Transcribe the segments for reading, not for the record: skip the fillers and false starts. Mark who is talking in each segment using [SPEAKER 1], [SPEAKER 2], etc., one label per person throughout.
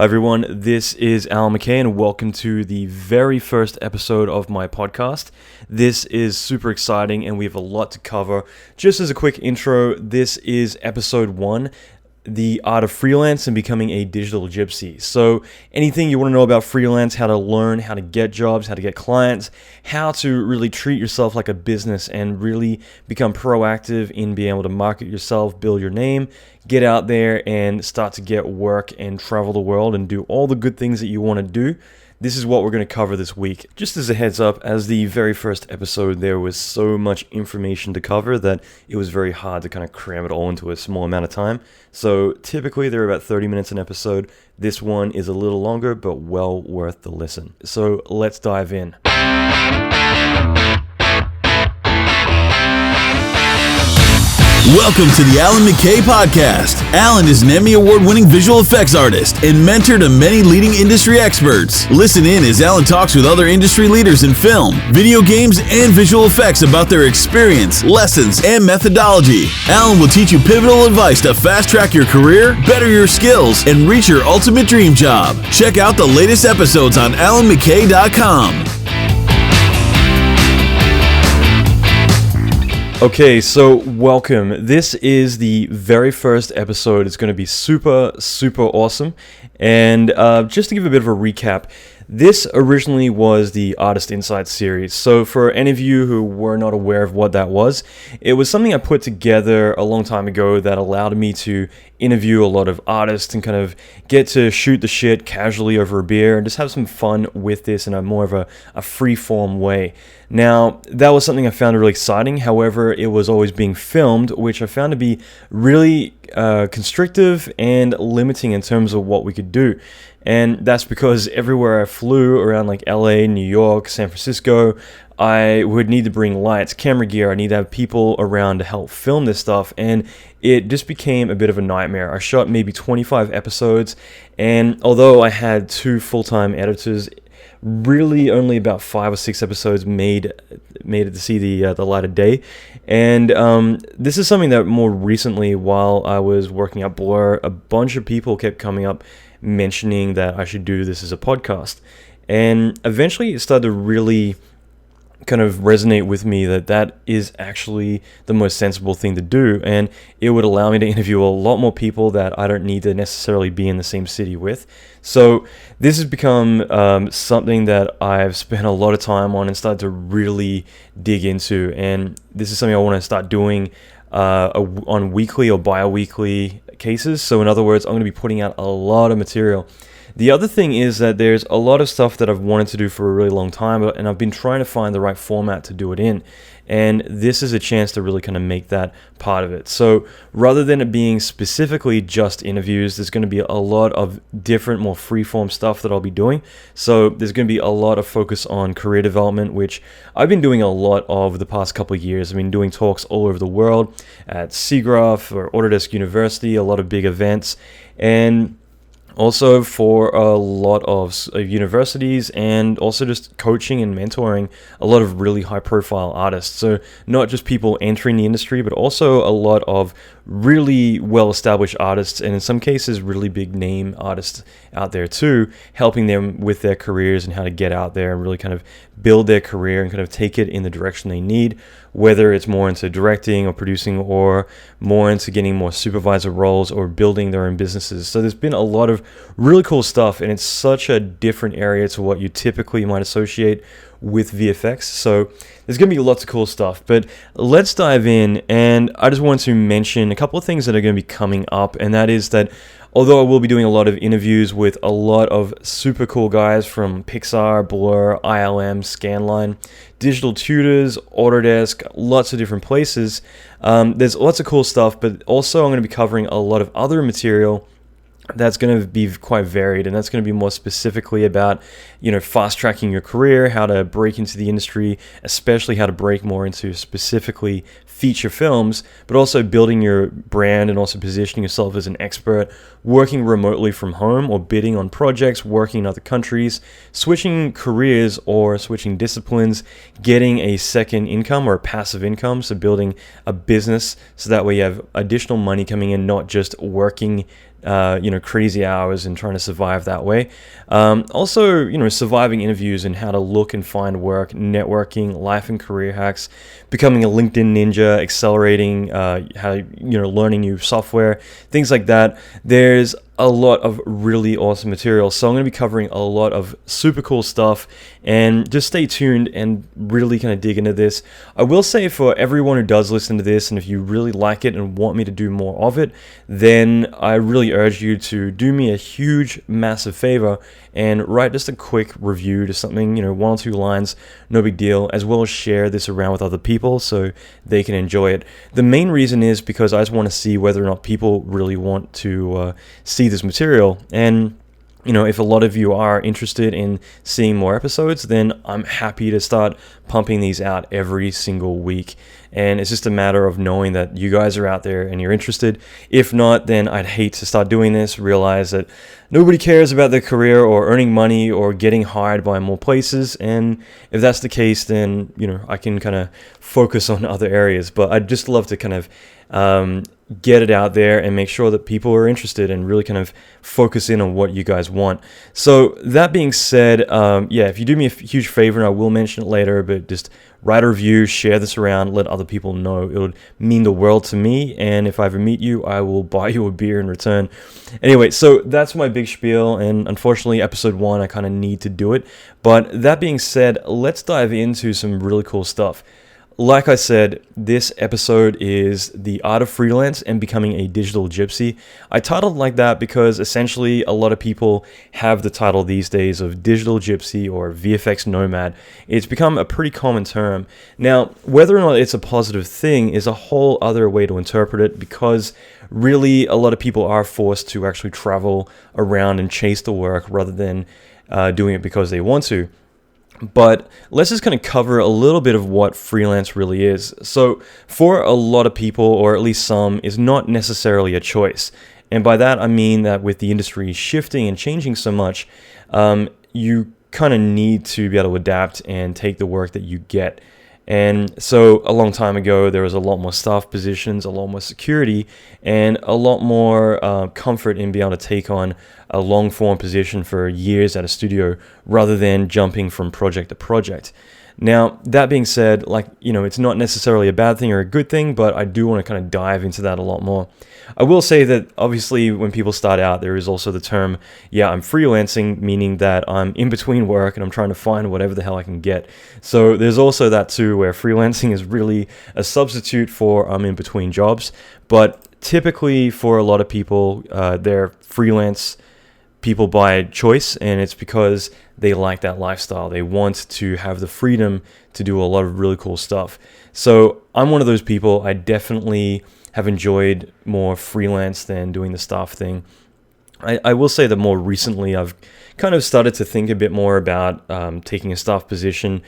[SPEAKER 1] Hi everyone, this is Allan McKay and welcome to the very first episode of my podcast. This is super exciting and we have a lot to cover. Just as a quick intro, this is episode 1, the art of freelance and becoming a digital gypsy. So anything you want to know about freelance, how to learn, how to get jobs, how to get clients, how to really treat yourself like a business and really become proactive in being able to market yourself, build your name, get out there and start to get work and travel the world and do all the good things that you want to do. This is what we're going to cover this week. Just as a heads up, as the very first episode, there was so much information to cover that it was very hard to kind of cram it all into a small amount of time. So typically they're about 30 minutes an episode. This one is a little longer, but well worth the listen. So let's dive in.
[SPEAKER 2] Welcome to the Allan McKay podcast. Allan is an Emmy Award-winning visual effects artist and mentor to many leading industry experts. Listen in as Allan talks with other industry leaders in film, video games, and visual effects about their experience, lessons, and methodology. Allan will teach you pivotal advice to fast-track your career, better your skills, and reach your ultimate dream job. Check out the latest episodes on allanmckay.com.
[SPEAKER 1] Okay, so welcome. This is the very first episode. It's going to be super awesome. And just to give a bit of a recap, this originally was the Artist Insights series. So for any of you who were not aware of what that was, it was something I put together a long time ago that allowed me to interview a lot of artists and kind of get to shoot the shit casually over a beer and just have some fun with this in a more of a free-form way. Now, that was something I found really exciting. However, it was always being filmed, which I found to be really constrictive and limiting in terms of what we could do. And that's because everywhere I flew around like LA, New York, San Francisco, I would need to bring lights, camera gear. I need to have people around to help film this stuff. And it just became a bit of a nightmare. I shot maybe 25 episodes. And although I had 2 full-time editors, really only about 5 or 6 episodes made it to see the light of day. And this is something that more recently, while I was working at Blur, a bunch of people kept coming up mentioning that I should do this as a podcast. And eventually it started to really kind of resonate with me that is actually the most sensible thing to do, and it would allow me to interview a lot more people that I don't need to necessarily be in the same city with. So this has become something that I've spent a lot of time on and started to really dig into, and this is something I want to start doing on weekly or bi-weekly cases. So in other words, I'm going to be putting out a lot of material. The other thing is that there's a lot of stuff that I've wanted to do for a really long time, and I've been trying to find the right format to do it in. And this is a chance to really kind of make that part of it. So rather than it being specifically just interviews, there's going to be a lot of different, more free-form stuff that I'll be doing. So there's going to be a lot of focus on career development, which I've been doing a lot of the past couple of years. I've been doing talks all over the world at SIGGRAPH or Autodesk University, a lot of big events, and also for a lot of universities, and also just coaching and mentoring a lot of really high-profile artists. So not just people entering the industry, but also a lot of really well-established artists, and in some cases really big-name artists out there too, helping them with their careers and how to get out there and really kind of build their career and kind of take it in the direction they need, whether it's more into directing or producing or more into getting more supervisor roles or building their own businesses. So there's been a lot of really cool stuff, and it's such a different area to what you typically might associate with VFX. So there's going to be lots of cool stuff, but let's dive in. And I just want to mention a couple of things that are going to be coming up, and that is that although I will be doing a lot of interviews with a lot of super cool guys from Pixar, Blur, ILM, Scanline, Digital Tutors, Autodesk, lots of different places, there's lots of cool stuff, but also I'm going to be covering a lot of other material that's going to be quite varied, and that's going to be more specifically about, fast tracking your career, how to break into the industry, especially how to break more into specifically feature films, but also building your brand and also positioning yourself as an expert, working remotely from home or bidding on projects, working in other countries, switching careers or switching disciplines, getting a second income or a passive income, so building a business so that way you have additional money coming in, not just working crazy hours and trying to survive that way. Also, surviving interviews and how to look and find work, networking, life and career hacks, becoming a LinkedIn ninja, accelerating, learning new software, things like that. There's a lot of really awesome material. So I'm going to be covering a lot of super cool stuff, and just stay tuned and really kind of dig into this. I will say, for everyone who does listen to this, and if you really like it and want me to do more of it, then I really urge you to do me a huge, massive favor and write just a quick review to something, 1 or 2 lines, no big deal, as well as share this around with other people so they can enjoy it. The main reason is because I just want to see whether or not people really want to see this material. And if a lot of you are interested in seeing more episodes, then I'm happy to start pumping these out every single week. And it's just a matter of knowing that you guys are out there and you're interested. If not, then I'd hate to start doing this, realize that nobody cares about their career or earning money or getting hired by more places. And if that's the case, then, I can kind of focus on other areas. But I'd just love to kind of get it out there and make sure that people are interested and really kind of focus in on what you guys want. So that being said, if you do me a huge favor, and I will mention it later, but just write a review, share this around, let other people know. It would mean the world to me, and if I ever meet you, I will buy you a beer in return. Anyway, so that's my big spiel, and unfortunately, episode 1, I kind of need to do it. But that being said, let's dive into some really cool stuff. Like I said, this episode is The Art of Freelance and Becoming a Digital Gypsy. I titled like that because essentially a lot of people have the title these days of Digital Gypsy or VFX Nomad. It's become a pretty common term. Now, whether or not it's a positive thing is a whole other way to interpret it, because really a lot of people are forced to actually travel around and chase the work rather than doing it because they want to. But let's just kind of cover a little bit of what freelance really is. So for a lot of people, or at least some, is not necessarily a choice. And by that, I mean that with the industry shifting and changing so much, you kind of need to be able to adapt and take the work that you get. And so a long time ago, there was a lot more staff positions, a lot more security, and a lot more comfort in being able to take on a long-form position for years at a studio rather than jumping from project to project. Now, that being said, it's not necessarily a bad thing or a good thing, but I do want to kind of dive into that a lot more. I will say that obviously when people start out, there is also the term, I'm freelancing, meaning that I'm in between work and I'm trying to find whatever the hell I can get. So there's also that too, where freelancing is really a substitute for I'm in between jobs. But typically for a lot of people, they're freelance people by choice, and it's because they like that lifestyle. They want to have the freedom to do a lot of really cool stuff. So I'm one of those people. I definitely have enjoyed more freelance than doing the staff thing. I will say that more recently I've kind of started to think a bit more about taking a staff position,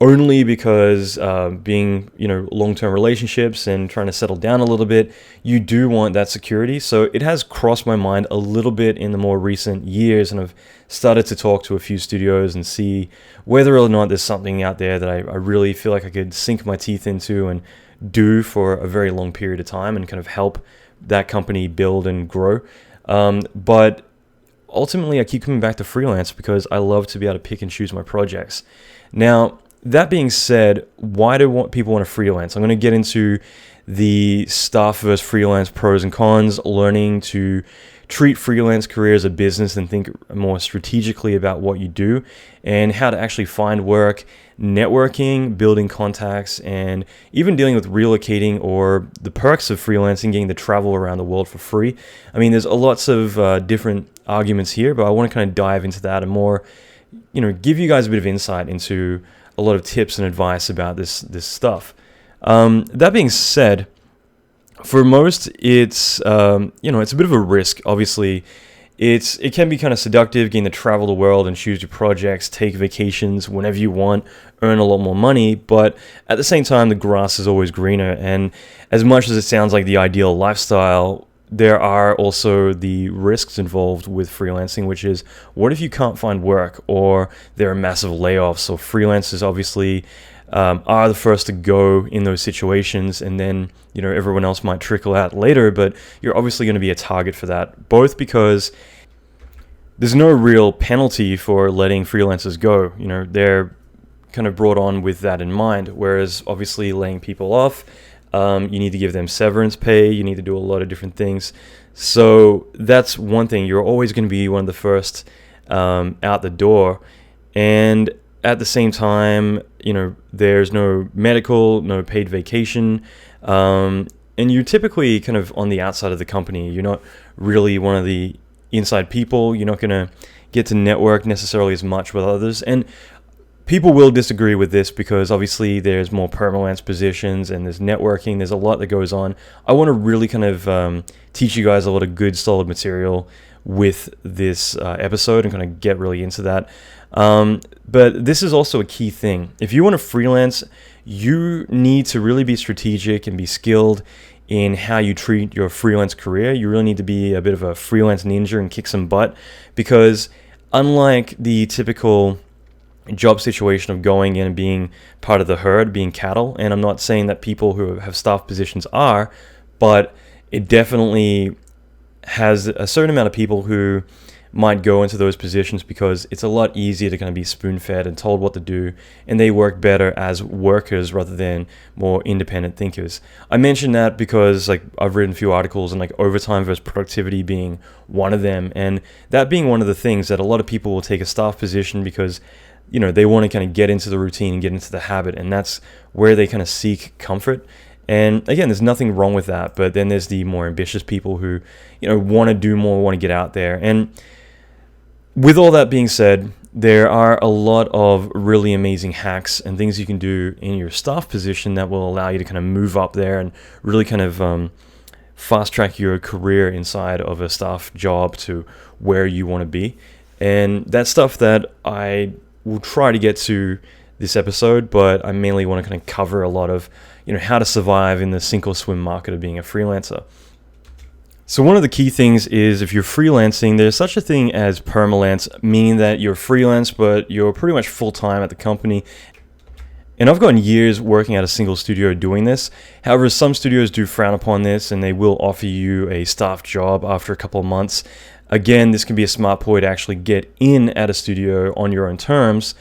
[SPEAKER 1] only because being, long-term relationships and trying to settle down a little bit, you do want that security. So it has crossed my mind a little bit in the more recent years, and I've started to talk to a few studios and see whether or not there's something out there that I really feel like I could sink my teeth into and do for a very long period of time and kind of help that company build and grow. But ultimately, I keep coming back to freelance because I love to be able to pick and choose my projects. Now, that being said, why do people want to freelance? I'm going to get into the staff versus freelance pros and cons, learning to treat freelance career as a business and think more strategically about what you do, and how to actually find work, networking, building contacts, and even dealing with relocating or the perks of freelancing, getting to travel around the world for free. I mean, there's lots of different arguments here, but I want to kind of dive into that and more, give you guys a bit of insight into a lot of tips and advice about this stuff. That being said, for most, it's it's a bit of a risk. Obviously, it can be kind of seductive, getting to travel the world and choose your projects, take vacations whenever you want, earn a lot more money. But at the same time, the grass is always greener. And as much as it sounds like the ideal lifestyle, there are also the risks involved with freelancing, which is, what if you can't find work or there are massive layoffs? So freelance is obviously are the first to go in those situations, and then everyone else might trickle out later, but you're obviously going to be a target for that, both because there's no real penalty for letting freelancers go. They're kind of brought on with that in mind, whereas obviously laying people off, you need to give them severance pay, you need to do a lot of different things. So that's one thing. You're always going to be one of the first out the door, and at the same time, there's no medical, no paid vacation, and you're typically kind of on the outside of the company. You're not really one of the inside people. You're not going to get to network necessarily as much with others, and people will disagree with this because obviously there's more freelance positions and there's networking. There's a lot that goes on. I want to really kind of teach you guys a lot of good, solid material with this episode and kind of get really into that. But this is also a key thing. If you want to freelance, you need to really be strategic and be skilled in how you treat your freelance career. You really need to be a bit of a freelance ninja and kick some butt, because unlike the typical job situation of going in and being part of the herd, being cattle, and I'm not saying that people who have staff positions are, but it definitely has a certain amount of people who might go into those positions because it's a lot easier to kind of be spoon-fed and told what to do, and they work better as workers rather than more independent thinkers. I mention that because I've written a few articles on overtime versus productivity being one of them, and that being one of the things that a lot of people will take a staff position because they want to kind of get into the routine and get into the habit, and that's where they kind of seek comfort. And again, there's nothing wrong with that, but then there's the more ambitious people who, want to do more, want to get out there. And with all that being said, there are a lot of really amazing hacks and things you can do in your staff position that will allow you to kind of move up there and really kind of fast track your career inside of a staff job to where you want to be. And that's stuff that I will try to get to this episode, but I mainly want to kind of cover a lot of how to survive in the sink or swim market of being a freelancer. So one of the key things is, if you're freelancing, there's such a thing as permalance, meaning that you're freelance but you're pretty much full-time at the company. And I've gone years working at a single studio doing this. However, some studios do frown upon this, and they will offer you a staff job after a couple of months. Again, this can be a smart ploy to actually get in at a studio on your own terms.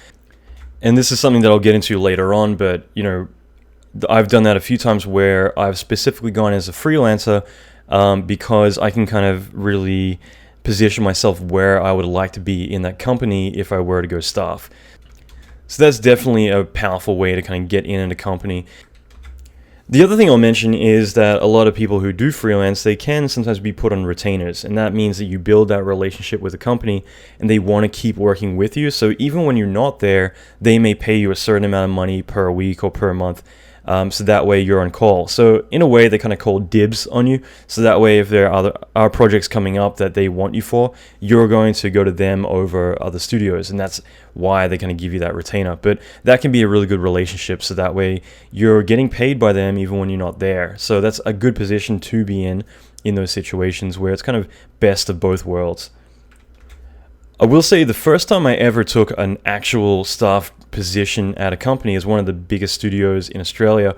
[SPEAKER 1] And this is something that I'll get into later on, but I've done that a few times where I've specifically gone as a freelancer because I can kind of really position myself where I would like to be in that company if I were to go staff. So that's definitely a powerful way to kind of get in a company. The other thing I'll mention is that a lot of people who do freelance, they can sometimes be put on retainers, and that means that you build that relationship with a company and they want to keep working with you. So even when you're not there, they may pay you a certain amount of money per week or per month. So that way you're on call. So in a way, they kind of call dibs on you. So that way, if there are projects coming up that they want you for, you're going to go to them over other studios. And that's why they kind of give you that retainer. But that can be a really good relationship. So that way you're getting paid by them even when you're not there. So that's a good position to be in those situations where it's kind of best of both worlds. I will say the first time I ever took an actual staff position at a company is one of the biggest studios in Australia.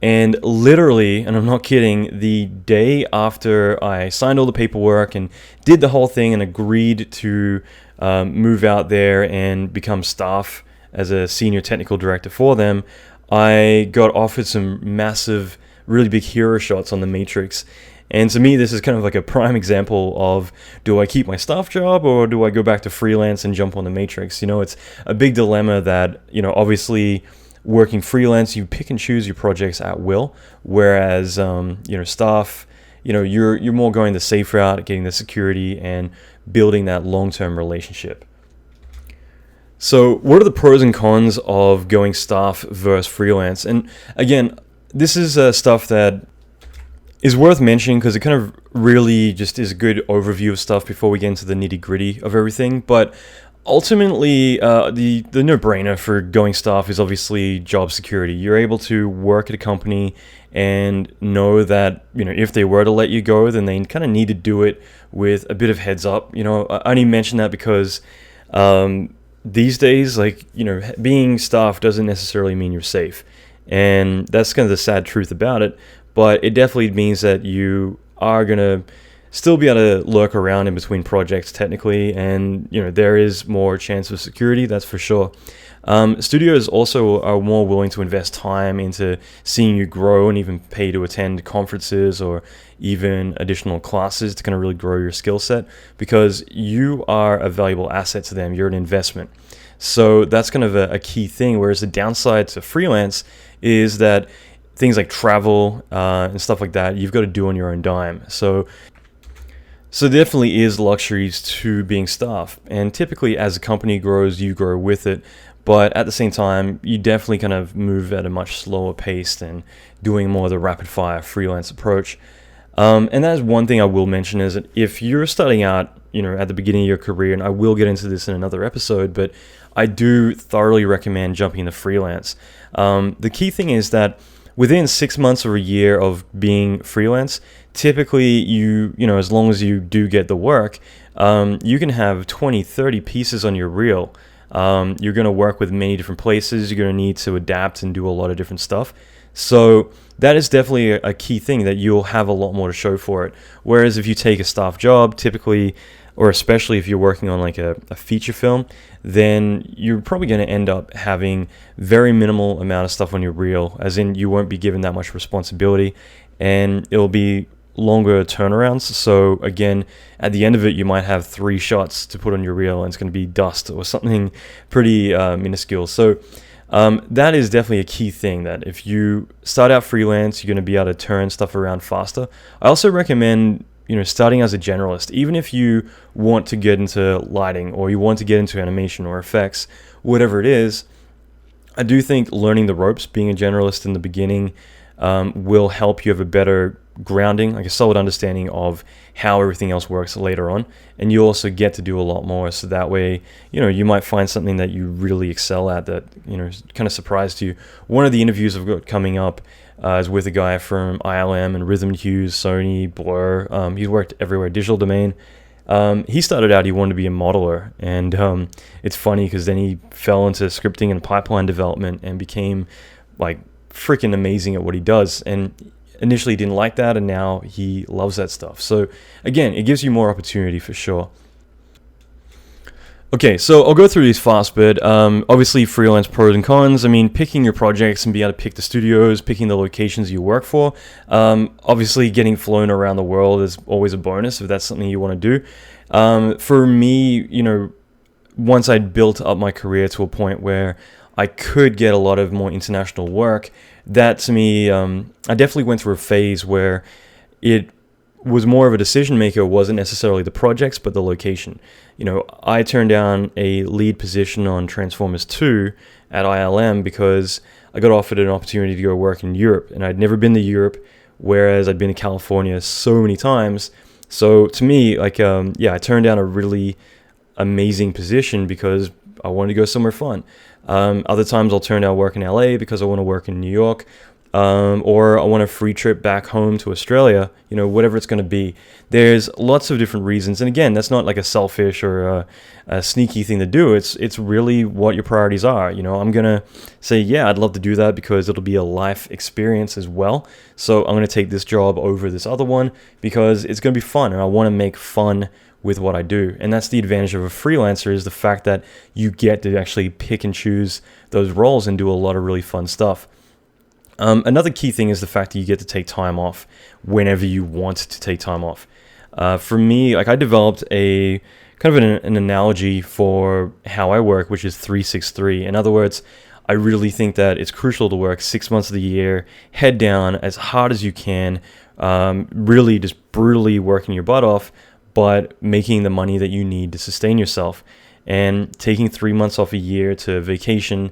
[SPEAKER 1] And literally, and I'm not kidding, the day after I signed all the paperwork and did the whole thing and agreed to move out there and become staff as a senior technical director for them, I got offered some massive, really big hero shots on the Matrix. And to me, this is kind of like a prime example of, do I keep my staff job or do I go back to freelance and jump on the Matrix? It's a big dilemma that, obviously working freelance, you pick and choose your projects at will. Whereas, staff, you're more going the safe route, getting the security and building that long-term relationship. So what are the pros and cons of going staff versus freelance? And again, this is stuff that is worth mentioning because it kind of really just is a good overview of stuff before we get into the nitty-gritty of everything. But ultimately, the no-brainer for going staff is obviously job security. You're able to work at a company and know that, if they were to let you go, then they kind of need to do it with a bit of heads up. I only mention that because these days, like, being staff doesn't necessarily mean you're safe. And that's kind of the sad truth about it. But it definitely means that you are going to still be able to lurk around in between projects technically. And, there is more chance of security, that's for sure. Studios also are more willing to invest time into seeing you grow and even pay to attend conferences or even additional classes to kind of really grow your skill set, because you are a valuable asset to them. You're an investment. So that's kind of a key thing. Whereas the downside to freelance is that things like travel and stuff like that, you've got to do on your own dime. So there definitely is luxuries to being staff. And typically as a company grows, you grow with it. But at the same time, you definitely kind of move at a much slower pace than doing more of the rapid-fire freelance approach. And that is one thing I will mention, is that if you're starting out, at the beginning of your career, and I will get into this in another episode, but I do thoroughly recommend jumping into freelance. The key thing is that within 6 months or a year of being freelance, typically as long as you do get the work, you can have 20, 30 pieces on your reel. You're going to work with many different places. You're going to need to adapt and do a lot of different stuff. So that is definitely a key thing, that you'll have a lot more to show for it. Whereas if you take a staff job, typically, or especially if you're working on like a feature film, then you're probably going to end up having very minimal amount of stuff on your reel, as in you won't be given that much responsibility, and it'll be longer turnarounds. So again, at the end of it, you might have 3 shots to put on your reel, and it's going to be dust or something pretty minuscule. So that is definitely a key thing, that if you start out freelance, you're going to be able to turn stuff around faster. I also recommend starting as a generalist. Even if you want to get into lighting, or you want to get into animation or effects, whatever it is, I do think learning the ropes, being a generalist in the beginning, will help you have a better grounding, like a solid understanding of how everything else works later on. And you also get to do a lot more, so that way you might find something that you really excel at that kind of surprised you. One of the interviews I've got coming up is with a guy from ILM and Rhythm Hughes, Sony, Blur. He's worked everywhere, Digital Domain. He started out, he wanted to be a modeler, and it's funny because then he fell into scripting and pipeline development and became like freaking amazing at what he does. And initially didn't like that, and now he loves that stuff. So again, it gives you more opportunity for sure. Okay, so I'll go through these fast, but obviously freelance pros and cons. I mean, picking your projects and being able to pick the studios, picking the locations you work for. Obviously getting flown around the world is always a bonus if that's something you want to do. For me, once I'd built up my career to a point where I could get a lot of more international work, that to me, I definitely went through a phase where it was more of a decision maker. It wasn't necessarily the projects, but the location. I turned down a lead position on Transformers 2 at ILM because I got offered an opportunity to go work in Europe, and I'd never been to Europe, whereas I'd been to California so many times. So to me, I turned down a really amazing position because I wanted to go somewhere fun. Other times I'll turn down work in LA because I want to work in New York, or I want a free trip back home to Australia, whatever it's going to be. There's lots of different reasons. And again, that's not like a selfish or a sneaky thing to do. It's really what your priorities are. I'm going to say, yeah, I'd love to do that because it'll be a life experience as well. So I'm going to take this job over this other one because it's going to be fun, and I want to make fun with what I do. And that's the advantage of a freelancer, is the fact that you get to actually pick and choose those roles and do a lot of really fun stuff. Another key thing is the fact that you get to take time off whenever you want to take time off. For me, I developed a kind of an analogy for how I work, which is 3-6-3. In other words, I really think that it's crucial to work 6 months of the year, head down as hard as you can, really just brutally working your butt off, but making the money that you need to sustain yourself. And taking 3 months off a year to vacation,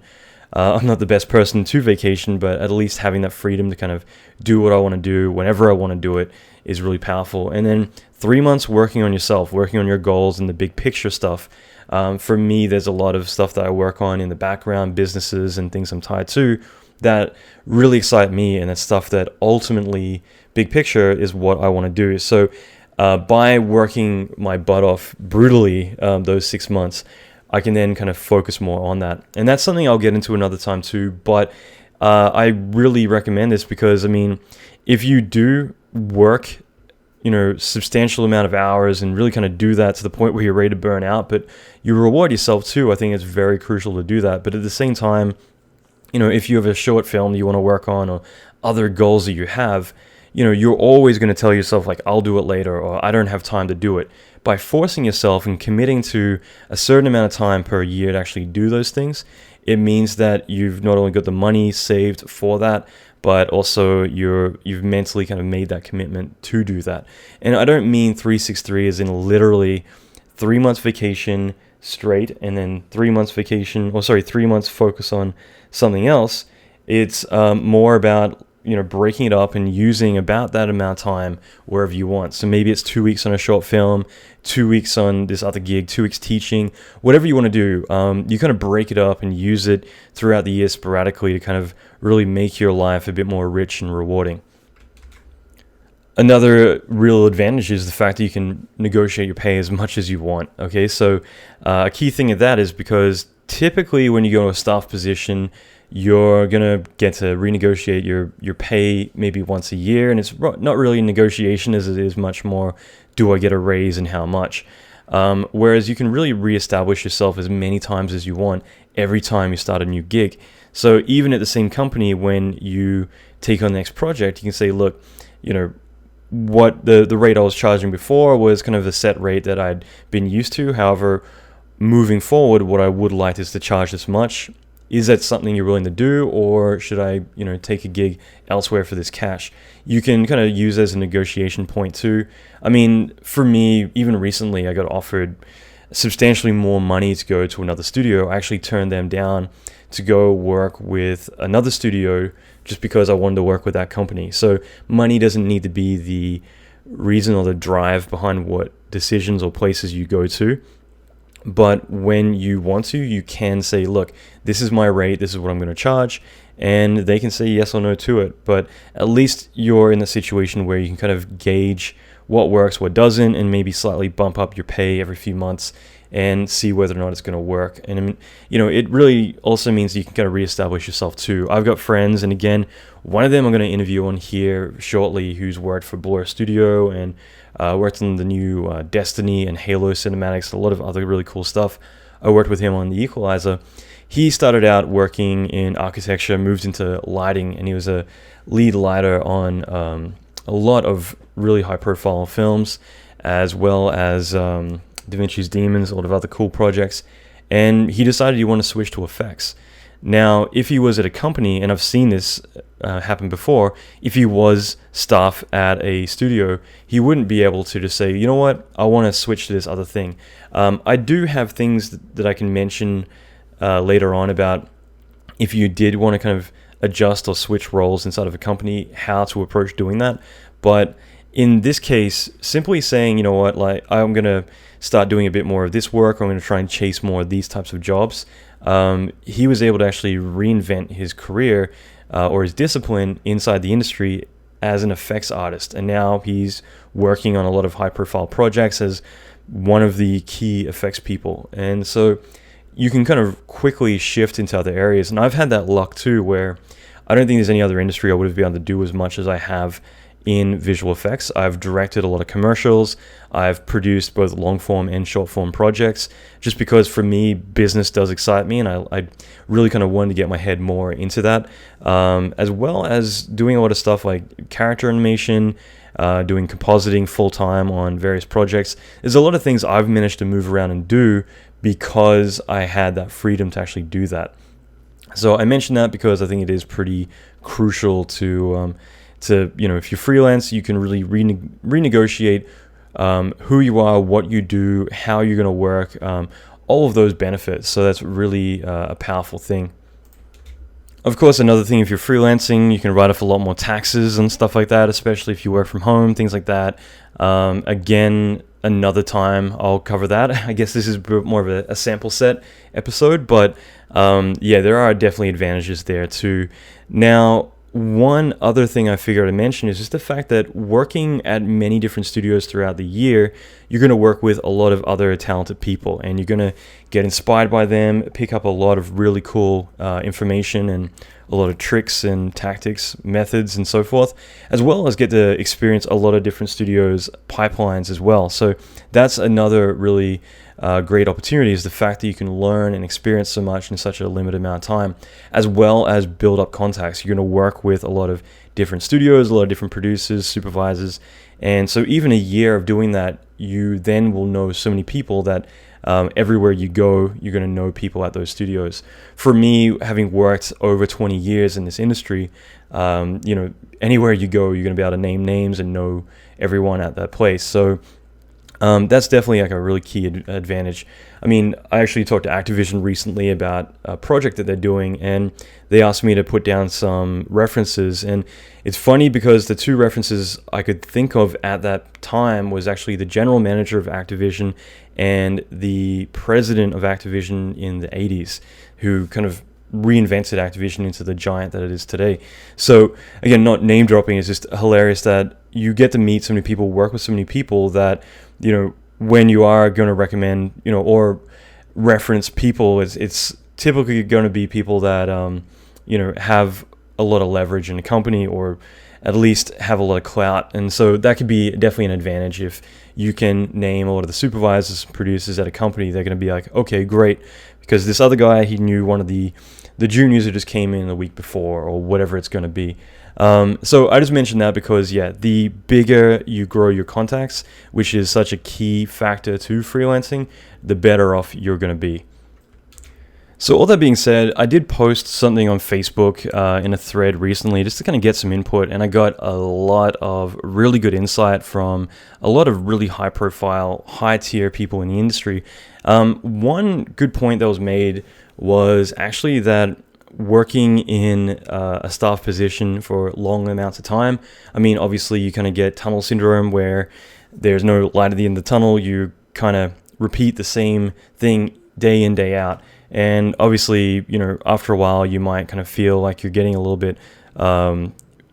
[SPEAKER 1] I'm not the best person to vacation, but at least having that freedom to kind of do what I want to do whenever I want to do it is really powerful. And then 3 months working on yourself, working on your goals and the big picture stuff. For me, there's a lot of stuff that I work on in the background, businesses and things I'm tied to, that really excite me, and that's stuff that ultimately, big picture, is what I want to do. So by working my butt off brutally those 6 months, I can then kind of focus more on that. And that's something I'll get into another time too, but I really recommend this because, I mean, if you do work, substantial amount of hours and really kind of do that to the point where you're ready to burn out, but you reward yourself too, I think it's very crucial to do that. But at the same time, if you have a short film you want to work on or other goals that you have, you're always going to tell yourself like, I'll do it later, or I don't have time to do it. By forcing yourself and committing to a certain amount of time per year to actually do those things, it means that you've not only got the money saved for that, but also you've mentally kind of made that commitment to do that. And I don't mean 363 as in literally 3 months vacation straight and then 3 months vacation, 3 months focus on something else. It's more about breaking it up and using about that amount of time wherever you want. So maybe it's 2 weeks on a short film, 2 weeks on this other gig, 2 weeks teaching, whatever you want to do. You kind of break it up and use it throughout the year sporadically to kind of really make your life a bit more rich and rewarding. Another real advantage is the fact that you can negotiate your pay as much as you want. Okay, so a key thing of that is because typically when you go to a staff position, you're going to get to renegotiate your pay maybe once a year, and it's not really a negotiation as it is much more, do I get a raise and how much? Whereas you can really reestablish yourself as many times as you want every time you start a new gig. So even at the same company, when you take on the next project, you can say, look, what the rate I was charging before was kind of a set rate that I'd been used to. However, moving forward, what I would like is to charge this much. Is that something you're willing to do, or should I, take a gig elsewhere for this cash? You can kind of use as a negotiation point too. I mean, for me, even recently, I got offered substantially more money to go to another studio. I actually turned them down to go work with another studio just because I wanted to work with that company. So money doesn't need to be the reason or the drive behind what decisions or places you go to. But when you want to, you can say, look, this is my rate, this is what I'm going to charge, and they can say yes or no to it. But at least you're in a situation where you can kind of gauge what works, what doesn't, and maybe slightly bump up your pay every few months and see whether or not it's going to work. And it really also means you can kind of reestablish yourself too. I've got friends, and again, one of them I'm going to interview on here shortly, who's worked for Blur Studio and worked on the new Destiny and Halo cinematics, a lot of other really cool stuff. I worked with him on The Equalizer. He started out working in architecture, moved into lighting, and he was a lead lighter on a lot of really high-profile films, as well as Da Vinci's Demons, a lot of other cool projects. And he decided he wanted to switch to effects. Now, if he was at a company, and I've seen this happen before, if he was staff at a studio, he wouldn't be able to just say, you know what, I want to switch to this other thing. I do have things that I can mention later on about if you did want to kind of adjust or switch roles inside of a company, how to approach doing that. But in this case, simply saying, you know what, like I'm going to start doing a bit more of this work, or I'm going to try and chase more of these types of jobs. He was able to actually reinvent his career or his discipline inside the industry as an effects artist. And now he's working on a lot of high profile projects as one of the key effects people. And so you can kind of quickly shift into other areas. And I've had that luck too, where I don't think there's any other industry I would have been able to do as much as I have in visual effects. I've directed a lot of commercials. I've produced both long form and short form projects, just because for me, business does excite me, and I really kind of wanted to get my head more into that, as well as doing a lot of stuff like character animation, doing compositing full time on various projects. There's a lot of things I've managed to move around and do because I had that freedom to actually do that. So I mention that because I think it is pretty crucial to if you're freelance, you can really renegotiate who you are, what you do, how you're going to work, all of those benefits. So that's really a powerful thing. Of course, another thing, if you're freelancing, you can write off a lot more taxes and stuff like that, especially if you work from home, things like that. Again, another time I'll cover that. I guess this is more of a sample set episode, but there are definitely advantages there too. Now, one other thing I figured I'd mention is just the fact that working at many different studios throughout the year, you're going to work with a lot of other talented people, and you're going to get inspired by them, pick up a lot of really cool information and a lot of tricks and tactics, methods, and so forth, as well as get to experience a lot of different studios' pipelines as well. So that's another really great opportunity, is the fact that you can learn and experience so much in such a limited amount of time, as well as build up contacts. You're going to work with a lot of different studios, a lot of different producers, supervisors, and so even a year of doing that, you then will know so many people that everywhere you go, you're going to know people at those studios. For me, having worked over 20 years in this industry, anywhere you go, you're going to be able to name names and know everyone at that place. So that's definitely like a really key advantage. I mean, I actually talked to Activision recently about a project that they're doing, and they asked me to put down some references. And it's funny because the two references I could think of at that time was actually the general manager of Activision and the president of Activision in the 80s, who kind of reinvented Activision into the giant that it is today. So again, not name dropping, it's just hilarious that you get to meet so many people, work with so many people that, when you are going to recommend, or reference people, it's typically going to be people that, have a lot of leverage in a company, or at least have a lot of clout. And so that could be definitely an advantage. If you can name a lot of the supervisors and producers at a company, they're going to be like, okay, great, because this other guy, he knew one of the juniors who just came in the week before, or whatever it's going to be. So I just mentioned that because, the bigger you grow your contacts, which is such a key factor to freelancing, the better off you're going to be. So all that being said, I did post something on Facebook in a thread recently just to kind of get some input, and I got a lot of really good insight from a lot of really high-profile, high-tier people in the industry. One good point that was made was actually that working in a staff position for long amounts of time, I mean, obviously you kind of get tunnel syndrome where there's no light at the end of the tunnel. You kind of repeat the same thing day in, day out. And obviously, after a while, you might kind of feel like you're getting a little bit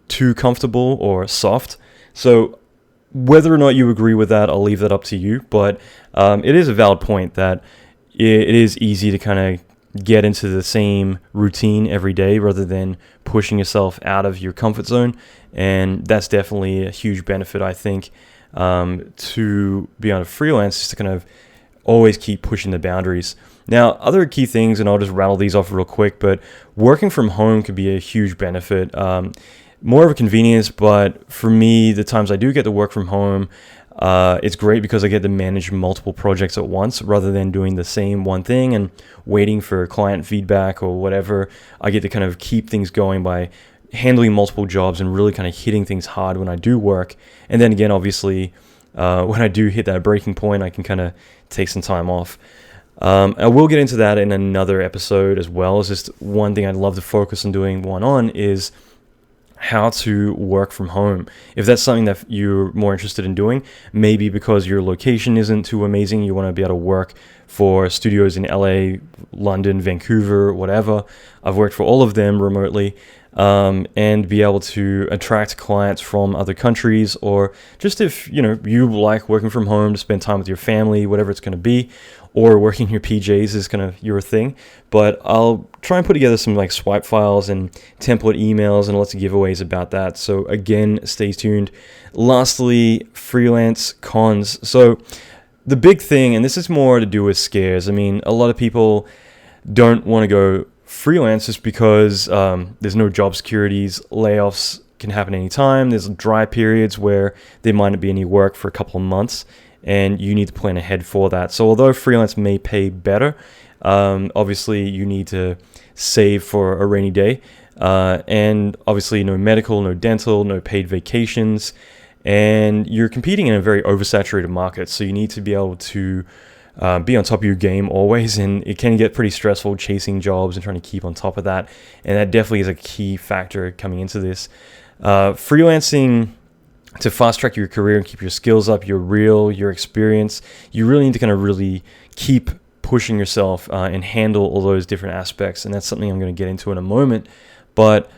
[SPEAKER 1] too comfortable or soft. So whether or not you agree with that, I'll leave that up to you. But it is a valid point that it is easy to kind of get into the same routine every day rather than pushing yourself out of your comfort zone. And that's definitely a huge benefit, I think, to be on a freelance, is to kind of always keep pushing the boundaries. Now, other key things, and I'll just rattle these off real quick, but working from home could be a huge benefit. More of a convenience, but for me, the times I do get to work from home, it's great because I get to manage multiple projects at once rather than doing the same one thing and waiting for client feedback or whatever. I get to kind of keep things going by handling multiple jobs and really kind of hitting things hard when I do work. And then again, obviously, when I do hit that breaking point, I can kind of take some time off. I will get into that in another episode as well. It's just one thing I'd love to focus on doing one on is how to work from home. If that's something that you're more interested in doing, maybe because your location isn't too amazing, you want to be able to work for studios in LA, London, Vancouver, whatever. I've worked for all of them remotely, and be able to attract clients from other countries, or just if you like working from home to spend time with your family, whatever it's going to be, or working your PJs is kind of your thing. But I'll try and put together some like swipe files and template emails and lots of giveaways about that. So again, stay tuned. Lastly, freelance cons. So the big thing, and this is more to do with scares. I mean, a lot of people don't want to go freelance just because there's no job securities. Layoffs can happen anytime. There's dry periods where there might not be any work for a couple of months, and you need to plan ahead for that. So although freelance may pay better, obviously you need to save for a rainy day. And obviously no medical, no dental, no paid vacations. And you're competing in a very oversaturated market. So you need to be able to be on top of your game always. And it can get pretty stressful chasing jobs and trying to keep on top of that. And that definitely is a key factor coming into this. Freelancing, to fast track your career and keep your skills up, your experience, you really need to kind of really keep pushing yourself and handle all those different aspects. And that's something I'm going to get into in a moment. But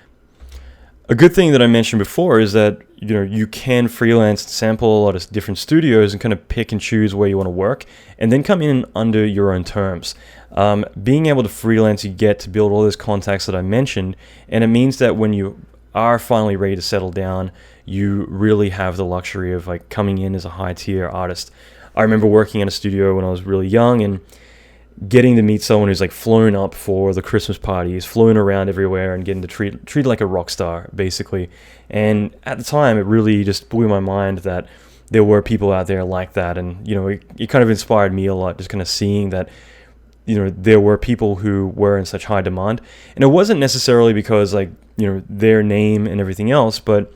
[SPEAKER 1] A good thing that I mentioned before is that you can freelance, sample a lot of different studios, and kind of pick and choose where you want to work, and then come in under your own terms. Being able to freelance, you get to build all those contacts that I mentioned, and it means that when you are finally ready to settle down, you really have the luxury of like coming in as a high tier artist. I remember working in a studio when I was really young and getting to meet someone who's like flown up for the Christmas parties, flown around everywhere, and getting to treated like a rock star, basically. And at the time, it really just blew my mind that there were people out there like that. And, it kind of inspired me a lot, just kind of seeing that, there were people who were in such high demand. And it wasn't necessarily because their name and everything else, but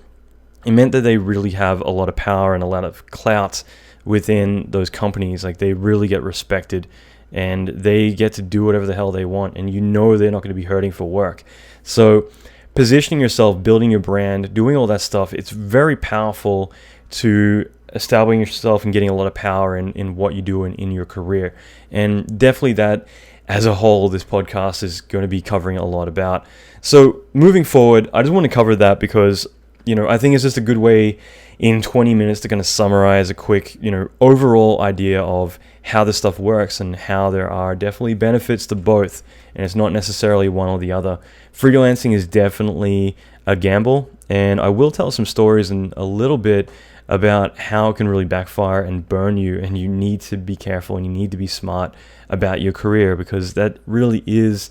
[SPEAKER 1] it meant that they really have a lot of power and a lot of clout within those companies. Like, they really get respected, and they get to do whatever the hell they want, and they're not going to be hurting for work. So positioning yourself, building your brand, doing all that stuff, it's very powerful to establishing yourself and getting a lot of power in what you do in your career. And definitely that, as a whole, this podcast is going to be covering a lot about. So moving forward, I just want to cover that because I think it's just a good way in 20 minutes to kind of summarize a quick, overall idea of how this stuff works and how there are definitely benefits to both, and it's not necessarily one or the other. Freelancing is definitely a gamble, and I will tell some stories in a little bit about how it can really backfire and burn you, and you need to be careful and you need to be smart about your career because that really is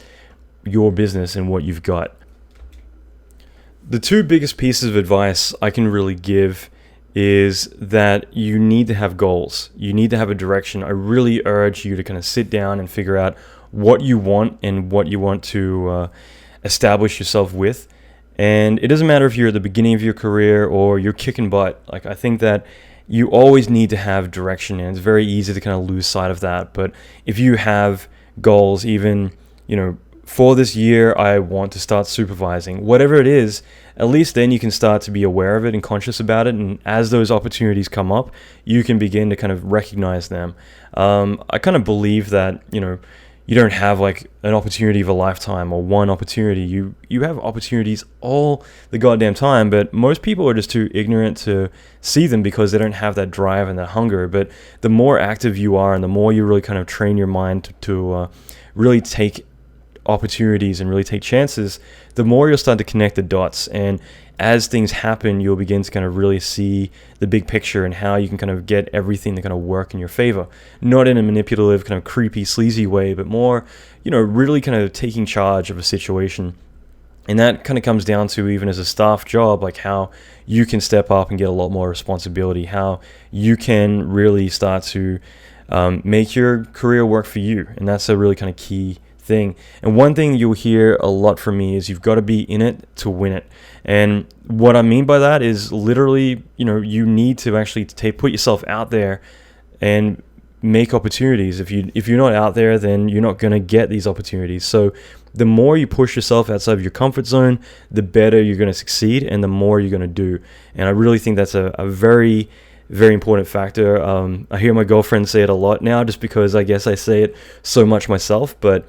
[SPEAKER 1] your business and what you've got. The two biggest pieces of advice I can really give is that you need to have goals. You need to have a direction. I really urge you to kind of sit down and figure out what you want and what you want to establish yourself with. And it doesn't matter if you're at the beginning of your career or you're kicking butt. Like, I think that you always need to have direction, and it's very easy to kind of lose sight of that. But if you have goals, even, for this year, I want to start supervising, whatever it is, at least then you can start to be aware of it and conscious about it. And as those opportunities come up, you can begin to kind of recognize them. I kind of believe that, you don't have like an opportunity of a lifetime or one opportunity. You have opportunities all the goddamn time, but most people are just too ignorant to see them because they don't have that drive and that hunger. But the more active you are and the more you really kind of train your mind to really take opportunities and really take chances, the more you'll start to connect the dots. And as things happen, you'll begin to kind of really see the big picture and how you can kind of get everything to kind of work in your favor. Not in a manipulative, kind of creepy, sleazy way, but more, really kind of taking charge of a situation. And that kind of comes down to, even as a staff job, like how you can step up and get a lot more responsibility, how you can really start to make your career work for you. And that's a really kind of key thing. And one thing you'll hear a lot from me is you've got to be in it to win it. And what I mean by that is literally, you need to actually put yourself out there and make opportunities. If you're not out there, then you're not going to get these opportunities. So the more you push yourself outside of your comfort zone, the better you're going to succeed and the more you're going to do. And I really think that's a very, very important factor. I hear my girlfriend say it a lot now just because I guess I say it so much myself, but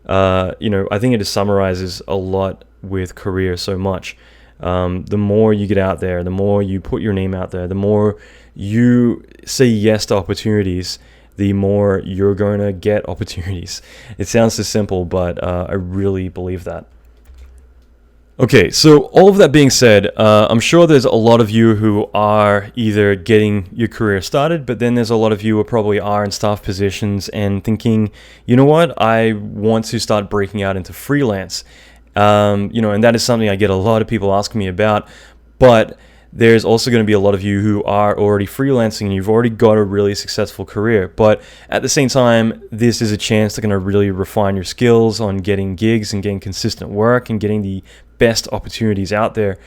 [SPEAKER 1] I think it just summarizes a lot with career so much. The more you get out there, the more you put your name out there, the more you say yes to opportunities, the more you're going to get opportunities. It sounds so simple, but I really believe that. Okay, so all of that being said, I'm sure there's a lot of you who are either getting your career started, but then there's a lot of you who probably are in staff positions and thinking, you know what, I want to start breaking out into freelance. And that is something I get a lot of people asking me about, but there's also going to be a lot of you who are already freelancing and you've already got a really successful career. But at the same time, this is a chance to kind of really refine your skills on getting gigs and getting consistent work and getting the best opportunities out there.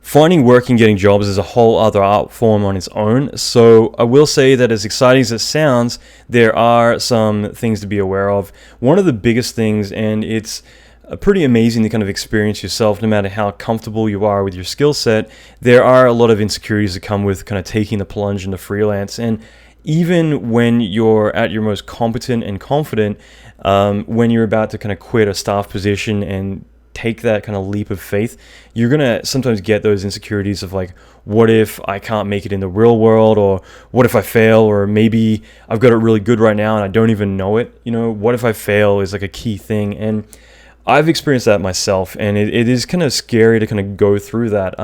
[SPEAKER 1] Finding work and getting jobs is a whole other art form on its own. So I will say that as exciting as it sounds, there are some things to be aware of. One of the biggest things, and it's pretty amazing to kind of experience yourself, no matter how comfortable you are with your skill set, there are a lot of insecurities that come with kind of taking the plunge into freelance. And even when you're at your most competent and confident, when you're about to kind of quit a staff position and take that kind of leap of faith, you're going to sometimes get those insecurities of like, what if I can't make it in the real world, or what if I fail, or maybe I've got it really good right now and I don't even know it. What if I fail is like a key thing. And I've experienced that myself, and it is kind of scary to kind of go through that.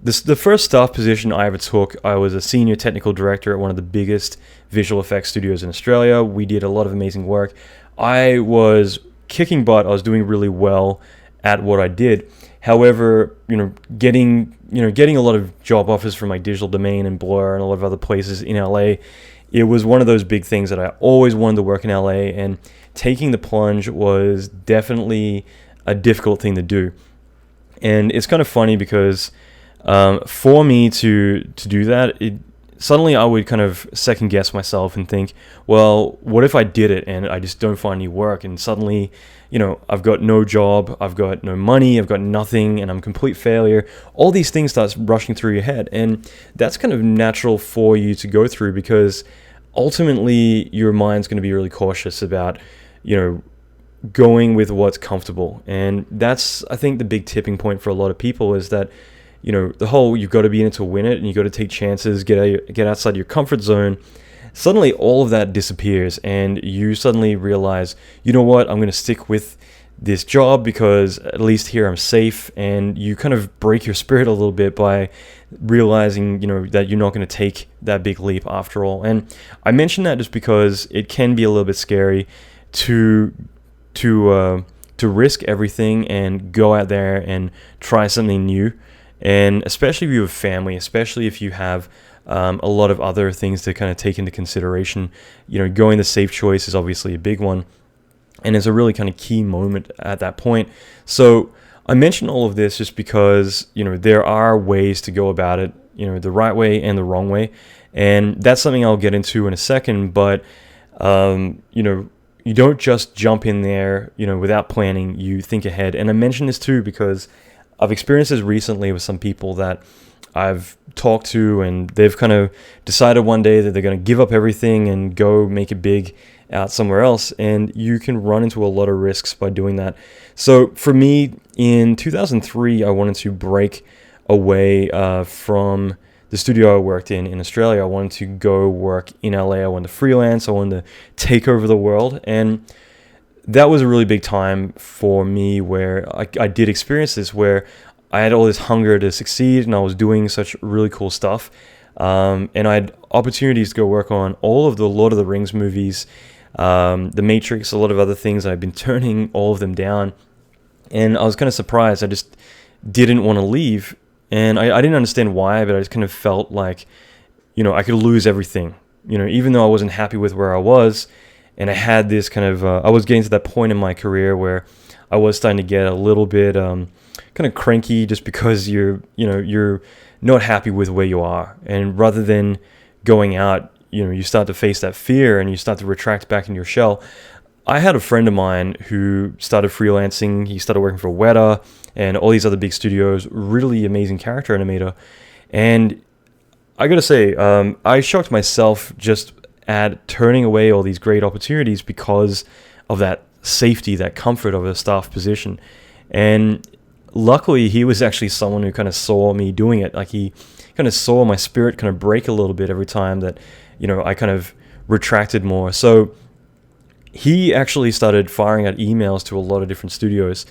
[SPEAKER 1] The first staff position I ever took, I was a senior technical director at one of the biggest visual effects studios in Australia. We did a lot of amazing work. I was kicking butt. I was doing really well at what I did. However, getting a lot of job offers from like Digital Domain and Blur and a lot of other places in LA, it was one of those big things that I always wanted to work in LA, and taking the plunge was definitely a difficult thing to do. And it's kind of funny because for me to do that, suddenly I would kind of second guess myself and think, well, what if I did it and I just don't find any work, and suddenly, I've got no job, I've got no money, I've got nothing, and I'm a complete failure. All these things start rushing through your head, and that's kind of natural for you to go through, because ultimately your mind's going to be really cautious about, going with what's comfortable. And that's, I think, the big tipping point for a lot of people, is that the whole, you've got to be in it to win it, and you've got to take chances, get outside your comfort zone. Suddenly all of that disappears, and you suddenly realize, you know what, I'm going to stick with this job because at least here I'm safe. And you kind of break your spirit a little bit by realizing, that you're not going to take that big leap after all. And I mention that just because it can be a little bit scary to risk everything and go out there and try something new. And especially if you have family, especially if you have a lot of other things to kind of take into consideration, going the safe choice is obviously a big one. And it's a really kind of key moment at that point. So I mention all of this just because, there are ways to go about it, the right way and the wrong way. And that's something I'll get into in a second. But, you don't just jump in there, without planning. You think ahead. And I mention this too because I've experienced this recently with some people that I've talked to, and they've kind of decided one day that they're going to give up everything and go make it big out somewhere else. And you can run into a lot of risks by doing that. So for me, in 2003, I wanted to break away from the studio I worked in Australia. I wanted to go work in LA. I wanted to freelance. I wanted to take over the world. And that was a really big time for me, where I did experience this, where I had all this hunger to succeed, and I was doing such really cool stuff. And I had opportunities to go work on all of the Lord of the Rings movies, The Matrix, a lot of other things. I've been turning all of them down. And I was kind of surprised. I just didn't want to leave. And I didn't understand why, but I just kind of felt like, I could lose everything. Even though I wasn't happy with where I was. And I had this kind of, I was getting to that point in my career where I was starting to get a little bit kind of cranky, just because you're not happy with where you are. And rather than going out, you start to face that fear and you start to retract back in your shell. I had a friend of mine who started freelancing. He started working for Weta and all these other big studios, really amazing character animator. And I got to say, I shocked myself just at turning away all these great opportunities because of that safety, that comfort of a staff position. And luckily, he was actually someone who kind of saw me doing it. Like, he kind of saw my spirit kind of break a little bit every time that, I kind of retracted more. So he actually started firing out emails to a lot of different studios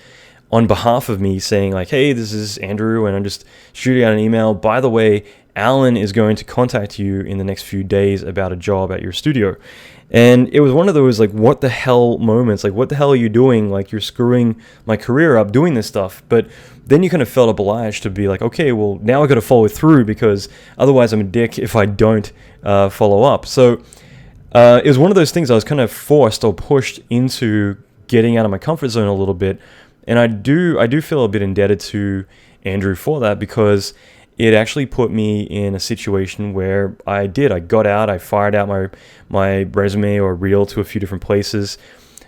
[SPEAKER 1] on behalf of me, saying like, hey, this is Andrew, and I'm just shooting out an email. By the way, Allan is going to contact you in the next few days about a job at your studio. And it was one of those, like, what the hell moments. Like, what the hell are you doing? Like, you're screwing my career up doing this stuff. But then you kind of felt obliged to be like, okay, well, now I got to follow through, because otherwise I'm a dick if I don't follow up. So it was one of those things I was kind of forced or pushed into getting out of my comfort zone a little bit. And I do feel a bit indebted to Andrew for that, because it actually put me in a situation where I got out, I fired out my resume or reel to a few different places.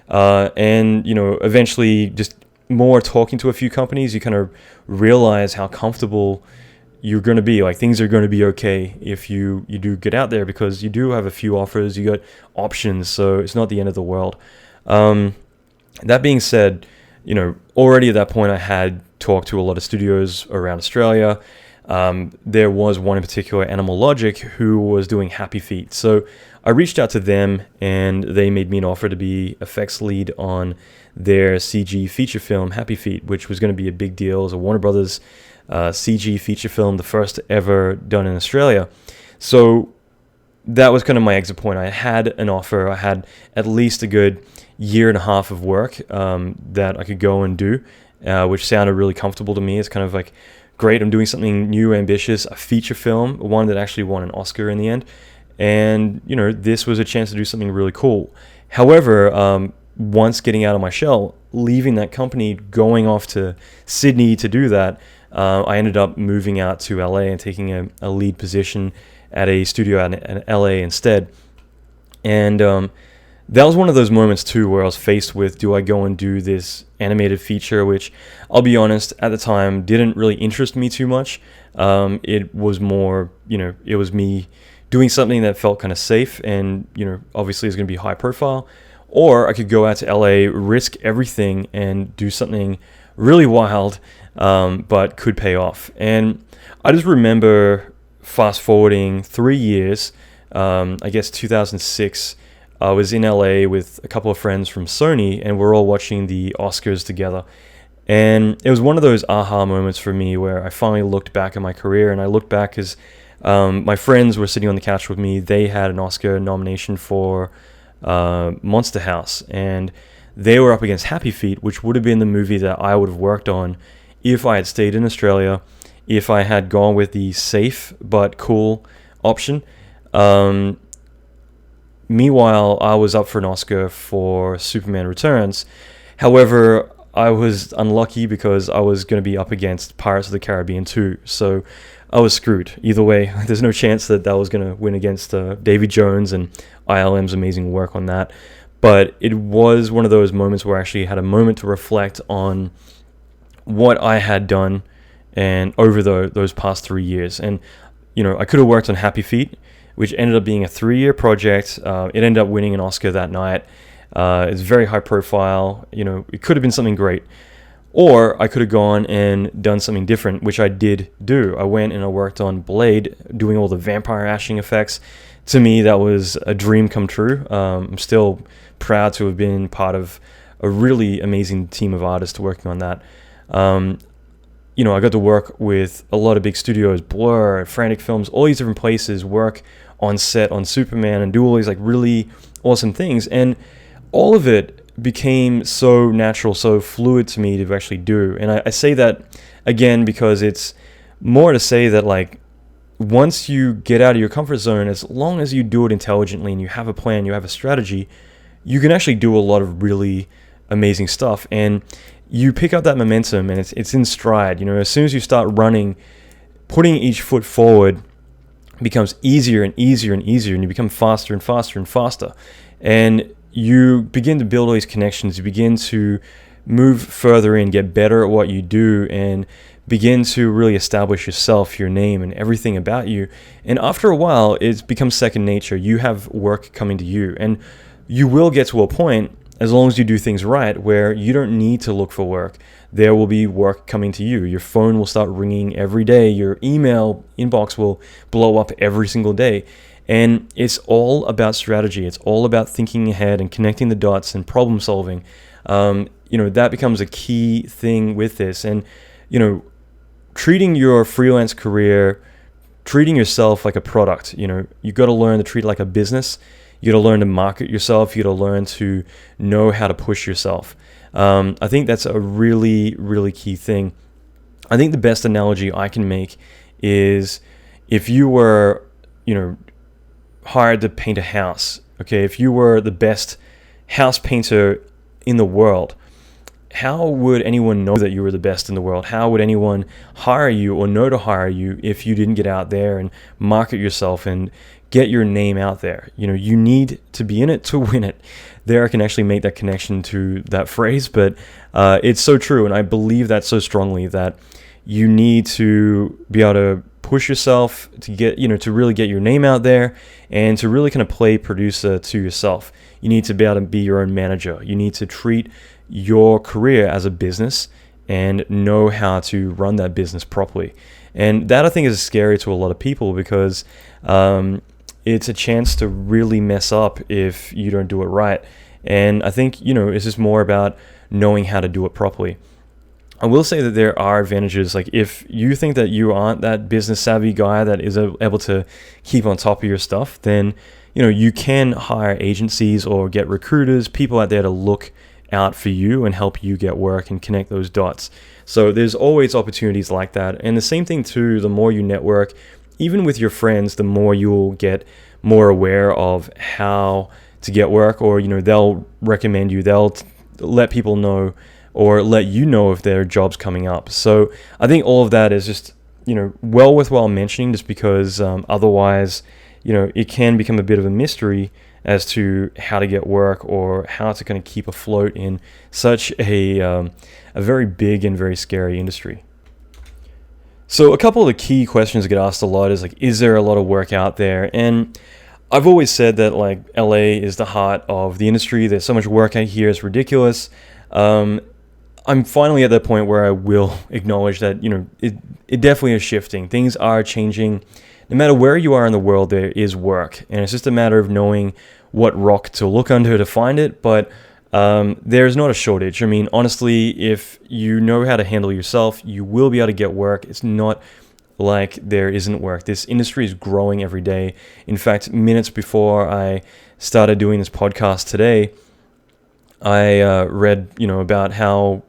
[SPEAKER 1] And, eventually just more talking to a few companies, you kind of realize how comfortable you're going to be. Like, things are going to be okay if you do get out there, because you do have a few offers, you got options, so it's not the end of the world. That being said, already at that point, I had talked to a lot of studios around Australia. There was one in particular, Animal Logic, who was doing Happy Feet. So I reached out to them, and they made me an offer to be effects lead on their CG feature film, Happy Feet, which was going to be a big deal. It was a Warner Brothers CG feature film, the first ever done in Australia. So that was kind of my exit point. I had an offer. I had at least a good year and a half of work that I could go and do, which sounded really comfortable to me. It's kind of like, great, I'm doing something new, ambitious, a feature film, one that actually won an Oscar in the end. And, this was a chance to do something really cool. However, once getting out of my shell, leaving that company, going off to Sydney to do that, I ended up moving out to LA and taking a lead position at a studio in LA instead. And that was one of those moments too where I was faced with, do I go and do this animated feature, which I'll be honest, at the time didn't really interest me too much. It was more, it was me doing something that felt kind of safe and, obviously is going to be high profile. Or I could go out to LA, risk everything and do something really wild, but could pay off. And I just remember fast forwarding 3 years, I guess 2006, I was in LA with a couple of friends from Sony, and we're all watching the Oscars together. And it was one of those aha moments for me where I finally looked back at my career, and I looked back as my friends were sitting on the couch with me. They had an Oscar nomination for Monster House, and they were up against Happy Feet, which would have been the movie that I would have worked on if I had stayed in Australia, if I had gone with the safe but cool option. Meanwhile, I was up for an Oscar for Superman Returns. However, I was unlucky because I was going to be up against Pirates of the Caribbean 2, so I was screwed. Either way, there's no chance that was going to win against Davy Jones and ILM's amazing work on that. But it was one of those moments where I actually had a moment to reflect on what I had done and over those past 3 years. And, I could have worked on Happy Feet, which ended up being a 3-year project. It ended up winning an Oscar that night. It's very high profile. It could have been something great. Or I could have gone and done something different, which I did do. I went and I worked on Blade, doing all the vampire ashing effects. To me, that was a dream come true. I'm still proud to have been part of a really amazing team of artists working on that. I got to work with a lot of big studios, Blur, Frantic Films, all these different places, work on set on Superman and do all these like really awesome things. And all of it became so natural, so fluid to me to actually do. And I say that again because it's more to say that like once you get out of your comfort zone, as long as you do it intelligently and you have a plan, you have a strategy, you can actually do a lot of really amazing stuff. And you pick up that momentum and it's in stride. As soon as you start running, putting each foot forward becomes easier and easier and easier, and you become faster and faster and faster. And you begin to build all these connections. You begin to move further in, get better at what you do, and begin to really establish yourself, your name, and everything about you. And after a while, it becomes second nature. You have work coming to you. And you will get to a point, as long as you do things right, where you don't need to look for work. There will be work coming to you. Your phone will start ringing every day. Your email inbox will blow up every single day. And it's all about strategy. It's all about thinking ahead and connecting the dots and problem solving. That becomes a key thing with this. And, treating your freelance career, treating yourself like a product, you got to learn to treat it like a business. You got to learn to market yourself. You got to learn to know how to push yourself. I think that's a really, really key thing. I think the best analogy I can make is if you were, hired to paint a house, okay? If you were the best house painter in the world, how would anyone know that you were the best in the world? How would anyone hire you or know to hire you if you didn't get out there and market yourself and get your name out there? You need to be in it to win it. There I can actually make that connection to that phrase, but it's so true, and I believe that so strongly that you need to be able to push yourself to get, to really get your name out there and to really kind of play producer to yourself. You need to be able to be your own manager. You need to treat your career as a business and know how to run that business properly. And that, I think, is scary to a lot of people because it's a chance to really mess up if you don't do it right. And I think, it's just more about knowing how to do it properly. I will say that there are advantages. Like if you think that you aren't that business savvy guy that is able to keep on top of your stuff, then, you can hire agencies or get recruiters, people out there to look out for you and help you get work and connect those dots. So there's always opportunities like that. And the same thing too, the more you network, even with your friends, the more you'll get more aware of how to get work, or, they'll recommend you, they'll let people know or let you know if there are jobs coming up. So I think all of that is just, well worthwhile mentioning, just because otherwise, it can become a bit of a mystery as to how to get work or how to kind of keep afloat in such a very big and very scary industry. So a couple of the key questions that get asked a lot is like, is there a lot of work out there? And I've always said that like LA is the heart of the industry. There's so much work out here, it's ridiculous. I'm finally at that point where I will acknowledge that, it definitely is shifting. Things are changing. No matter where you are in the world, there is work. And it's just a matter of knowing what rock to look under to find it. But there's not a shortage. I mean, honestly, if you know how to handle yourself, you will be able to get work. It's not like there isn't work. This industry is growing every day. In fact, minutes before I started doing this podcast today, I read, about how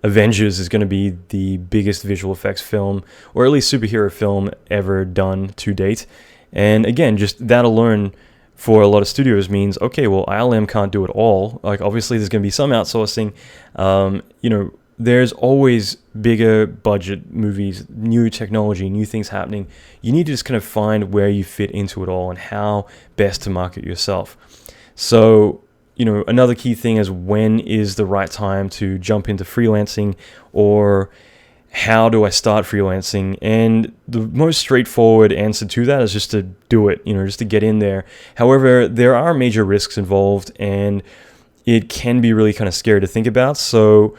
[SPEAKER 1] Avengers is going to be the biggest visual effects film, or at least superhero film ever done to date. And again, just that alone for a lot of studios means, okay, well, ILM can't do it all. Like, obviously, there's going to be some outsourcing. There's always bigger budget movies, new technology, new things happening. You need to just kind of find where you fit into it all and how best to market yourself. So, another key thing is, when is the right time to jump into freelancing, or how do I start freelancing? And the most straightforward answer to that is just to do it, just to get in there. However, there are major risks involved, and it can be really kind of scary to think about. So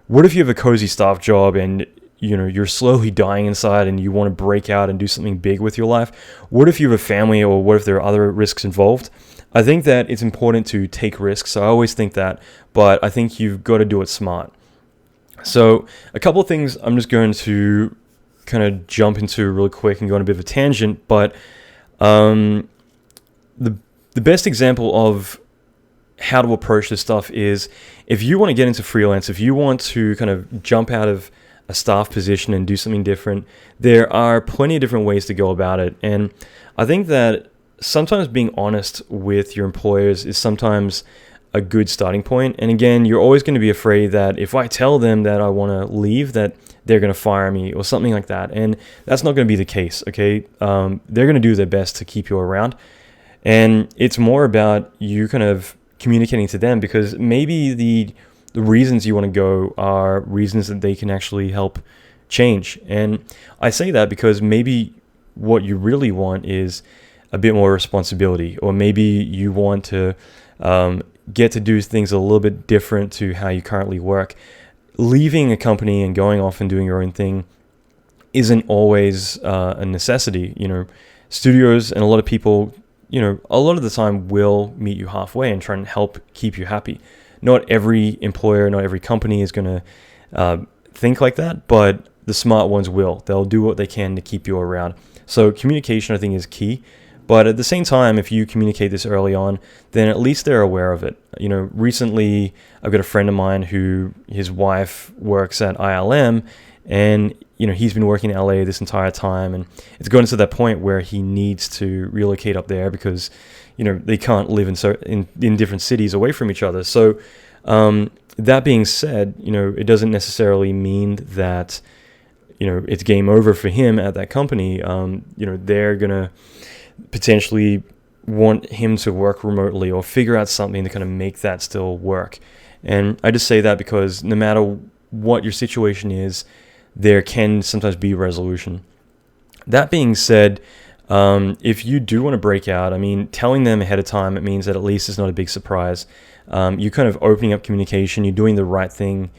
[SPEAKER 1] what if you have a cozy staff job and you're slowly dying inside and you want to break out and do something big with your life? What if you have a family, or what if there are other risks involved? I think that it's important to take risks. I always think that, but I think you've got to do it smart. So a couple of things I'm just going to kind of jump into really quick and go on a bit of a tangent, but the best example of how to approach this stuff is, if you want to get into freelance, if you want to kind of jump out of a staff position and do something different, there are plenty of different ways to go about it. And I think that sometimes being honest with your employers is sometimes a good starting point. And again, you're always going to be afraid that if I tell them that I want to leave, that they're going to fire me or something like that. And that's not going to be the case, okay? They're going to do their best to keep you around. And it's more about you kind of communicating to them, because maybe the reasons you want to go are reasons that they can actually help change. And I say that because maybe what you really want is a bit more responsibility, or maybe you want to get to do things a little bit different to how you currently work. Leaving a company and going off and doing your own thing isn't always a necessity. Studios and a lot of people, a lot of the time will meet you halfway and try and help keep you happy. Not every employer, not every company is going to think like that, but the smart ones will. They'll do what they can to keep you around. So communication, I think, is key. But at the same time, if you communicate this early on, then at least they're aware of it. Recently, I've got a friend of mine who, his wife works at ILM, and he's been working in LA this entire time, and it's gotten to that point where he needs to relocate up there because they can't live in different cities away from each other. So that being said, it doesn't necessarily mean that it's game over for him at that company. They're gonna potentially want him to work remotely or figure out something to kind of make that still work. And I just say that because no matter what your situation is, there can sometimes be resolution. That being said, if you do want to break out, I mean, telling them ahead of time, it means that at least it's not a big surprise. You're kind of opening up communication. You're doing the right thing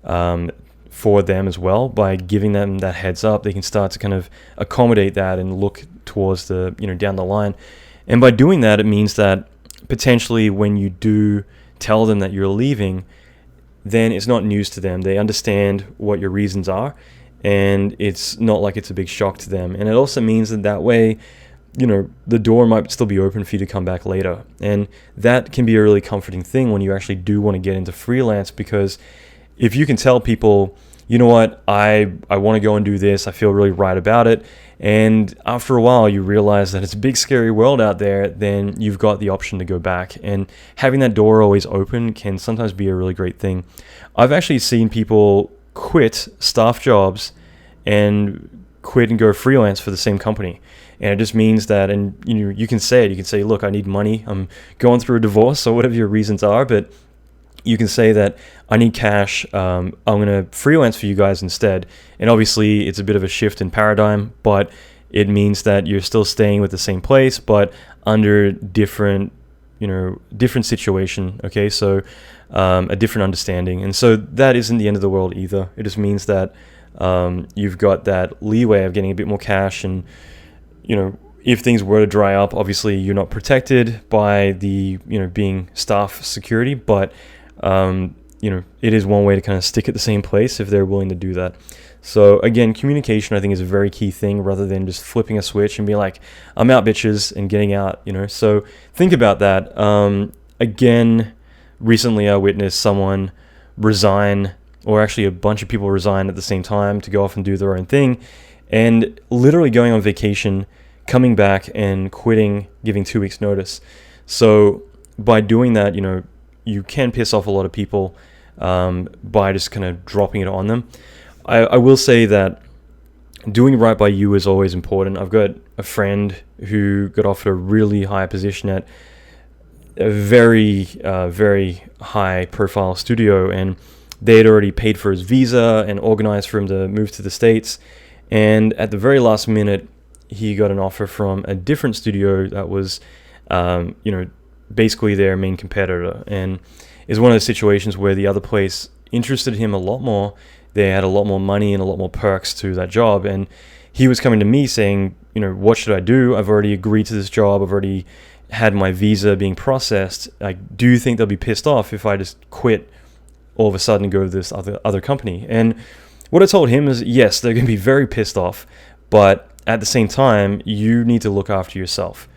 [SPEAKER 1] for them as well. By giving them that heads up, they can start to kind of accommodate that and look towards the, down the line. And by doing that, it means that potentially when you do tell them that you're leaving, then it's not news to them. They understand what your reasons are, and it's not like it's a big shock to them. And it also means that way, the door might still be open for you to come back later. And that can be a really comforting thing when you actually do want to get into freelance, because if you can tell people, you know what, I want to go and do this, I feel really right about it, and after a while you realize that it's a big scary world out there, then you've got the option to go back. And having that door always open can sometimes be a really great thing. I've actually seen people quit staff jobs and quit and go freelance for the same company. And it just means that, and you can say it, look, I need money, I'm going through a divorce or whatever your reasons are, but you can say that I need cash, I'm going to freelance for you guys instead. And obviously it's a bit of a shift in paradigm, but it means that you're still staying with the same place, but under different situation. Okay, so a different understanding. And so that isn't the end of the world either. It just means that you've got that leeway of getting a bit more cash. And, if things were to dry up, obviously you're not protected by the, being staff security, but it is one way to kind of stick at the same place if they're willing to do that. So again, communication I think is a very key thing, rather than just flipping a switch and be like, I'm out bitches, and getting out, So think about that. Again, recently I witnessed someone resign, or actually a bunch of people resign at the same time to go off and do their own thing, and literally going on vacation, coming back and quitting, giving 2 weeks notice. So by doing that, you can piss off a lot of people by just kind of dropping it on them. I will say that doing right by you is always important. I've got a friend who got offered a really high position at a very, very high profile studio, and they had already paid for his visa and organized for him to move to the States. And at the very last minute, he got an offer from a different studio that was, basically their main competitor, and is one of those situations where the other place interested him a lot more. They had a lot more money and a lot more perks to that job, and he was coming to me saying, what should I do? I've already agreed to this job. I've already had my visa being processed. Like, do you think they'll be pissed off if I just quit all of a sudden and go to this other company? And what I told him is, yes, they're going to be very pissed off, but at the same time, you need to look after yourself.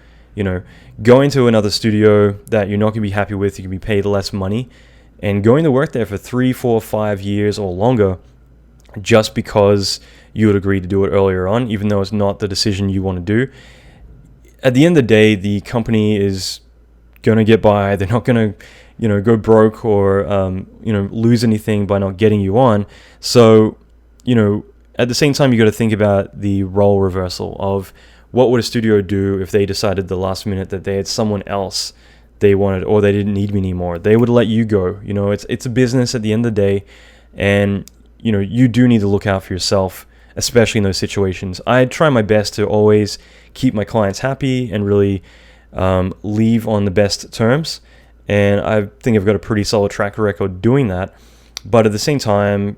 [SPEAKER 1] Going to another studio that you're not going to be happy with, you can be paid less money, and going to work there for 3, 4, 5 years or longer just because you would agree to do it earlier on, even though it's not the decision you want to do. At the end of the day, the company is going to get by. They're not going to, go broke or, lose anything by not getting you on. So, at the same time, you got to think about the role reversal of what would a studio do if they decided the last minute that they had someone else they wanted, or they didn't need me anymore. They would let you go. It's a business at the end of the day, and you do need to look out for yourself, especially in those situations. I try my best to always keep my clients happy and really leave on the best terms, and I think I've got a pretty solid track record doing that. But at the same time,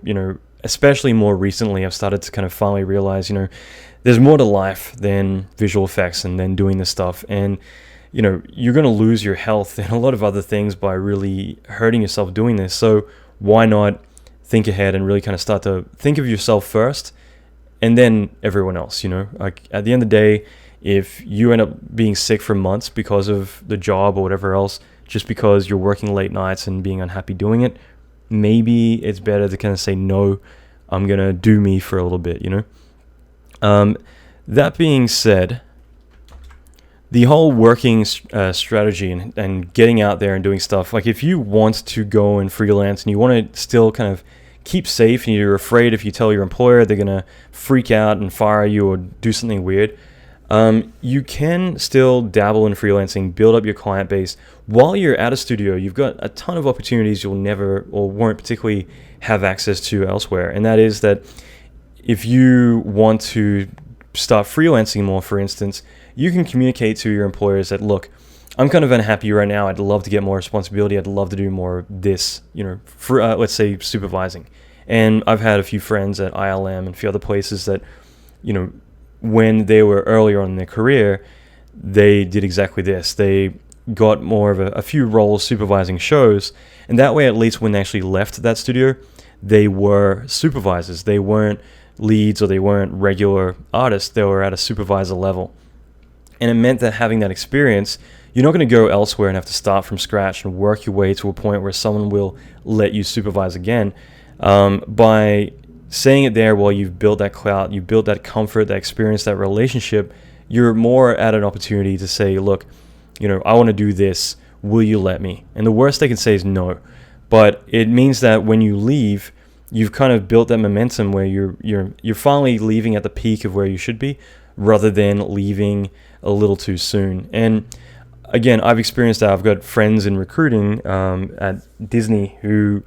[SPEAKER 1] especially more recently, I've started to kind of finally realize, there's more to life than visual effects and then doing this stuff. And, you're going to lose your health and a lot of other things by really hurting yourself doing this. So why not think ahead and really kind of start to think of yourself first and then everyone else, Like, at the end of the day, if you end up being sick for months because of the job or whatever else, just because you're working late nights and being unhappy doing it, maybe it's better to kind of say, no, I'm going to do me for a little bit, That being said, the whole working strategy and getting out there and doing stuff, like if you want to go and freelance and you want to still kind of keep safe and you're afraid if you tell your employer they're going to freak out and fire you or do something weird, you can still dabble in freelancing, build up your client base. While you're at a studio, you've got a ton of opportunities you'll never or won't particularly have access to elsewhere. And that is that if you want to start freelancing more, for instance, you can communicate to your employers that, look, I'm kind of unhappy right now. I'd love to get more responsibility. I'd love to do more of this, for let's say supervising. And I've had a few friends at ILM and a few other places that, when they were earlier on in their career, they did exactly this. They got more of a few roles supervising shows, and that way, at least when they actually left that studio, they were supervisors. They weren't leads or they weren't regular artists. They were at a supervisor level. And it meant that having that experience, you're not going to go elsewhere and have to start from scratch and work your way to a point where someone will let you supervise again. By saying it there while you've built that clout, you've built that comfort, that experience, that relationship, you're more at an opportunity to say, look, I want to do this. Will you let me? And the worst they can say is no. But it means that when you leave, you've kind of built that momentum where you're finally leaving at the peak of where you should be, rather than leaving a little too soon. And again, I've experienced that. I've got friends in recruiting at Disney who,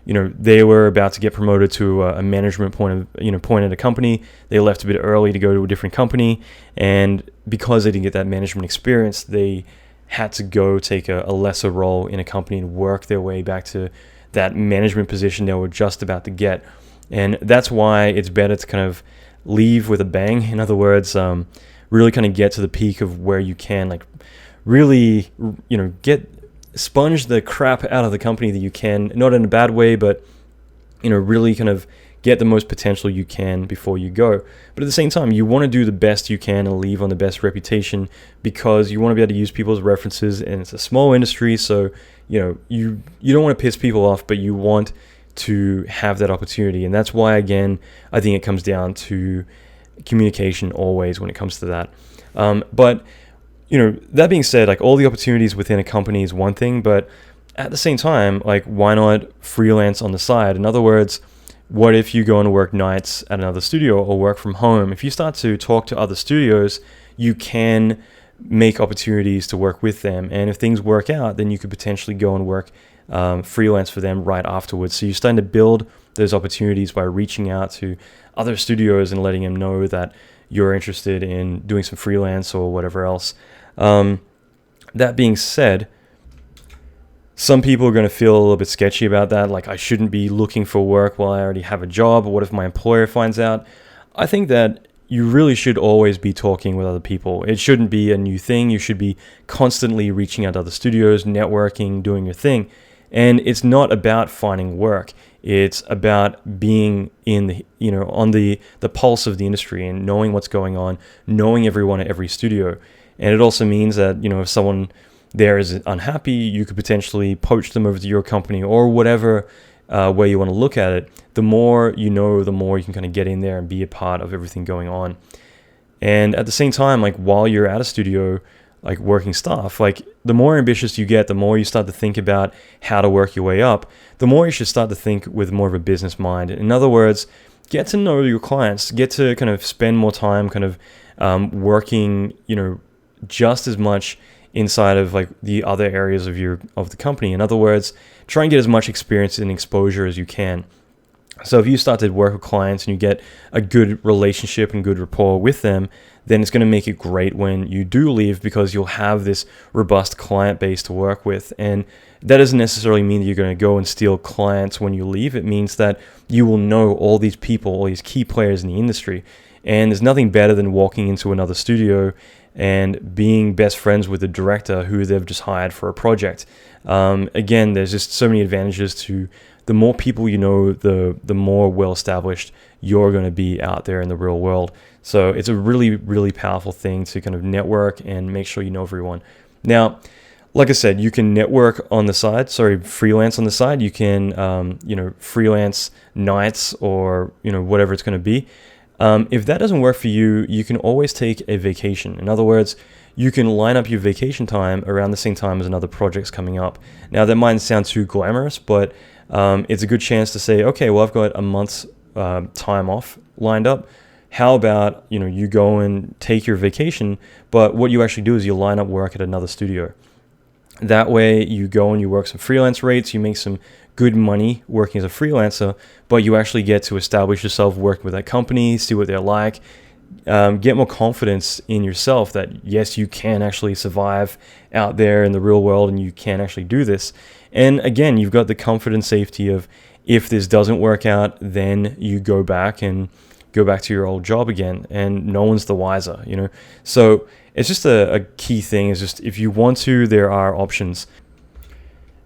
[SPEAKER 1] they were about to get promoted to a management point at a company. They left a bit early to go to a different company, and because they didn't get that management experience, they had to go take a lesser role in a company and work their way back to that management position they were just about to get. And that's why it's better to kind of leave with a bang. In other words, really kind of get to the peak of where you can, like really, sponge the crap out of the company that you can, not in a bad way, but, really kind of get the most potential you can before you go. But at the same time, you want to do the best you can and leave on the best reputation, because you want to be able to use people's references, and it's a small industry, so you don't want to piss people off, but you want to have that opportunity. And that's why, again, I think it comes down to communication always when it comes to that. But that being said, like, all the opportunities within a company is one thing, but at the same time, like, why not freelance on the side? In other words, what if you go and work nights at another studio or work from home? If you start to talk to other studios, you can make opportunities to work with them. And if things work out, then you could potentially go and work freelance for them right afterwards. So you're starting to build those opportunities by reaching out to other studios and letting them know that you're interested in doing some freelance or whatever else. That being said, some people are going to feel a little bit sketchy about that. Like, I shouldn't be looking for work while I already have a job. Or what if my employer finds out? I think that you really should always be talking with other people. It shouldn't be a new thing. You should be constantly reaching out to other studios, networking, doing your thing. And it's not about finding work. It's about being in on the pulse of the industry and knowing what's going on, knowing everyone at every studio. And it also means that, if someone there is unhappy, you could potentially poach them over to your company or whatever way you want to look at it. The more you know, the more you can kind of get in there and be a part of everything going on. And at the same time, like, while you're at a studio, like working staff, like, the more ambitious you get, the more you start to think about how to work your way up, the more you should start to think with more of a business mind. In other words, get to know your clients, get to kind of spend more time kind of working, just as much inside of like the other areas of the company. In other words, try and get as much experience and exposure as you can. So if you start to work with clients and you get a good relationship and good rapport with them, then it's going to make it great when you do leave, because you'll have this robust client base to work with. And that doesn't necessarily mean that you're going to go and steal clients when you leave. It means that you will know all these people, all these key players in the industry. And there's nothing better than walking into another studio and being best friends with the director who they've just hired for a project. Again, there's just so many advantages to the more people you know, the more well-established you're going to be out there in the real world. So it's a really, really powerful thing to kind of network and make sure you know everyone. Now, like I said, you can network on the side, freelance on the side. You can, freelance nights or, whatever it's going to be. If that doesn't work for you, you can always take a vacation. In other words, you can line up your vacation time around the same time as another project's coming up. Now, that might sound too glamorous, but it's a good chance to say, okay, well, I've got a month's time off lined up. How about, you go and take your vacation, but what you actually do is you line up work at another studio. That way you go and you work some freelance rates, you make some good money working as a freelancer, but you actually get to establish yourself working with that company, see what they're like, get more confidence in yourself that yes, you can actually survive out there in the real world and you can actually do this. And again, you've got the comfort and safety of if this doesn't work out, then you go back to your old job again, and no one's the wiser, So it's just a key thing is just if you want to, there are options.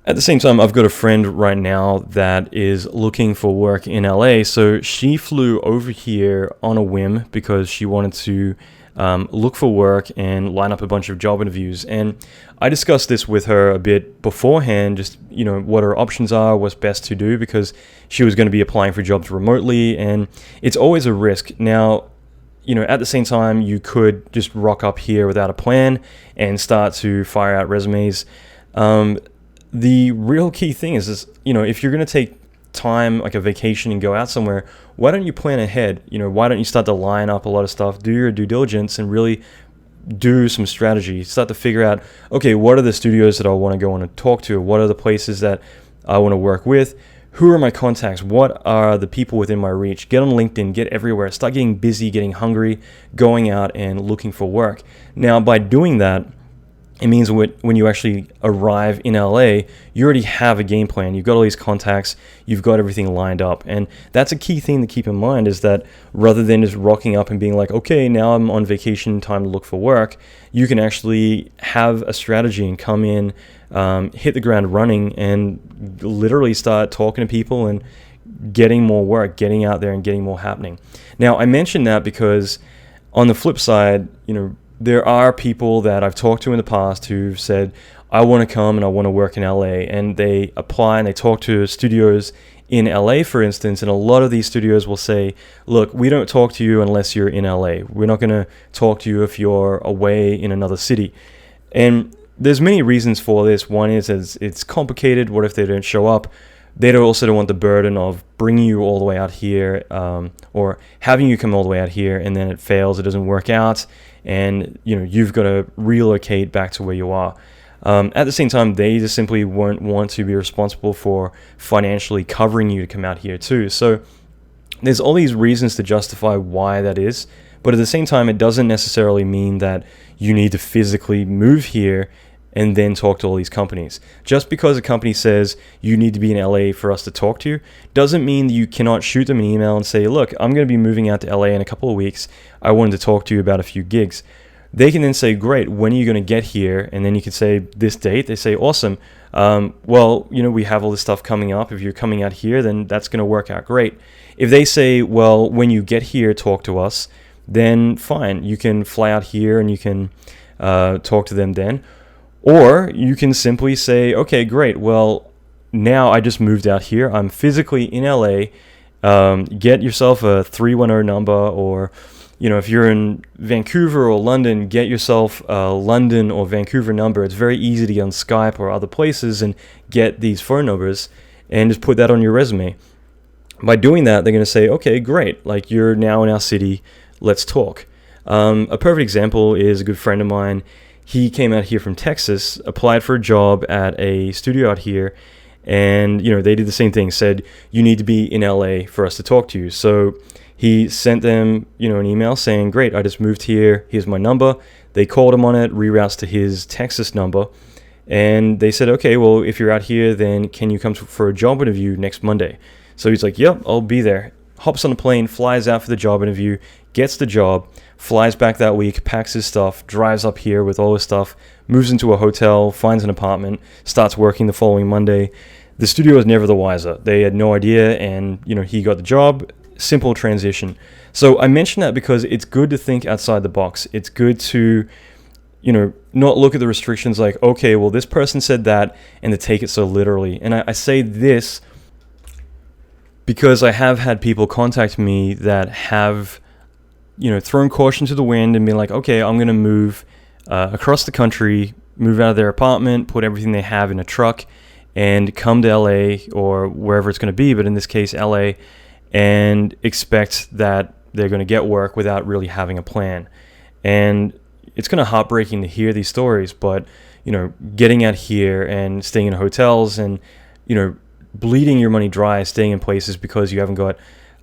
[SPEAKER 1] At the same time, I've got a friend right now that is looking for work in LA. So she flew over here on a whim because she wanted to look for work and line up a bunch of job interviews. And I discussed this with her a bit beforehand, just, what her options are, what's best to do, because she was going to be applying for jobs remotely, and it's always a risk. Now, at the same time, you could just rock up here without a plan and start to fire out resumes. The real key thing is, if you're going to take time, like a vacation, and go out somewhere, why don't you plan ahead? Why don't you start to line up a lot of stuff, do your due diligence, and really do some strategy. Start to figure out, okay, what are the studios that I want to go on and talk to? What are the places that I want to work with? Who are my contacts? What are the people within my reach? Get on LinkedIn, get everywhere, start getting busy, getting hungry, going out and looking for work. Now, by doing that, it means when you actually arrive in LA, you already have a game plan. You've got all these contacts. You've got everything lined up. And that's a key thing to keep in mind, is that rather than just rocking up and being like, okay, now I'm on vacation, time to look for work, you can actually have a strategy and come in, hit the ground running, and literally start talking to people and getting more work, getting out there and getting more happening. Now, I mentioned that because on the flip side, there are people that I've talked to in the past who've said, I want to come and I want to work in LA. And they apply and they talk to studios in LA, for instance. And a lot of these studios will say, look, we don't talk to you unless you're in LA. We're not going to talk to you if you're away in another city. And there's many reasons for this. One is it's complicated. What if they don't show up? They also don't want the burden of bringing you all the way out here, or having you come all the way out here and then it fails, it doesn't work out, and you've got to relocate back to where you are. At the same time, they just simply won't want to be responsible for financially covering you to come out here too. So there's all these reasons to justify why that is, but at the same time, it doesn't necessarily mean that you need to physically move here and then talk to all these companies. Just because a company says you need to be in LA for us to talk to you doesn't mean that you cannot shoot them an email and say, look, I'm going to be moving out to LA in a couple of weeks. I wanted to talk to you about a few gigs. They can then say, great, when are you going to get here? And then you can say this date. They say, awesome. Well, we have all this stuff coming up. If you're coming out here, then that's going to work out great. If they say, well, when you get here, talk to us, then fine. You can fly out here and you can talk to them then. Or you can simply say, okay, great. Well, now I just moved out here. I'm physically in LA. Get yourself a 310 number, or, if you're in Vancouver or London, get yourself a London or Vancouver number. It's very easy to get on Skype or other places and get these phone numbers and just put that on your resume. By doing that, they're going to say, okay, great. Like, you're now in our city. Let's talk. A perfect example is a good friend of mine. He came out here from Texas, applied for a job at a studio out here, and they did the same thing, said you need to be in LA for us to talk to you. So he sent them an email saying, great, I just moved here, here's my number. They called him on it, reroutes to his Texas number, and they said, okay, well, if you're out here, then can you come for a job interview next Monday? So he's like, yep, I'll be there. Hops on a plane, flies out for the job interview, gets the job, flies back that week, packs his stuff, drives up here with all his stuff, moves into a hotel, finds an apartment, starts working the following Monday. The studio was never the wiser. They had no idea, and he got the job. Simple transition. So I mention that because it's good to think outside the box. It's good to not look at the restrictions like, okay, well, this person said that, and to take it so literally. And I say this because I have had people contact me that have thrown caution to the wind and been like, okay, I'm going to move across the country, move out of their apartment, put everything they have in a truck, and come to LA or wherever it's going to be, but in this case, LA, and expect that they're going to get work without really having a plan. And it's kind of heartbreaking to hear these stories, but getting out here and staying in hotels and, bleeding your money dry, staying in places because you haven't got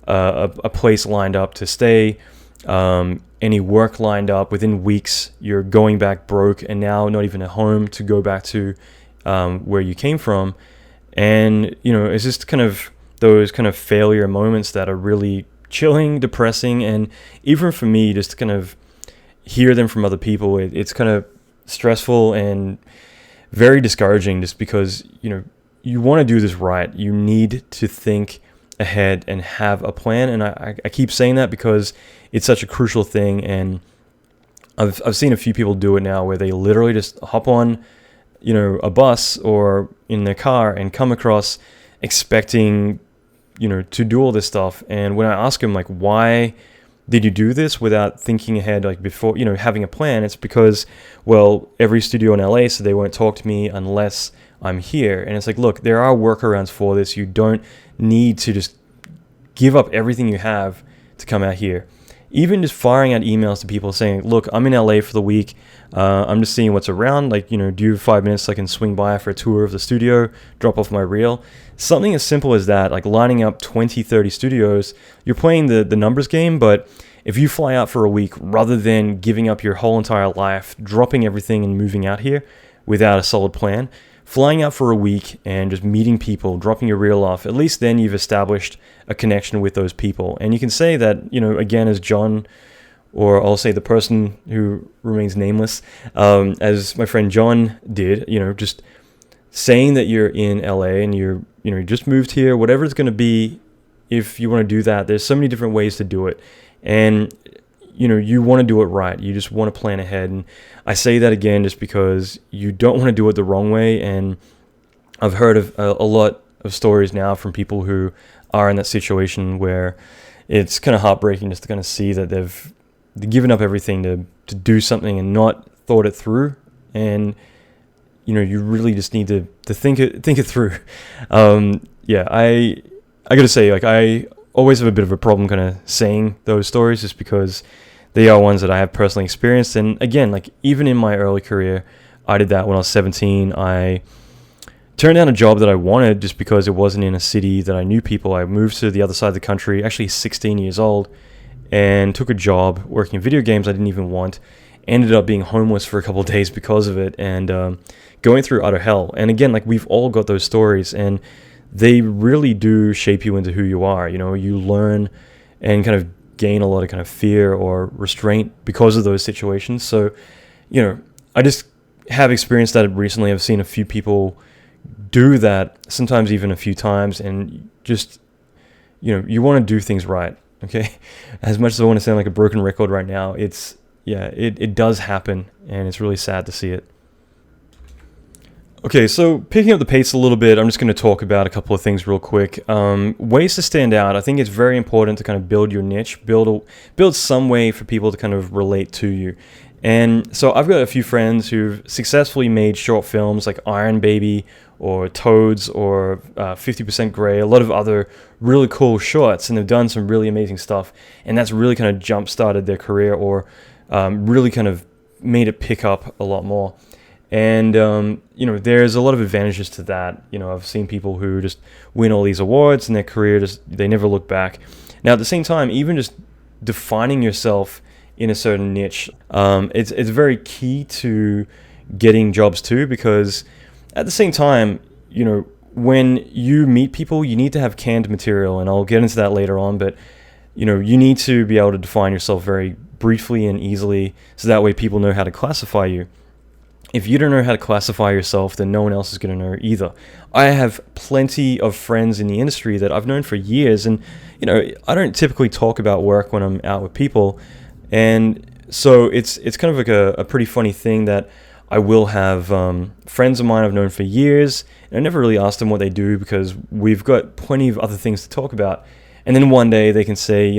[SPEAKER 1] a place lined up to stay, any work lined up. Within weeks, you're going back broke and now not even a home to go back to where you came from. And, it's just kind of those kind of failure moments that are really chilling, depressing, and even for me, just to kind of hear them from other people, it's kind of stressful and very discouraging just because, you want to do this right. You need to think ahead and have a plan. And I keep saying that because it's such a crucial thing. And I've seen a few people do it now where they literally just hop on, a bus or in their car and come across expecting, to do all this stuff. And when I ask them, like, why did you do this without thinking ahead, like before, having a plan? It's because, well, every studio in LA, so they won't talk to me unless I'm here. And it's like, look, there are workarounds for this. You don't need to just give up everything you have to come out here. Even just firing out emails to people saying, look, I'm in LA for the week. I'm just seeing what's around. Like, do you have 5 minutes so I can swing by for a tour of the studio, drop off my reel? Something as simple as that, like lining up 20, 30 studios. You're playing the numbers game, but if you fly out for a week rather than giving up your whole entire life, dropping everything and moving out here without a solid plan, flying out for a week and just meeting people, dropping your reel off, at least then you've established a connection with those people. And you can say that, again, as John, or I'll say the person who remains nameless, as my friend John did, just saying that you're in LA and you just moved here, whatever it's going to be, if you want to do that, there's so many different ways to do it. And you want to do it right. You just want to plan ahead. And I say that again just because you don't want to do it the wrong way. And I've heard of a lot of stories now from people who are in that situation where it's kind of heartbreaking just to kind of see that they've given up everything to do something and not thought it through. And, you really just need to think it through. I got to say, like, I always have a bit of a problem kind of saying those stories just because they are ones that I have personally experienced. And again, like even in my early career, I did that when I was 17. I turned down a job that I wanted just because it wasn't in a city that I knew people. I moved to the other side of the country, actually 16 years old, and took a job working in video games I didn't even want. Ended up being homeless for a couple of days because of it, and going through utter hell. And again, like we've all got those stories, and they really do shape you into who you are. You learn and kind of gain a lot of kind of fear or restraint because of those situations. So, I just have experienced that recently. I've seen a few people do that, sometimes even a few times, and just, you want to do things right, okay? As much as I want to sound like a broken record right now, it does happen, and it's really sad to see it. Okay, so picking up the pace a little bit, I'm just going to talk about a couple of things real quick. Ways to stand out. I think it's very important to kind of build your niche, build some way for people to kind of relate to you. And so I've got a few friends who've successfully made short films like Iron Baby or Toads or 50% Grey, a lot of other really cool shorts, and they've done some really amazing stuff. And that's really kind of jump-started their career or really kind of made it pick up a lot more. And, there's a lot of advantages to that. I've seen people who just win all these awards in their career, they never look back. Now, at the same time, even just defining yourself in a certain niche, it's very key to getting jobs too, because at the same time, when you meet people, you need to have canned material, and I'll get into that later on, but, you need to be able to define yourself very briefly and easily, so that way people know how to classify you. If you don't know how to classify yourself, then no one else is going to know either. I have plenty of friends in the industry that I've known for years, and I don't typically talk about work when I'm out with people, and so it's kind of like a pretty funny thing that I will have friends of mine I've known for years, and I never really asked them what they do because we've got plenty of other things to talk about. And then one day they can say,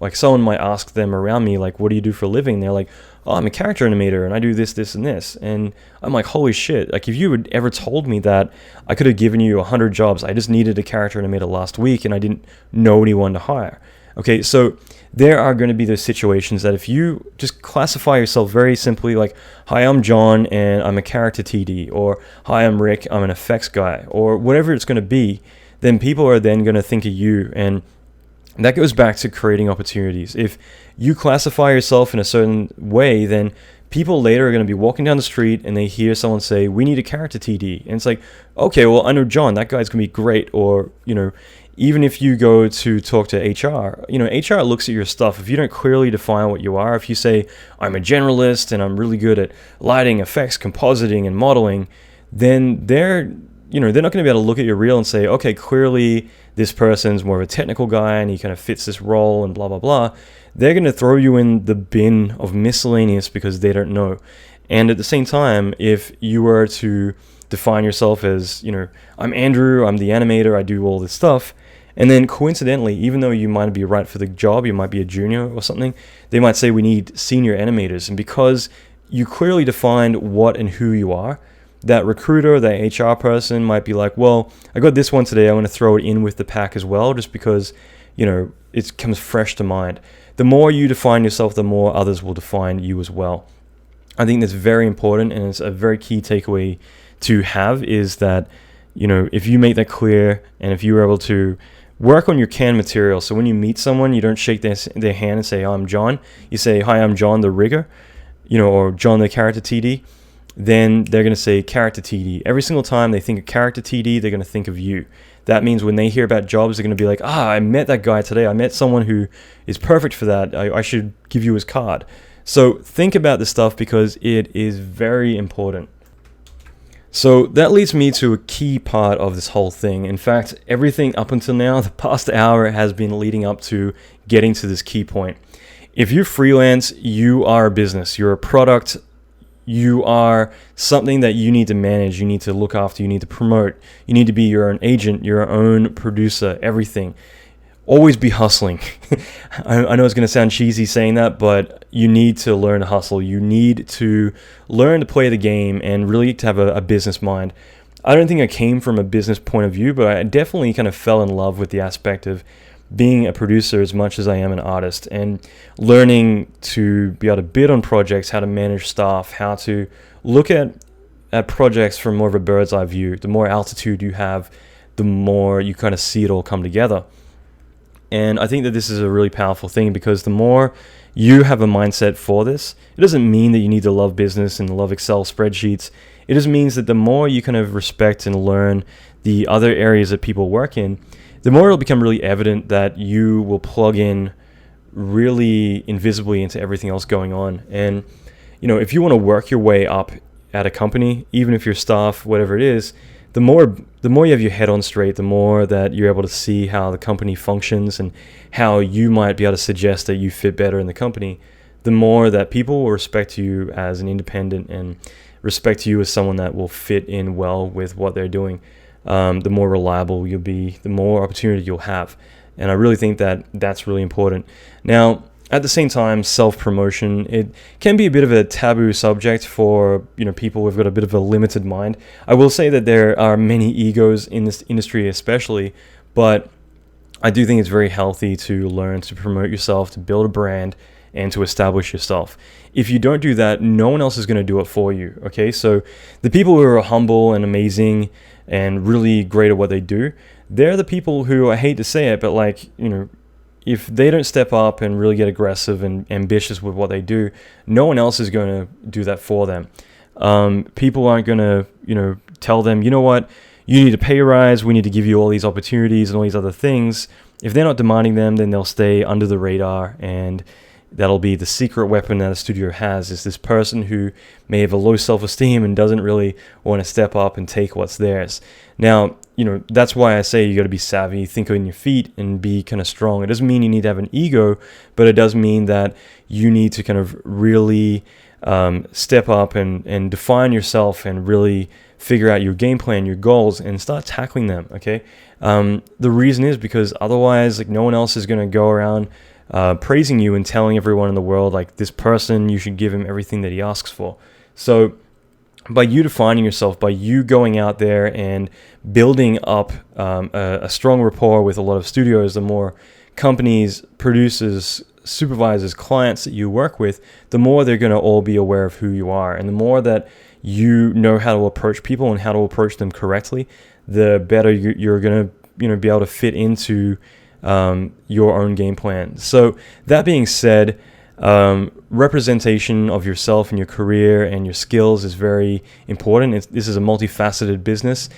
[SPEAKER 1] like someone might ask them around me, like, what do you do for a living? They're like, oh, I'm a character animator and I do this, this, and this. And I'm like, holy shit. Like, if you had ever told me that, I could have given you 100 jobs. I just needed a character animator last week and I didn't know anyone to hire. Okay, so there are going to be those situations that if you just classify yourself very simply like, hi, I'm John and I'm a character TD, or hi, I'm Rick, I'm an effects guy, or whatever it's going to be, then people are then going to think of you. And that goes back to creating opportunities. If you classify yourself in a certain way, then people later are going to be walking down the street and they hear someone say, we need a character TD. And it's like, okay, well, I know John, that guy's going to be great. Or, even if you go to talk to HR, HR looks at your stuff. If you don't clearly define what you are, if you say, I'm a generalist and I'm really good at lighting, effects, compositing, and modeling, then they're not going to be able to look at your reel and say, okay, clearly this person's more of a technical guy and he kind of fits this role and blah, blah, blah. They're going to throw you in the bin of miscellaneous because they don't know. And at the same time, if you were to define yourself as, I'm Andrew, I'm the animator, I do all this stuff, and then coincidentally, even though you might be right for the job, you might be a junior or something, they might say we need senior animators. And because you clearly defined what and who you are, that recruiter, that HR person might be like, well, I got this one today, I want to throw it in with the pack as well, just because, it comes fresh to mind. The more you define yourself, the more others will define you as well. I think that's very important, and it's a very key takeaway to have, is that, if you make that clear and if you're able to work on your canned material. So when you meet someone, you don't shake their hand and say, I'm John. You say, hi, I'm John the rigger, or John the character TD. Then they're going to say character TD. Every single time they think of character TD, they're going to think of you. That means when they hear about jobs, they're going to be like, I met that guy today. I met someone who is perfect for that. I should give you his card. So think about this stuff because it is very important. So that leads me to a key part of this whole thing. In fact, everything up until now, the past hour, has been leading up to getting to this key point. If you're freelance, you are a business. You're a product. You are something that you need to manage. You need to look after. You need to promote. You need to be your own agent, your own producer, everything. Always be hustling. I know it's going to sound cheesy saying that, but you need to learn to hustle. You need to learn to play the game and really to have a business mind. I don't think I came from a business point of view, but I definitely kind of fell in love with the aspect of being a producer as much as I am an artist, and learning to be able to bid on projects, how to manage staff, how to look at projects from more of a bird's eye view. The more altitude you have, the more you kind of see it all come together. And I think that this is a really powerful thing, because the more you have a mindset for this, it doesn't mean that you need to love business and love Excel spreadsheets. It just means that the more you kind of respect and learn the other areas that people work in, the more it'll become really evident that you will plug in really invisibly into everything else going on. And, if you want to work your way up at a company, even if you're staff, whatever it is, the more you have your head on straight, the more that you're able to see how the company functions and how you might be able to suggest that you fit better in the company, the more that people will respect you as an independent and respect you as someone that will fit in well with what they're doing. The more reliable you'll be, the more opportunity you'll have. And I really think that that's really important. Now, at the same time, self-promotion, it can be a bit of a taboo subject for people who've got a bit of a limited mind. I will say that there are many egos in this industry especially, but I do think it's very healthy to learn to promote yourself, to build a brand, and to establish yourself. If you don't do that, no one else is going to do it for you, okay? So the people who are humble and amazing and really great at what they do, they're the people who, I hate to say it, but if they don't step up and really get aggressive and ambitious with what they do, no one else is going to do that for them. People aren't going to, tell them, you know what, you need a pay rise, we need to give you all these opportunities and all these other things. If they're not demanding them, then they'll stay under the radar, and that'll be the secret weapon that a studio has, is this person who may have a low self-esteem and doesn't really want to step up and take what's theirs. Now, that's why I say you got to be savvy, think on your feet, and be kind of strong. It doesn't mean you need to have an ego, but it does mean that you need to kind of really step up and define yourself and really figure out your game plan, your goals, and start tackling them, okay? The reason is because otherwise, no one else is going to go around praising you and telling everyone in the world, this person, you should give him everything that he asks for. So by you defining yourself, by you going out there and building up a strong rapport with a lot of studios, the more companies, producers, supervisors, clients that you work with, the more they're going to all be aware of who you are. And the more that you know how to approach people and how to approach them correctly, the better you're going to be able to fit into your own game plan. So that being said, representation of yourself and your career and your skills is very important. This is a multifaceted business,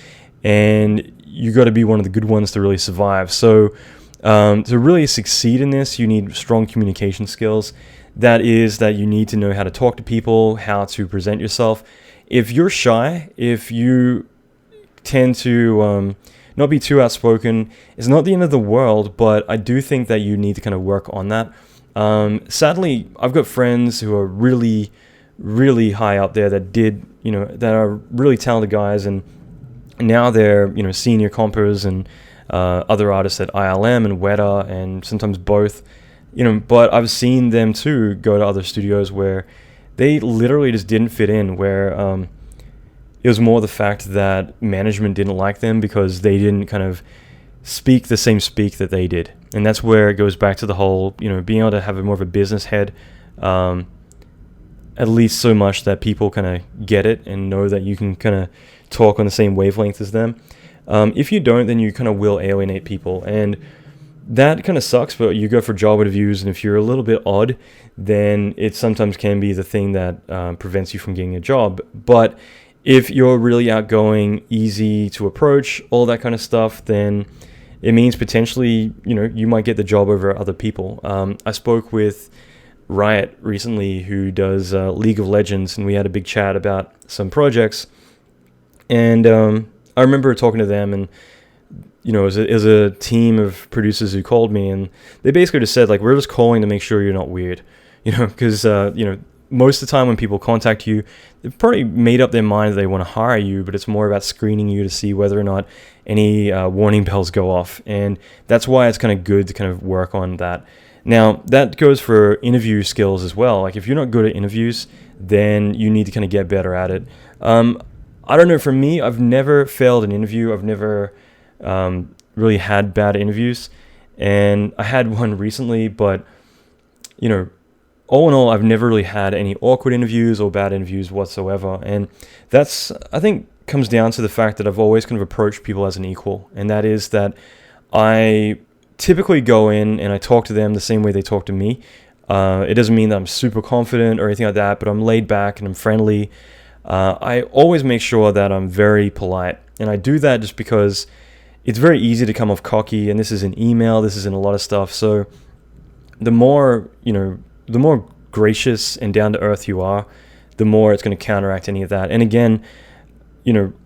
[SPEAKER 1] and you got to be one of the good ones to really survive. So to really succeed in this, you need strong communication skills. That is that you need to know how to talk to people, how to present yourself. If you're shy, if you tend to not be too outspoken, it's not the end of the world, but I do think that you need to kind of work on that. Sadly, I've got friends who are really, really high up there that are really talented guys, and now they're, senior compers and other artists at ILM and Weta and sometimes both, but I've seen them too go to other studios where they literally just didn't fit in, where it was more the fact that management didn't like them because they didn't kind of speak the same speak that they did. And that's where it goes back to the whole, being able to have more of a business head, at least so much that people kind of get it and know that you can kind of talk on the same wavelength as them. If you don't, then you kind of will alienate people. And that kind of sucks, but you go for job interviews, and if you're a little bit odd, then it sometimes can be the thing that prevents you from getting a job. But if you're really outgoing, easy to approach, all that kind of stuff, then it means potentially, you might get the job over other people. I spoke with Riot recently, who does League of Legends, and we had a big chat about some projects. And I remember talking to them, and it was a team of producers who called me, and they basically just said, like, we're just calling to make sure you're not weird, because most of the time when people contact you, they've probably made up their mind that they want to hire you, but it's more about screening you to see whether or not any warning bells go off. And that's why it's kind of good to kind of work on that. Now, that goes for interview skills as well. Like, if you're not good at interviews, then you need to kind of get better at it. I don't know, for me, I've never failed an interview. I've never really had bad interviews. And I had one recently, but, all in all, I've never really had any awkward interviews or bad interviews whatsoever. And that's, I think, comes down to the fact that I've always kind of approached people as an equal. And that is that I typically go in and I talk to them the same way they talk to me. It doesn't mean that I'm super confident or anything like that, but I'm laid back and I'm friendly. I always make sure that I'm very polite. And I do that just because it's very easy to come off cocky. And this is an email, this is in a lot of stuff. So the more gracious and down to earth you are, the more it's going to counteract any of that. And again,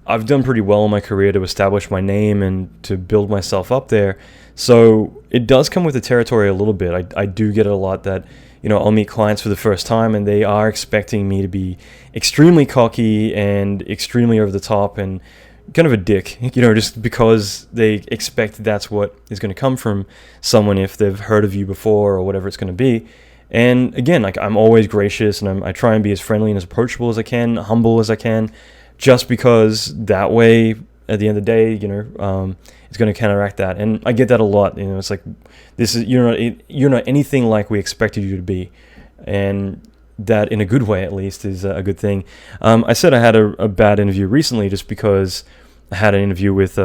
[SPEAKER 1] I've done pretty well in my career to establish my name and to build myself up there. So it does come with the territory a little bit. I do get it a lot that, I'll meet clients for the first time and they are expecting me to be extremely cocky and extremely over the top and kind of a dick, just because they expect that's what is going to come from someone if they've heard of you before or whatever it's going to be. And again, like, I'm always gracious and I try and be as friendly and as approachable as I can, humble as I can, just because that way, at the end of the day, it's going to counteract that. And I get that a lot. It's like, you're not anything like we expected you to be, and that, in a good way at least, is a good thing. I said I had a bad interview recently just because I had an interview with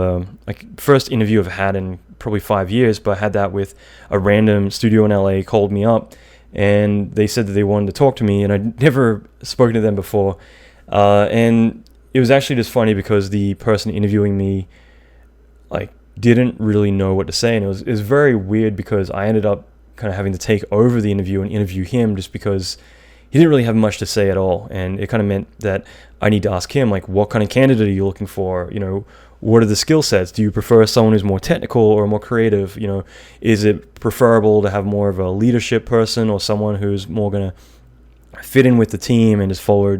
[SPEAKER 1] first interview I've had in probably 5 years, but I had that with a random studio in LA. Called me up and they said that they wanted to talk to me, and I'd never spoken to them before. And it was actually just funny because the person interviewing me, didn't really know what to say. And it was very weird because I ended up kind of having to take over the interview and interview him just because he didn't really have much to say at all. And it kind of meant that I need to ask him, what kind of candidate are you looking for? What are the skill sets? Do you prefer someone who's more technical or more creative? Is it preferable to have more of a leadership person or someone who's more going to fit in with the team and just follow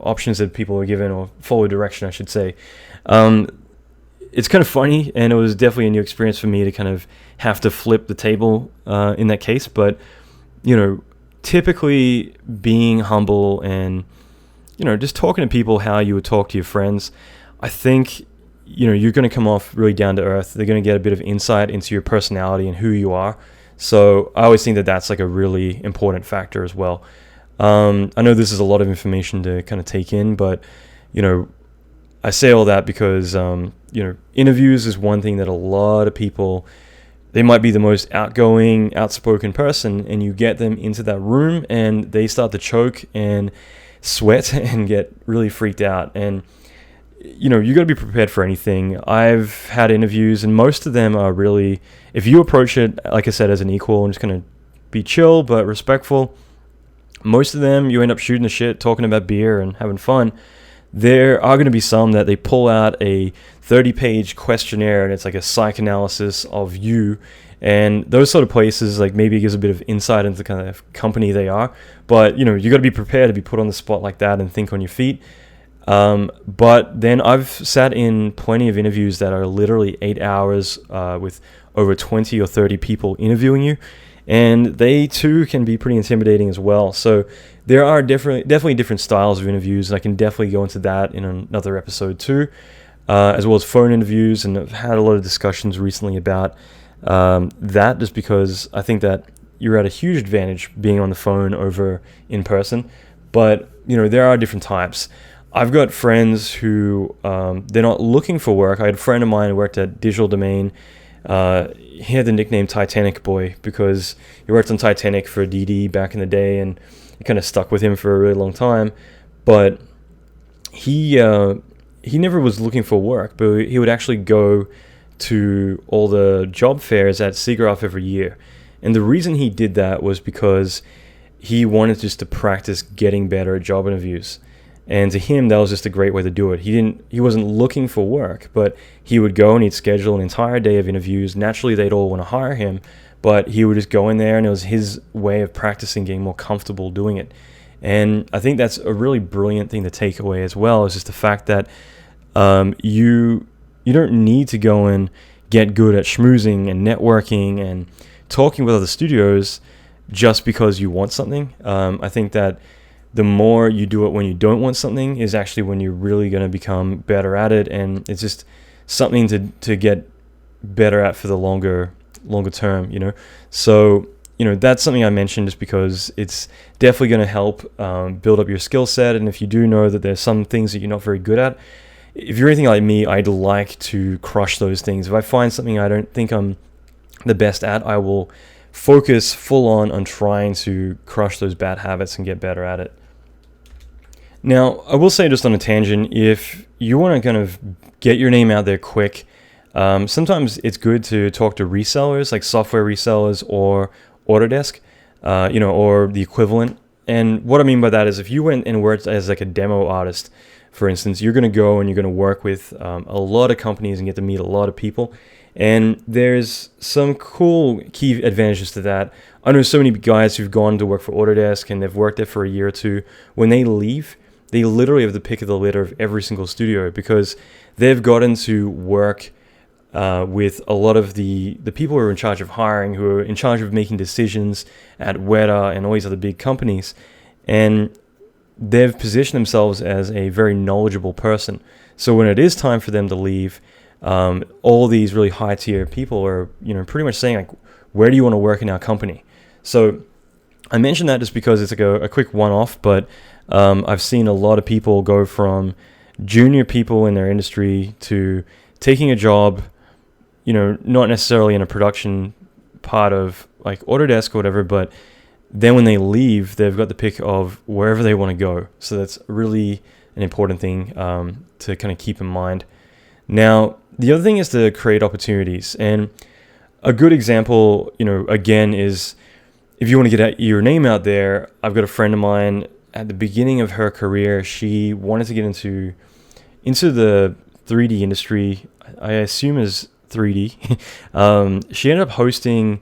[SPEAKER 1] options that people are given, or follow direction, I should say. It's kind of funny, and it was definitely a new experience for me to kind of have to flip the table in that case. But, typically being humble and, just talking to people how you would talk to your friends, I think, you're going to come off really down to earth. They're going to get a bit of insight into your personality and who you are. So I always think that that's like a really important factor as well. I know this is a lot of information to kind of take in, but I say all that because interviews is one thing that a lot of people, they might be the most outgoing, outspoken person, and you get them into that room and they start to choke and sweat and get really freaked out. And you got to be prepared for anything. I've had interviews, and most of them are really, if you approach it, like I said, as an equal and just kind of be chill but respectful, most of them you end up shooting the shit, talking about beer and having fun. There are going to be some that they pull out a 30-page questionnaire and it's like a psychoanalysis of you. And those sort of places, like, maybe it gives a bit of insight into the kind of company they are. But, you got to be prepared to be put on the spot like that and think on your feet. But then I've sat in plenty of interviews that are literally 8 hours with over 20 or 30 people interviewing you. And they too can be pretty intimidating as well. So there are definitely different styles of interviews, and I can definitely go into that in another episode too, as well as phone interviews. And I've had a lot of discussions recently about that, just because I think that you're at a huge advantage being on the phone over in person. But there are different types. I've got friends who they're not looking for work. I had a friend of mine who worked at Digital Domain. He had the nickname Titanic Boy because he worked on Titanic for DD back in the day, and it kind of stuck with him for a really long time. But he never was looking for work, but he would actually go to all the job fairs at SIGGRAPH every year. And the reason he did that was because he wanted just to practice getting better at job interviews. And to him, that was just a great way to do it. He wasn't looking for work, but he would go and he'd schedule an entire day of interviews. Naturally, they'd all want to hire him, but he would just go in there, and it was his way of practicing, getting more comfortable doing it. And I think that's a really brilliant thing to take away as well, is just the fact that you don't need to go and get good at schmoozing and networking and talking with other studios just because you want something. I think that the more you do it when you don't want something is actually when you're really going to become better at it, and it's just something to get better at for the longer term, So, that's something I mentioned just because it's definitely going to help build up your skill set. And if you do know that there's some things that you're not very good at, if you're anything like me, I'd like to crush those things. If I find something I don't think I'm the best at, I will focus full on trying to crush those bad habits and get better at it. Now, I will say, just on a tangent, if you want to kind of get your name out there quick, sometimes it's good to talk to resellers, like software resellers or Autodesk, or the equivalent. And what I mean by that is, if you went and worked as like a demo artist, for instance, you're going to go and you're going to work with a lot of companies and get to meet a lot of people. And there's some cool key advantages to that. I know so many guys who've gone to work for Autodesk and they've worked there for a year or two. When they leave, they literally have the pick of the litter of every single studio, because they've gotten to work with a lot of the people who are in charge of hiring, who are in charge of making decisions at Weta and all these other big companies. And they've positioned themselves as a very knowledgeable person. So when it is time for them to leave, all these really high tier people are, pretty much saying, like, where do you want to work in our company? So I mentioned that just because it's like a quick one-off, but I've seen a lot of people go from junior people in their industry to taking a job, not necessarily in a production part of like Autodesk or whatever, but then when they leave, they've got the pick of wherever they want to go. So that's really an important thing to kind of keep in mind. Now, the other thing is to create opportunities. And a good example, again, is if you want to get your name out there. I've got a friend of mine at the beginning of her career. She wanted to get into the 3D industry. I assume is 3D. She ended up hosting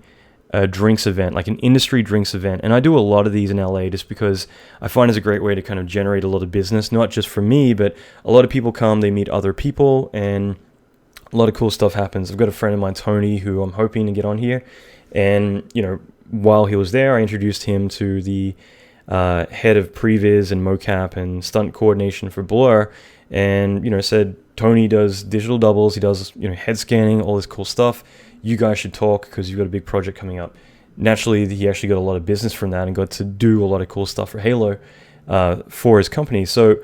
[SPEAKER 1] a drinks event, like an industry drinks event. And I do a lot of these in LA just because I find it's a great way to kind of generate a lot of business, not just for me, but a lot of people come, they meet other people, and a lot of cool stuff happens. I've got a friend of mine, Tony, who I'm hoping to get on here. And, while he was there, I introduced him to the head of previs and mocap and stunt coordination for Blur. and, said, Tony does digital doubles, he does, head scanning, all this cool stuff. You guys should talk because you've got a big project coming up. Naturally, he actually got a lot of business from that and got to do a lot of cool stuff for Halo for his company. So,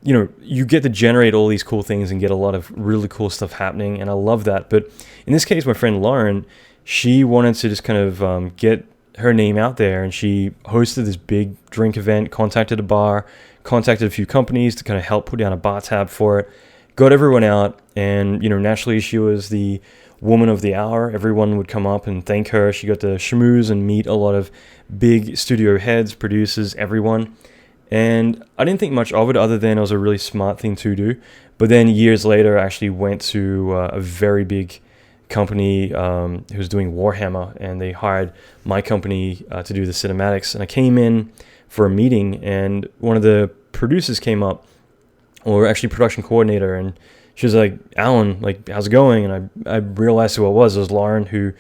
[SPEAKER 1] you get to generate all these cool things and get a lot of really cool stuff happening, and I love that. But in this case, my friend Lauren, she wanted to just kind of get her name out there, and she hosted this big drink event, contacted a bar, contacted a few companies to kind of help put down a bar tab for it, got everyone out, and, naturally she was the woman of the hour. Everyone would come up and thank her. She got to schmooze and meet a lot of big studio heads, producers, everyone. And I didn't think much of it other than it was a really smart thing to do. But then years later, I actually went to a very big company who was doing Warhammer, and they hired my company to do the cinematics. And I came in for a meeting, and one of the producers came up, or actually production coordinator, and she was like, Allan, like, how's it going? And I realized who it was. It was Lauren, who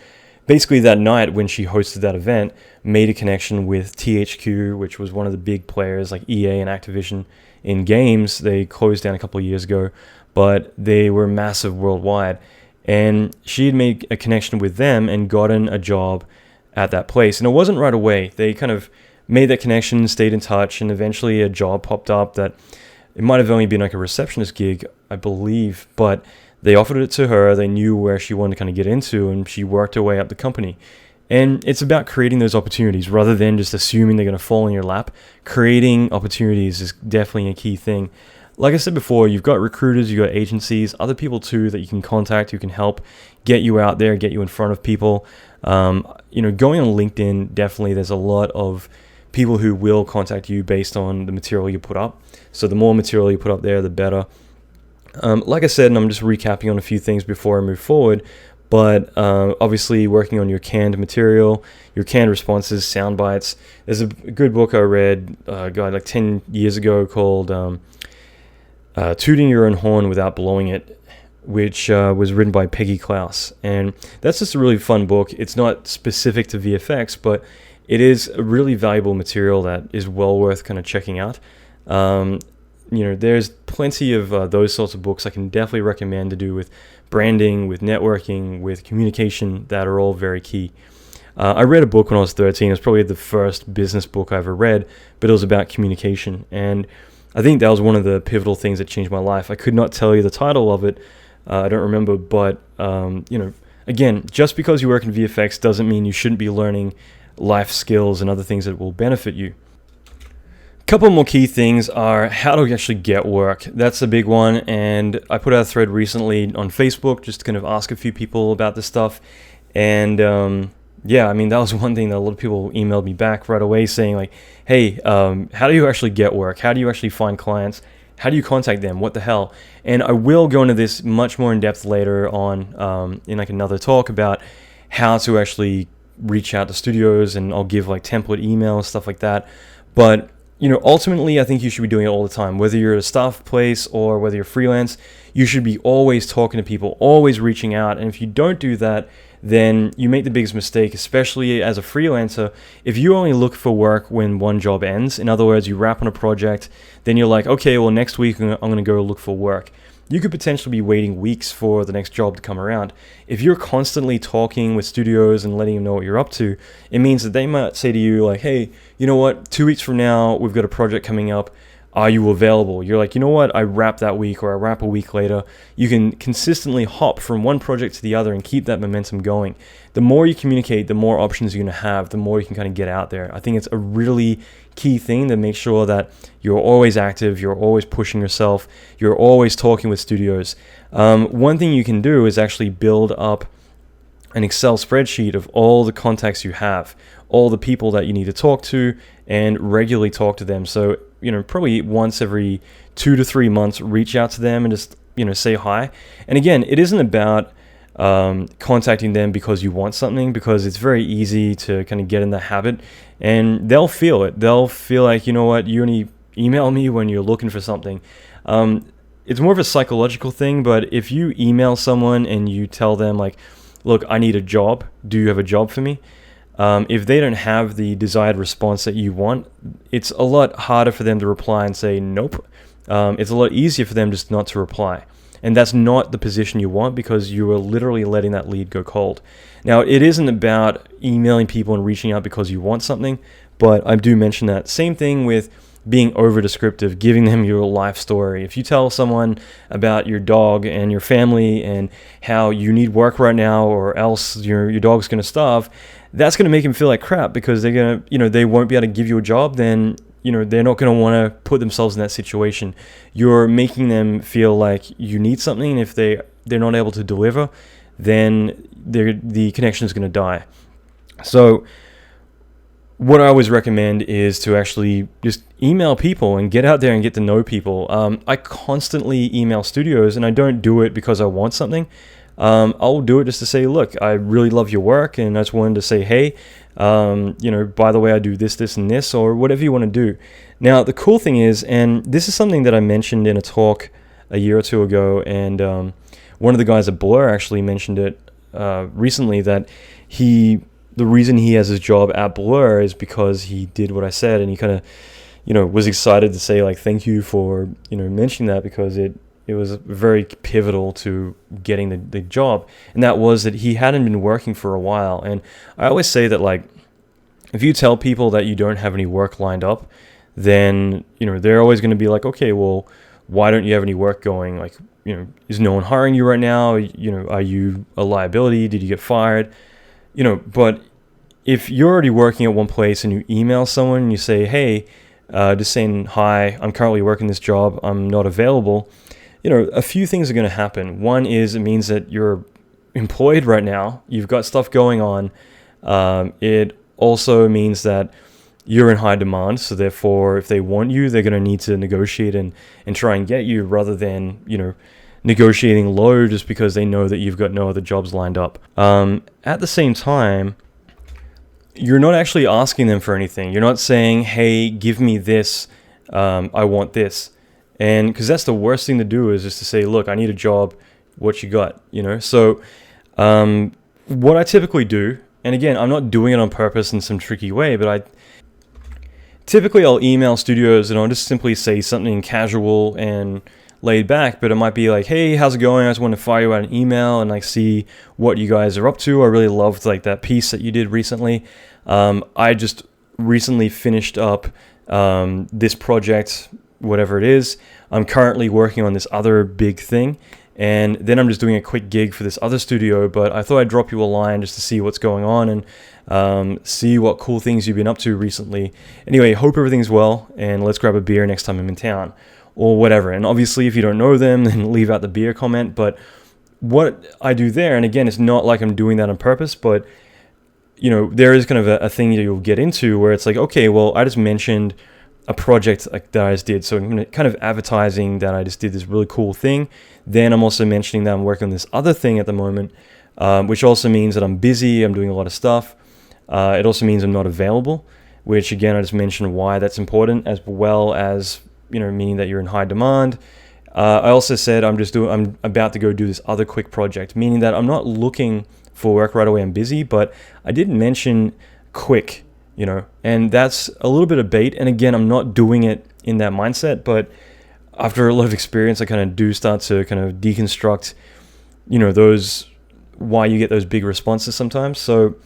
[SPEAKER 1] basically that night when she hosted that event made a connection with THQ, which was one of the big players like EA and Activision in games. They closed down a couple of years ago, but they were massive worldwide. And she had made a connection with them and gotten a job at that place. And it wasn't right away. They kind of made that connection, stayed in touch, and eventually a job popped up that it might have only been like a receptionist gig, I believe, but they offered it to her. They knew where she wanted to kind of get into, and she worked her way up the company. And it's about creating those opportunities rather than just assuming they're going to fall in your lap. Creating opportunities is definitely a key thing. Like I said before, you've got recruiters, you've got agencies, other people too that you can contact who can help get you out there, get you in front of people. Going on LinkedIn, definitely there's a lot of people who will contact you based on the material you put up. So the more material you put up there, the better. Like I said, and I'm just recapping on a few things before I move forward, but obviously working on your canned material, your canned responses, sound bites. There's a good book I read, a guy like 10 years ago called Tooting Your Own Horn Without Blowing It, which was written by Peggy Klaus. And that's just a really fun book. It's not specific to VFX, but it is a really valuable material that is well worth kind of checking out. There's plenty of those sorts of books I can definitely recommend to do with branding, with networking, with communication that are all very key. I read a book when I was 13. It was probably the first business book I ever read, but it was about communication. And I think that was one of the pivotal things that changed my life. I could not tell you the title of it. I don't remember, but, again, just because you work in VFX doesn't mean you shouldn't be learning life skills and other things that will benefit you. A couple more key things are how to actually get work. That's a big one, and I put out a thread recently on Facebook just to kind of ask a few people about this stuff. And that was one thing that a lot of people emailed me back right away saying like, hey, how do you actually get work? How do you actually find clients? How do you contact them? What the hell? And I will go into this much more in depth later on in like another talk about how to actually reach out to studios, and I'll give like template emails, stuff like that. But ultimately, I think you should be doing it all the time. Whether you're at a staff place or whether you're freelance, you should be always talking to people, always reaching out. And if you don't do that, then you make the biggest mistake, especially as a freelancer. If you only look for work when one job ends, in other words, you wrap on a project, then you're like, okay, well, next week I'm going to go look for work. You could potentially be waiting weeks for the next job to come around. If you're constantly talking with studios and letting them know what you're up to, it means that they might say to you like, hey, you know what, 2 weeks from now, we've got a project coming up. Are you available? You're like, you know what, I wrap that week, or I wrap a week later. You can consistently hop from one project to the other and keep that momentum going. The more you communicate, the more options you're going to have, the more you can kind of get out there. I think it's a really key thing to make sure that you're always active, you're always pushing yourself, you're always talking with studios. One thing you can do is actually build up an Excel spreadsheet of all the contacts you have, all the people that you need to talk to, and regularly talk to them. So, probably once every 2 to 3 months, reach out to them and just, say hi. And again, it isn't about contacting them because you want something, because it's very easy to kind of get in the habit, and they'll feel it. They'll feel like, you know what, you only email me when you're looking for something. It's more of a psychological thing, but if you email someone and you tell them like, look, I need a job, do you have a job for me? If they don't have the desired response that you want, it's a lot harder for them to reply and say nope, it's a lot easier for them just not to reply. And that's not the position you want, because you are literally letting that lead go cold. Now, it isn't about emailing people and reaching out because you want something, but I do mention that. Same thing with being over descriptive, giving them your life story. If you tell someone about your dog and your family and how you need work right now or else your dog's going to starve, that's going to make them feel like crap, because they're going to, they won't be able to give you a job. Then they're not going to want to put themselves in that situation. You're making them feel like you need something, and if they're not able to deliver, then the connection is going to die. So what I always recommend is to actually just email people and get out there and get to know people. I constantly email studios, and I don't do it because I want something. I'll do it just to say, look, I really love your work, and I just wanted to say, hey, by the way, I do this, and this, or whatever you want to do. Now, the cool thing is, and this is something that I mentioned in a talk a year or two ago, and one of the guys at Blur actually mentioned it recently, that the reason he has his job at Blur is because he did what I said, and he kind of, was excited to say, like, thank you for, mentioning that, because it was very pivotal to getting the job. And that was that he hadn't been working for a while. And I always say that, like, if you tell people that you don't have any work lined up, then, they're always going to be like, okay, well, why don't you have any work going? Like, is no one hiring you right now? Are you a liability? Did you get fired? But if you're already working at one place and you email someone and you say, hey, just saying, hi, I'm currently working this job, I'm not available, a few things are going to happen. One is, it means that you're employed right now, you've got stuff going on. It also means that you're in high demand, so therefore, if they want you, they're going to need to negotiate and try and get you, rather than, negotiating low just because they know that you've got no other jobs lined up. At the same time, you're not actually asking them for anything. You're not saying, hey, give me this, I want this. And because that's the worst thing to do, is just to say, look, I need a job, what you got, So what I typically do, and again, I'm not doing it on purpose in some tricky way, but I'll email studios and I'll just simply say something casual and laid back, but it might be like, hey, how's it going? I just want to fire you out an email and like see what you guys are up to. I really loved like that piece that you did recently. I just recently finished up this project, whatever it is. I'm currently working on this other big thing, and then I'm just doing a quick gig for this other studio, but I thought I'd drop you a line just to see what's going on and see what cool things you've been up to recently. Anyway, hope everything's well, and let's grab a beer next time I'm in town, or whatever. And obviously, if you don't know them, then leave out the beer comment. But what I do there, and again, it's not like I'm doing that on purpose, but there is kind of a thing that you'll get into where it's like, okay, well, I just mentioned a project that I just did, so I'm kind of advertising that I just did this really cool thing. Then I'm also mentioning that I'm working on this other thing at the moment, which also means that I'm busy, I'm doing a lot of stuff. It also means I'm not available, which again, I just mentioned why that's important, as well as meaning that you're in high demand. I also said I'm about to go do this other quick project, meaning that I'm not looking for work right away, I'm busy, but I did mention quick, and that's a little bit of bait. And again, I'm not doing it in that mindset, but after a lot of experience, I kind of do start to kind of deconstruct, those, why you get those big responses sometimes. So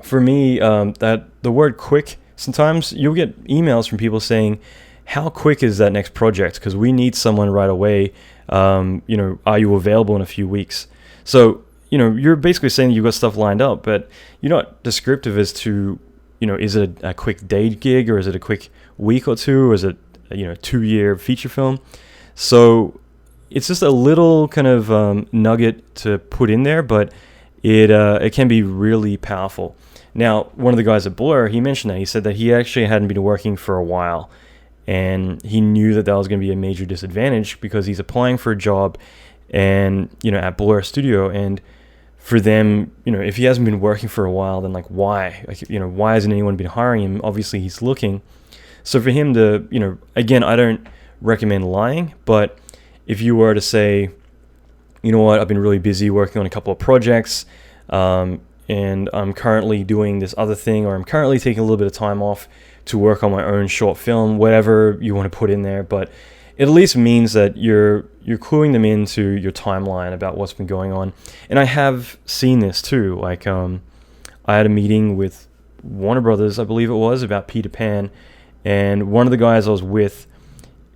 [SPEAKER 1] for me, that the word quick, sometimes you'll get emails from people saying, how quick is that next project? Because we need someone right away. Are you available in a few weeks? So, you're basically saying you've got stuff lined up, but you're not descriptive as to, is it a quick day gig, or is it a quick week or two, or is it a 2-year feature film? So it's just a little kind of nugget to put in there, but it can be really powerful. Now, one of the guys at Blur, he mentioned that. He said that he actually hadn't been working for a while, and he knew that was going to be a major disadvantage because he's applying for a job and, at Blur Studio. And for them, if he hasn't been working for a while, then like, why? Like, why hasn't anyone been hiring him? Obviously, he's looking. So for him to, again, I don't recommend lying, but if you were to say, you know what, I've been really busy working on a couple of projects, and I'm currently doing this other thing, or I'm currently taking a little bit of time off to work on my own short film, whatever you want to put in there. But it at least means that you're cluing them into your timeline about what's been going on. And I have seen this too. Like, I had a meeting with Warner Brothers, I believe it was, about Peter Pan, and one of the guys I was with,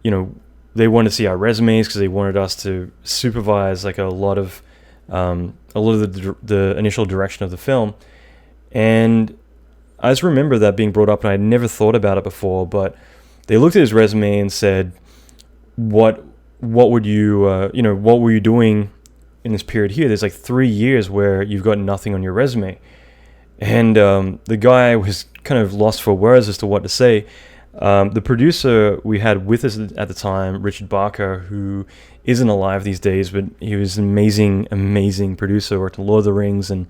[SPEAKER 1] they wanted to see our resumes because they wanted us to supervise like a lot of the initial direction of the film. And I just remember that being brought up, and I had never thought about it before, but they looked at his resume and said, what would you, what were you doing in this period here? There's like 3 years where you've got nothing on your resume. And the guy was kind of lost for words as to what to say. The producer we had with us at the time, Richard Barker, who isn't alive these days, but he was an amazing, amazing producer, worked on Lord of the Rings and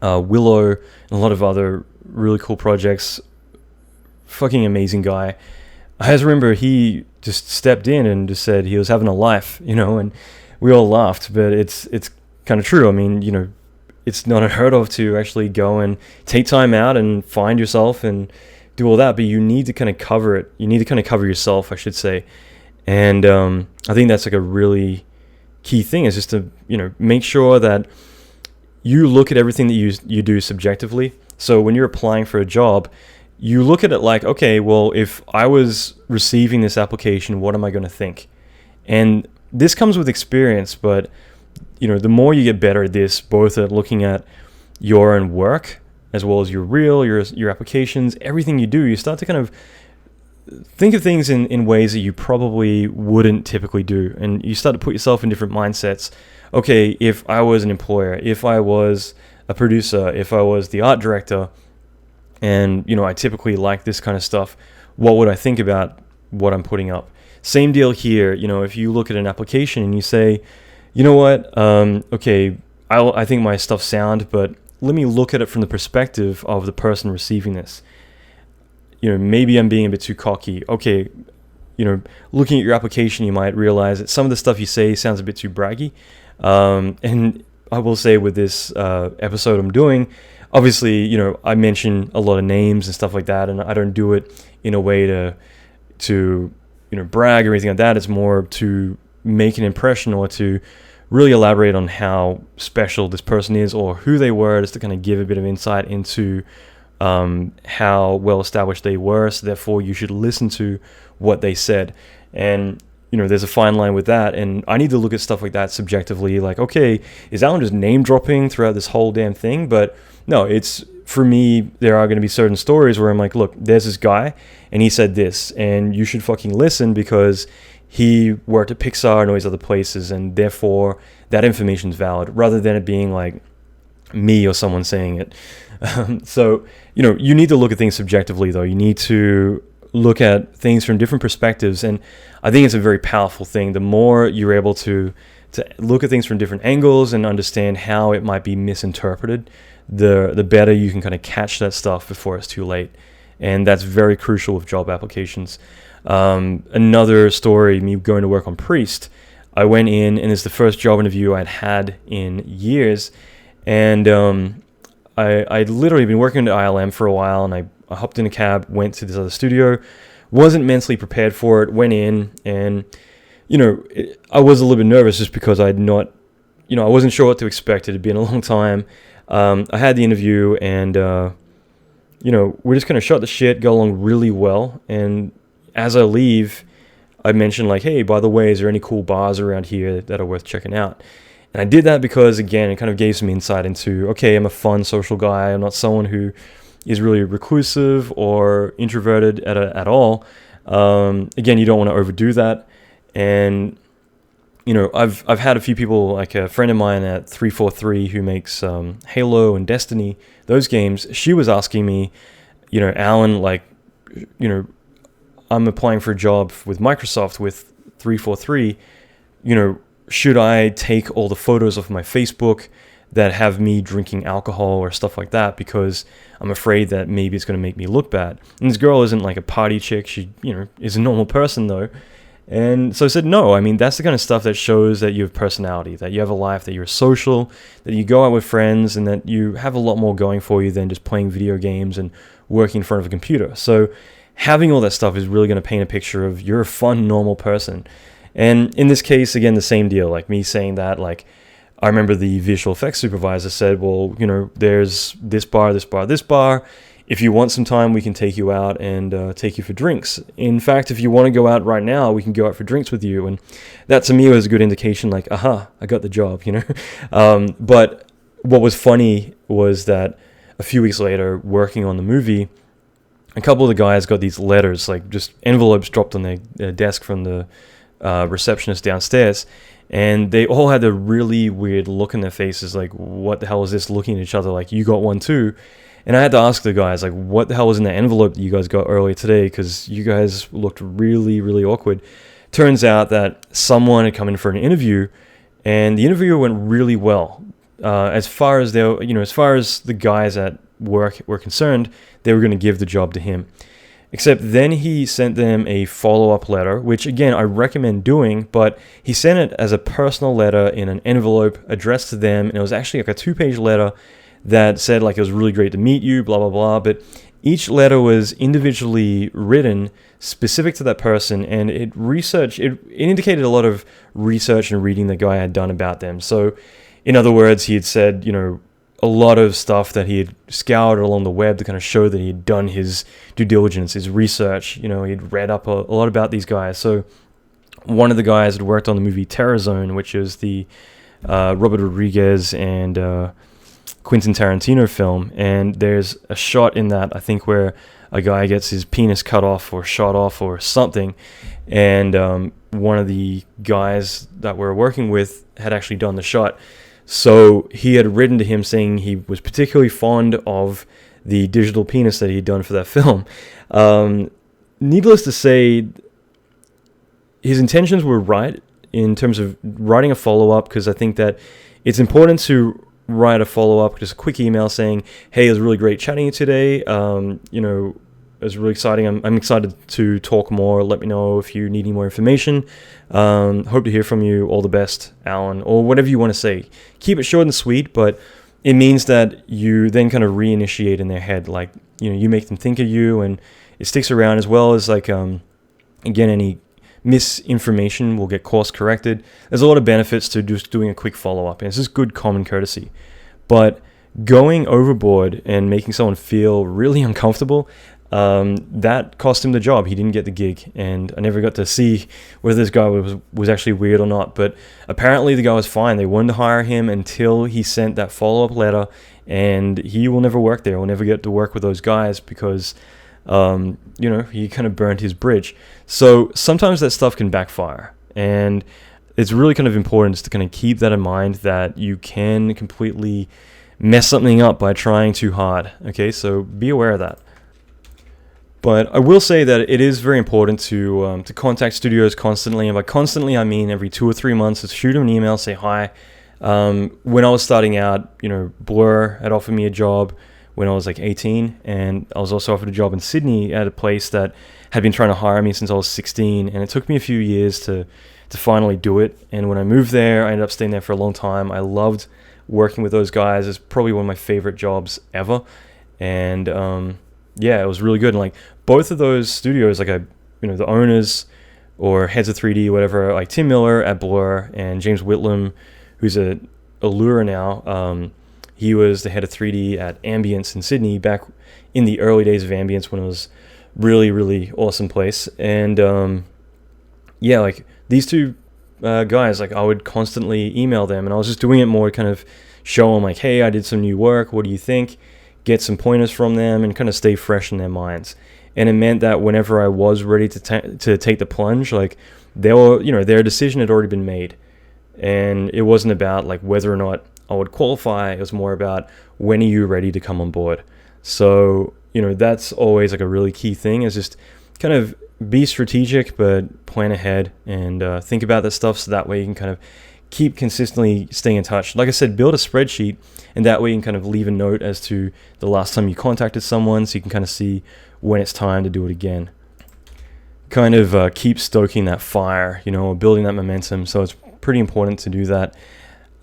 [SPEAKER 1] Willow and a lot of other really cool projects. Fucking amazing guy. I just remember he just stepped in and just said he was having a life, and we all laughed, but it's kind of true. I mean, it's not unheard of to actually go and take time out and find yourself and do all that, but you need to kind of cover it. You need to kind of cover yourself, I should say. And I think that's like a really key thing, is just to, make sure that you look at everything that you do subjectively. So when you're applying for a job, you look at it like, okay, well, if I was receiving this application, what am I going to think? And this comes with experience, but the more you get better at this, both at looking at your own work as well as your applications, everything you do, you start to kind of think of things in ways that you probably wouldn't typically do. And you start to put yourself in different mindsets. Okay, if I was an employer, if I was a producer, if I was the art director, and I typically like this kind of stuff, what would I think about what I'm putting up? Same deal here. If you look at an application and you say, you know what, okay, I think my stuff's sound, but let me look at it from the perspective of the person receiving this. Maybe I'm being a bit too cocky. Okay, looking at your application, you might realize that some of the stuff you say sounds a bit too braggy. And I will say with this episode I'm doing, obviously, I mention a lot of names and stuff like that, and I don't do it in a way to brag or anything like that. It's more to make an impression or to really elaborate on how special this person is or who they were, just to kind of give a bit of insight into how well established they were. So therefore, you should listen to what they said. And there's a fine line with that, and I need to look at stuff like that subjectively. Like, okay, is Allan just name dropping throughout this whole damn thing? But no, it's, for me, there are going to be certain stories where I'm like, look, there's this guy, and he said this, and you should fucking listen because he worked at Pixar and all these other places, and therefore that information is valid, rather than it being like me or someone saying it. So, you need to look at things subjectively, though. You need to look at things from different perspectives, and I think it's a very powerful thing. The more you're able to look at things from different angles and understand how it might be misinterpreted, the better you can kind of catch that stuff before it's too late. And that's very crucial with job applications. Another story, me going to work on Priest, I went in, and it's the first job interview I'd had in years, and I'd literally been working at ILM for a while, and I hopped in a cab, went to this other studio, wasn't mentally prepared for it, went in, and, I was a little bit nervous just because I'd not, I wasn't sure what to expect. It had been a long time. I had the interview, and, we're just going to shut the shit, go along really well, and as I leave, I mentioned like, hey, by the way, is there any cool bars around here that are worth checking out? And I did that because, again, it kind of gave some insight into, okay, I'm a fun social guy. I'm not someone who is really reclusive or introverted at all. Again, you don't want to overdo that. And, I've had a few people, like a friend of mine at 343 who makes Halo and Destiny, those games. She was asking me, Allan, like, I'm applying for a job with Microsoft with 343, should I take all the photos of my Facebook that have me drinking alcohol or stuff like that, because I'm afraid that maybe it's going to make me look bad. And this girl isn't like a party chick. She, is a normal person though. And so I said, no, I mean, that's the kind of stuff that shows that you have personality, that you have a life, that you're social, that you go out with friends, and that you have a lot more going for you than just playing video games and working in front of a computer. So having all that stuff is really going to paint a picture of you're a fun, normal person. And in this case, again, the same deal. Like me saying that, like, I remember the visual effects supervisor said, well, there's this bar, this bar, this bar. If you want some time, we can take you out and take you for drinks. In fact, if you want to go out right now, we can go out for drinks with you. And that to me was a good indication, like, aha, I got the job, But what was funny was that a few weeks later, working on the movie, a couple of the guys got these letters, like just envelopes dropped on their desk from the receptionist downstairs. And they all had a really weird look in their faces, like, what the hell is this, looking at each other like, you got one too? And I had to ask the guys, like, what the hell was in the envelope that you guys got earlier today? Because you guys looked really, really awkward. Turns out that someone had come in for an interview, and the interview went really well. As far as the guys at work were concerned, they were going to give the job to him. Except then he sent them a follow-up letter, which again I recommend doing, but he sent it as a personal letter in an envelope addressed to them, and it was actually like a 2-page letter that said, like, it was really great to meet you, blah blah blah. But each letter was individually written specific to that person, and it indicated a lot of research and reading the guy had done about them. So in other words, he had said, a lot of stuff that he had scoured along the web to kind of show that he had done his due diligence, his research. He'd read up a lot about these guys. So one of the guys had worked on the movie Terror Zone, which is the Robert Rodriguez and Quentin Tarantino film. And there's a shot in that, I think, where a guy gets his penis cut off or shot off or something. And one of the guys that we're working with had actually done the shot. So he had written to him saying he was particularly fond of the digital penis that he'd done for that film. Needless to say, his intentions were right in terms of writing a follow-up, because I think that it's important to write a follow-up, just a quick email saying, hey, it was really great chatting you today. It was really exciting. I'm excited to talk more. Let me know if you need any more information. Hope to hear from you. All the best, Alan, or whatever you want to say. Keep it short and sweet, but it means that you then kind of reinitiate in their head. Like, you make them think of you, and it sticks around, as well as, like, again, any misinformation will get course corrected. There's a lot of benefits to just doing a quick follow-up, and it's just good common courtesy. But going overboard and making someone feel really uncomfortable, that cost him the job. He didn't get the gig, and I never got to see whether this guy was actually weird or not. But apparently the guy was fine. They wanted to hire him until he sent that follow-up letter, and he will never work there. He'll never get to work with those guys because he kind of burned his bridge. So sometimes that stuff can backfire, and it's really kind of important to kind of keep that in mind, that you can completely mess something up by trying too hard. Okay, so be aware of that. But I will say that it is very important to contact studios constantly. And by constantly, I mean every 2 or 3 months, to shoot them an email, say hi. When I was starting out, Blur had offered me a job when I was like 18. And I was also offered a job in Sydney at a place that had been trying to hire me since I was 16. And it took me a few years to finally do it. And when I moved there, I ended up staying there for a long time. I loved working with those guys. It's probably one of my favorite jobs ever. And it was really good. And like both of those studios, like the owners or heads of 3D, whatever, like Tim Miller at Blur and James Whitlam, who's a Allure now. He was the head of 3D at Ambience in Sydney back in the early days of Ambience, when it was really, really awesome place. And like these two guys, like I would constantly email them, and I was just doing it more to kind of show them like, hey, I did some new work. What do you think? Get some pointers from them and kind of stay fresh in their minds. And it meant that whenever I was ready to take the plunge, like their decision had already been made. And it wasn't about like whether or not I would qualify. It was more about, when are you ready to come on board? So, that's always like a really key thing, is just kind of be strategic, but plan ahead and think about that stuff, so that way you can kind of keep consistently staying in touch. Like I said, build a spreadsheet, and that way you can kind of leave a note as to the last time you contacted someone, so you can kind of see when it's time to do it again. Kind of keep stoking that fire, or building that momentum. So it's pretty important to do that.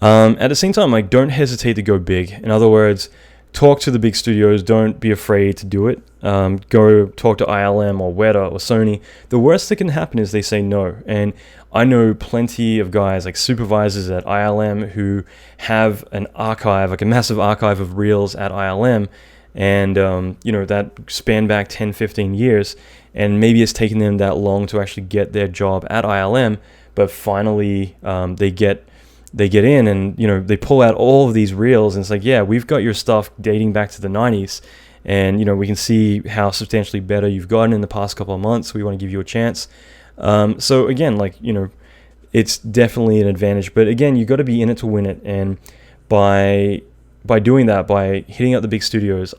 [SPEAKER 1] At the same time, like, don't hesitate to go big. In other words, talk to the big studios. Don't be afraid to do it. Go talk to ILM or Weta or Sony. The worst that can happen is they say no. And I know plenty of guys like supervisors at ILM who have an archive, like a massive archive of reels at ILM, and that span back 10, 15 years, and maybe it's taken them that long to actually get their job at ILM, but finally they get in, and they pull out all of these reels, and it's like, yeah, we've got your stuff dating back to the 90s, and we can see how substantially better you've gotten in the past couple of months. We want to give you a chance. So again, it's definitely an advantage, but again, you got to be in it to win it, and by doing that, by hitting up the big studios,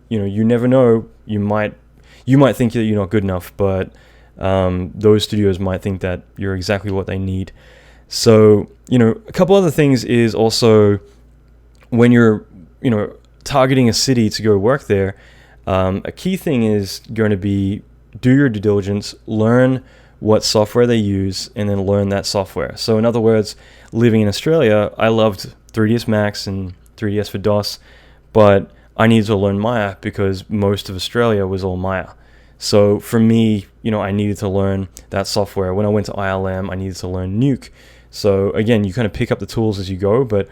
[SPEAKER 1] you never know, you might think that you're not good enough, but those studios might think that you're exactly what they need. So, a couple other things is also when you're, targeting a city to go work there, a key thing is going to be do your due diligence, learn what software they use, and then learn that software. So in other words, living in Australia, I loved 3ds Max and 3ds for DOS, but I needed to learn Maya because most of Australia was all Maya. So for me, I needed to learn that software. When I went to ILM, I needed to learn Nuke. So again, you kind of pick up the tools as you go, but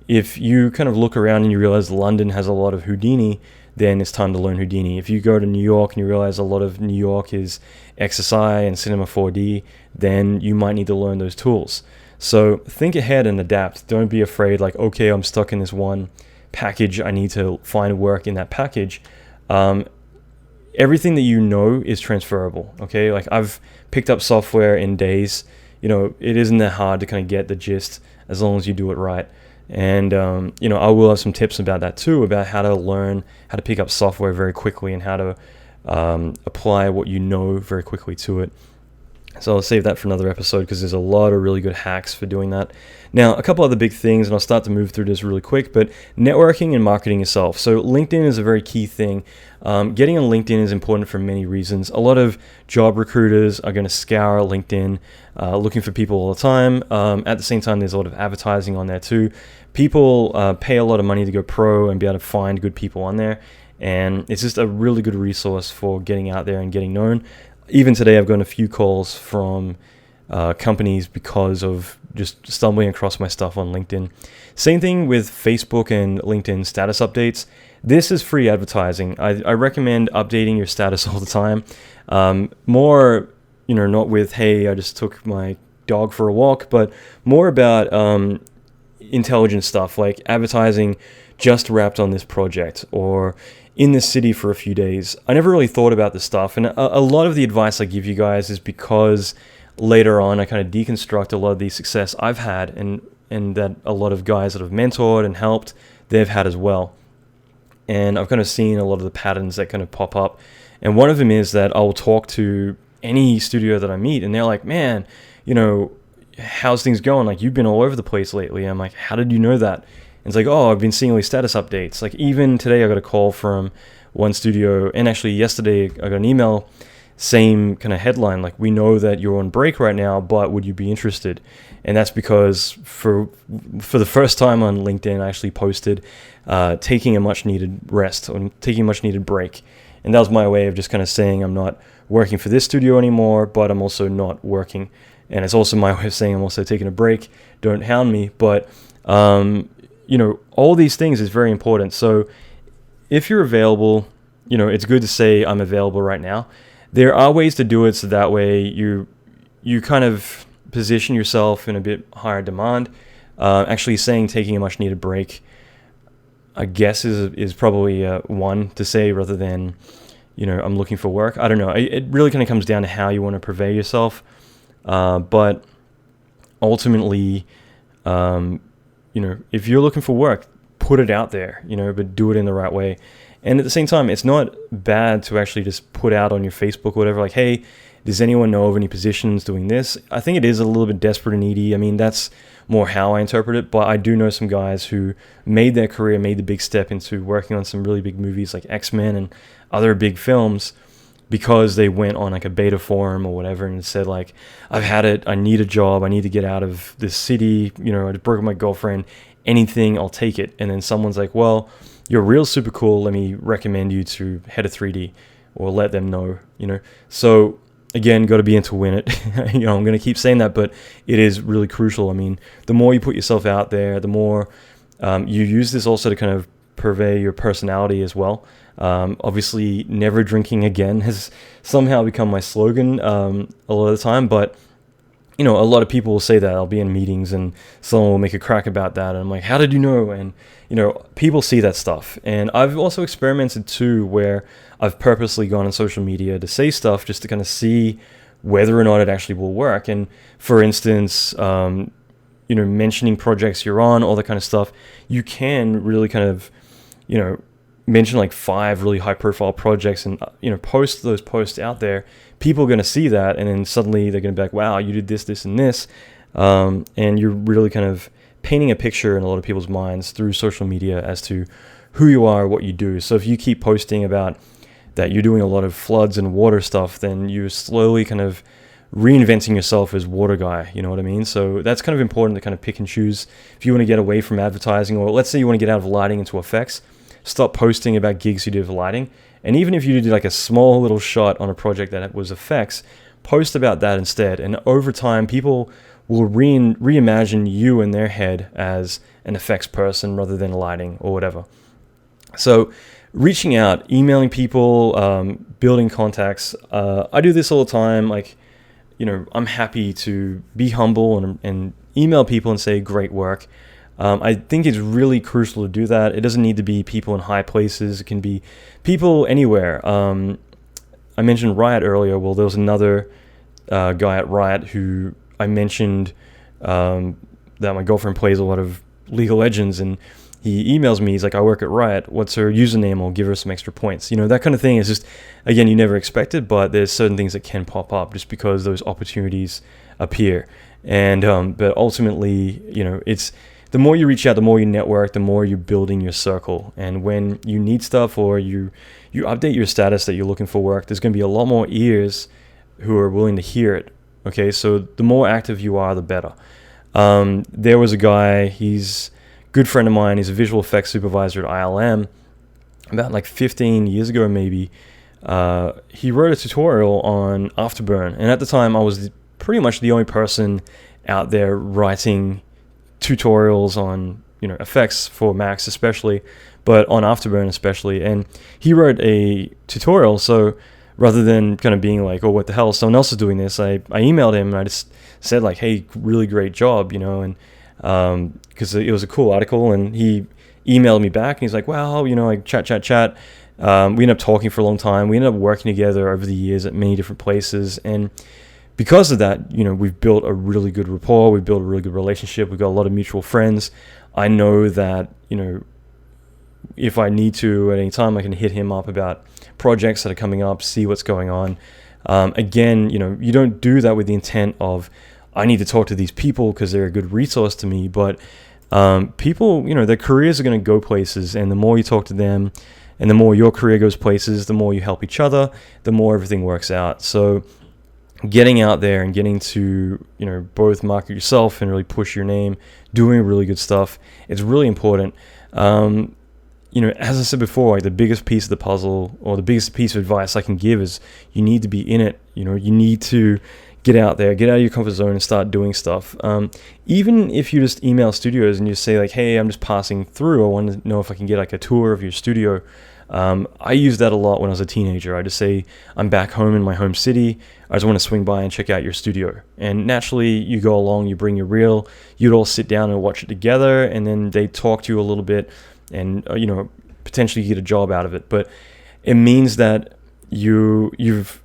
[SPEAKER 1] if you kind of look around and you realize London has a lot of Houdini, then it's time to learn Houdini. If you go to New York and you realize a lot of New York is XSI and Cinema 4D, then you might need to learn those tools. So think ahead and adapt. Don't be afraid, like, okay, I'm stuck in this one package, I need to find work in that package. Everything that is transferable, okay? Like, I've picked up software in days. It isn't that hard to kind of get the gist as long as you do it right. And, I will have some tips about that too, about how to learn how to pick up software very quickly and how to apply what very quickly to it. So I'll save that for another episode because there's a lot of really good hacks for doing that. Now, a couple other big things, and I'll start to move through this really quick, but networking and marketing yourself. So LinkedIn is a very key thing. Getting on LinkedIn is important for many reasons. A lot of job recruiters are going to scour LinkedIn, looking for people all the time. At the same time, there's a lot of advertising on there too. People pay a lot of money to go pro and be able to find good people on there. And it's just a really good resource for getting out there and getting known. Even today, I've gotten a few calls from companies because of just stumbling across my stuff on LinkedIn. Same thing with Facebook and LinkedIn status updates. This is free advertising. I recommend updating your status all the time. More, not with, hey, I just took my dog for a walk, but more about intelligent stuff like advertising just wrapped on this project or in this city for a few days. I never really thought about this stuff, and a lot of the advice I give you guys is because later on I kind of deconstruct a lot of the success I've had and that a lot of guys that have mentored and helped, they've had as well. And I've kind of seen a lot of the patterns that kind of pop up. And one of them is that I will talk to any studio that I meet, and they're like, man, how's things going? Like, you've been all over the place lately. I'm like, how did you know that? And it's like, oh, I've been seeing all these status updates. Like, even today I got a call from one studio, and actually yesterday I got an email, same kind of headline, like, we know that you're on break right now, but would you be interested? And that's because for the first time on LinkedIn, I actually posted taking a much needed rest or taking a much needed break. And that was my way of just kind of saying I'm not working for this studio anymore, but I'm also not working. And it's also my way of saying I'm also taking a break. Don't hound me. But, all these things is very important. So if you're available, it's good to say I'm available right now. There are ways to do it so that way you kind of position yourself in a bit higher demand. Actually saying taking a much needed break, I guess, is probably one to say rather than, I'm looking for work. I don't know. It really kind of comes down to how you want to purvey yourself. But ultimately, if you're looking for work, put it out there, but do it in the right way. And at the same time, it's not bad to actually just put out on your Facebook or whatever, like, hey, does anyone know of any positions doing this? I think it is a little bit desperate and needy. I mean, that's more how I interpret it, but I do know some guys who made their career, made the big step into working on some really big movies like X-Men and other big films because they went on like a beta forum or whatever and said like, I've had it, I need a job, I need to get out of this city, I just broke up with my girlfriend, anything, I'll take it. And then someone's like, well, your reel's super cool. Let me recommend you to Header 3D, or let them know, So again, got to be in to win it. I'm going to keep saying that, but it is really crucial. I mean, the more you put yourself out there, the more you use this also to kind of purvey your personality as well. Obviously, never drinking again has somehow become my slogan a lot of the time, but a lot of people will say that. I'll be in meetings and someone will make a crack about that, and I'm like, how did you know? And people see that stuff. And I've also experimented too, where I've purposely gone on social media to say stuff just to kind of see whether or not it actually will work. And for instance, mentioning projects you're on, all that kind of stuff, you can really kind of, mention like 5 really high profile projects and, post those posts out there. People are going to see that, and then suddenly they're going to be like, wow, you did this, this, and this. And you're really kind of painting a picture in a lot of people's minds through social media as to who you are, what you do. So if you keep posting about that you're doing a lot of floods and water stuff, then you're slowly kind of reinventing yourself as water guy, you know what I mean? So that's kind of important to kind of pick and choose. If you want to get away from advertising, or let's say you want to get out of lighting into effects, stop posting about gigs you did for lighting. And even if you did like a small little shot on a project that was effects, post about that instead. And over time, people will reimagine you in their head as an effects person rather than lighting or whatever. So reaching out, emailing people, building contacts. I do this all the time. Like, I'm happy to be humble and email people and say great work. I think it's really crucial to do that. It doesn't need to be people in high places. It can be people anywhere. I mentioned Riot earlier. Well, there was another guy at Riot who I mentioned that my girlfriend plays a lot of League of Legends, and he emails me. He's like, I work at Riot. What's her username? I'll give her some extra points. That kind of thing is just, again, you never expect it, but there's certain things that can pop up just because those opportunities appear. And but ultimately, it's the more you reach out, the more you network, the more you're building your circle. And when you need stuff, or you update your status that you're looking for work, there's going to be a lot more ears who are willing to hear it. Okay, so the more active you are, the better. There was a guy, he's a good friend of mine, he's a visual effects supervisor at ILM. About like 15 years ago maybe, he wrote a tutorial on Afterburn. And at the time, I was pretty much the only person out there writing tutorials on effects for Macs especially, but on Afterburn especially. And he wrote a tutorial, so rather than kind of being like, oh, what the hell, someone else is doing this, I emailed him and I just said like, hey, really great job, and because it was a cool article. And he emailed me back and he's like, well, like chat. We ended up talking for a long time. We ended up working together over the years at many different places, and because of that, we've built a really good rapport. We've built a really good relationship. We've got a lot of mutual friends. I know that, if I need to at any time, I can hit him up about projects that are coming up, see what's going on. Again, you don't do that with the intent of, I need to talk to these people because they're a good resource to me. But people, their careers are going to go places. And the more you talk to them and the more your career goes places, the more you help each other, the more everything works out. So getting out there and getting to, both market yourself and really push your name, doing really good stuff, it's really important. As I said before, like the biggest piece of the puzzle, or the biggest piece of advice I can give, is you need to be in it. You need to get out there, get out of your comfort zone and start doing stuff. Even if you just email studios and you say like, hey, I'm just passing through, I want to know if I can get like a tour of your studio. I used that a lot when I was a teenager. I just say, I'm back home in my home city. I just want to swing by and check out your studio. And naturally, you go along, you bring your reel, you'd all sit down and watch it together, and then they talk to you a little bit and, potentially get a job out of it. But it means that you've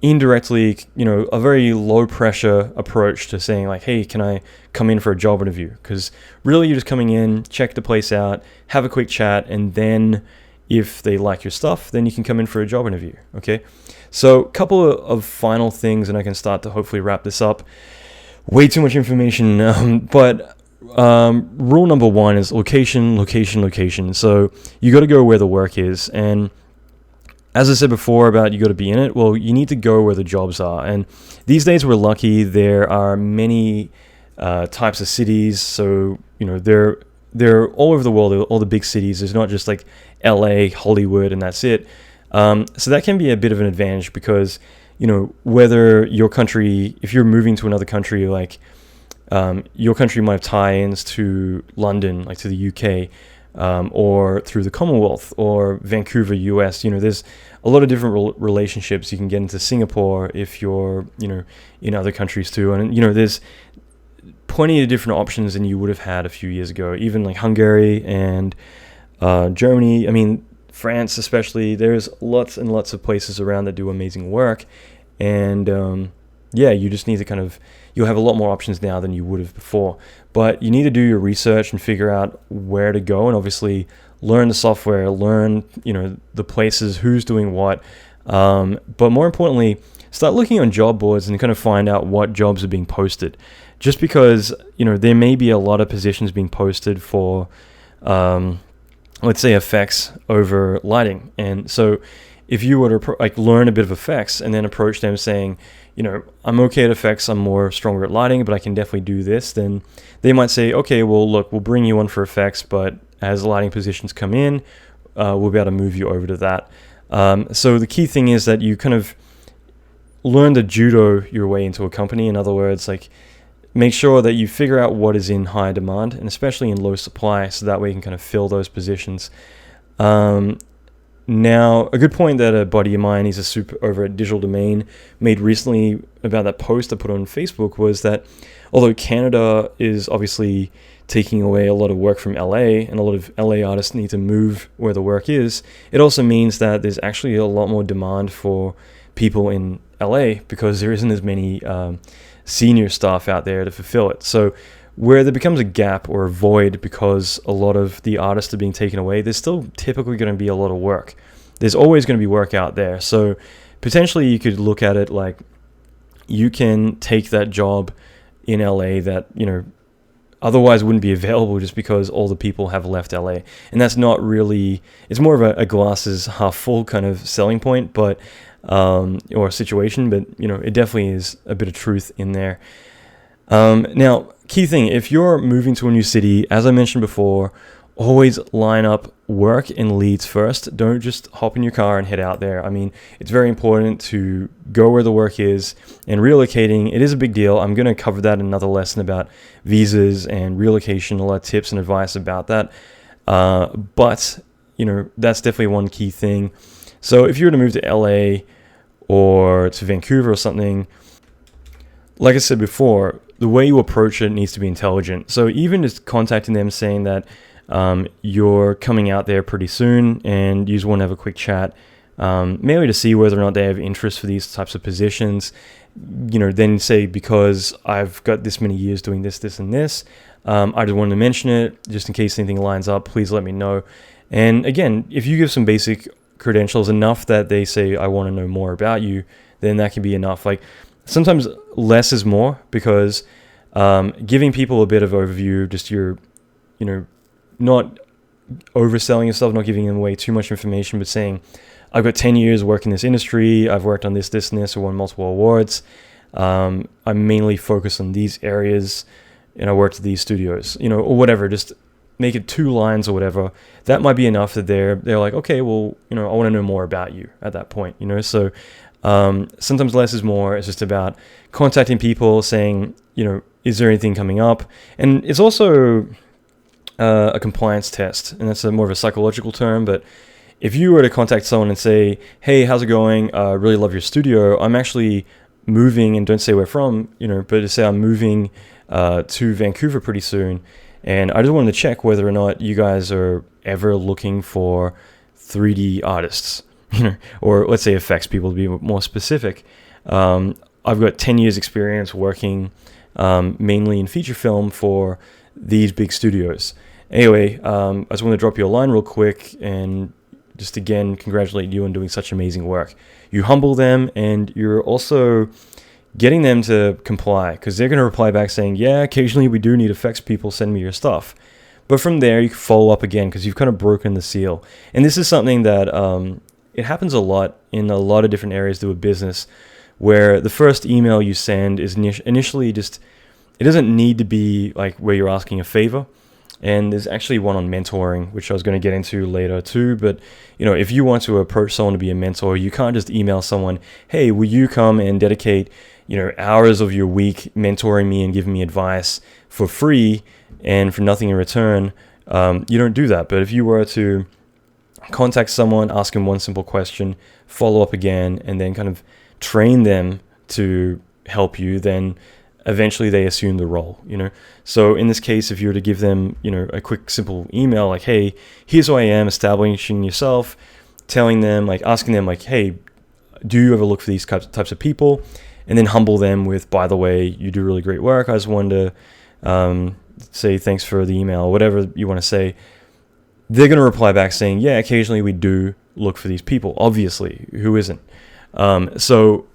[SPEAKER 1] indirectly, a very low pressure approach to saying like, hey, can I come in for a job interview? Because really you're just coming in, check the place out, have a quick chat, and then if they like your stuff, then you can come in for a job interview. Okay, so a couple of final things, and I can start to hopefully wrap this up. Way too much information, but rule number 1 is location. So you got to go where the work is. And as I said before about you got to be in it, well, you need to go where the jobs are. And these days we're lucky. There are many types of cities. So, they're all over the world, all the big cities. There's not just like LA, Hollywood, and that's it. So that can be a bit of an advantage because, whether your country, if you're moving to another country, like your country might have tie-ins to London, like to the UK, or through the Commonwealth or Vancouver, US. There's a lot of different relationships. You can get into Singapore if you're, in other countries too. And, there's plenty of different options than you would have had a few years ago. Even like Hungary and Germany, France especially, there's lots and lots of places around that do amazing work. And you just need to you'll have a lot more options now than you would have before. But you need to do your research and figure out where to go, and obviously learn the software, learn, the places, who's doing what. But more importantly, start looking on job boards and kind of find out what jobs are being posted. Just because, there may be a lot of positions being posted for, let's say, effects over lighting. And so if you were to learn a bit of effects and then approach them saying, I'm okay at effects, I'm more stronger at lighting, but I can definitely do this, then they might say, okay, well, look, we'll bring you on for effects, but as lighting positions come in, we'll be able to move you over to that. So the key thing is that you kind of learn to judo your way into a company. In other words, make sure that you figure out what is in high demand, and especially in low supply, so that way you can kind of fill those positions. Now, a good point that a buddy of mine, he's a super over at Digital Domain, made recently about that post I put on Facebook was that although Canada is obviously taking away a lot of work from LA, and a lot of LA artists need to move where the work is, it also means that there's actually a lot more demand for people in LA because there isn't as many senior staff out there to fulfill it. So where there becomes a gap or a void because a lot of the artists are being taken away, there's still typically going to be a lot of work. There's always going to be work out there. So potentially you could look at it like you can take that job in LA that, otherwise wouldn't be available just because all the people have left LA. And that's not really, it's more of a glass is half full kind of selling point, but or situation, but it definitely is a bit of truth in there. Now, key thing, if you're moving to a new city, as I mentioned before, always line up work and leads first. Don't just hop in your car and head out there. It's very important to go where the work is, and relocating, it is a big deal. I'm going to cover that in another lesson about visas and relocation, a lot of tips and advice about that. But that's definitely one key thing. So if you were to move to LA or to Vancouver or something, like I said before, the way you approach it needs to be intelligent. So even just contacting them saying that you're coming out there pretty soon and you just want to have a quick chat, mainly to see whether or not they have interest for these types of positions. Then say, because I've got this many years doing this, this, and this, I just wanted to mention it just in case anything lines up. Please let me know. And again, if you give some basic credentials enough that they say, I want to know more about you, then that can be enough. Sometimes less is more, because giving people a bit of overview, just your, not overselling yourself, not giving them away too much information, but saying, I've got 10 years working in this industry, I've worked on this, this, and this, or won multiple awards. I'm mainly focused on these areas, and I worked at these studios, or whatever. Just make it 2 lines or whatever. That might be enough that they're like, okay, well, I want to know more about you at that point, So sometimes less is more. It's just about contacting people, saying, is there anything coming up? And it's also a compliance test, and that's more of a psychological term. But if you were to contact someone and say, hey, how's it going? Really love your studio. I'm actually moving, and don't say where from, but to say I'm moving to Vancouver pretty soon, and I just wanted to check whether or not you guys are ever looking for 3D artists, or let's say effects people, to be more specific. I've got 10 years experience working mainly in feature film for these big studios. Anyway, I just want to drop you a line real quick and just again congratulate you on doing such amazing work. You humble them, and you're also getting them to comply, because they're going to reply back saying, yeah, occasionally we do need effects people, send me your stuff. But from there, you can follow up again, because you've kind of broken the seal. And this is something that it happens a lot in a lot of different areas to a business, where the first email you send is initially just, it doesn't need to be like where you're asking a favor. And there's actually one on mentoring, which I was going to get into later too. But, if you want to approach someone to be a mentor, you can't just email someone, hey, will you come and dedicate, hours of your week mentoring me and giving me advice for free and for nothing in return. You don't do that. But if you were to contact someone, ask them one simple question, follow up again, and then kind of train them to help you, then eventually they assume the role, So in this case, if you were to give them, a quick, simple email, like, hey, here's who I am, establishing yourself, telling them, like, asking them, like, hey, do you ever look for these types of people? And then humble them with, by the way, you do really great work. I just wanted to say thanks for the email, or whatever you want to say. They're going to reply back saying, yeah, occasionally we do look for these people. Obviously, who isn't? So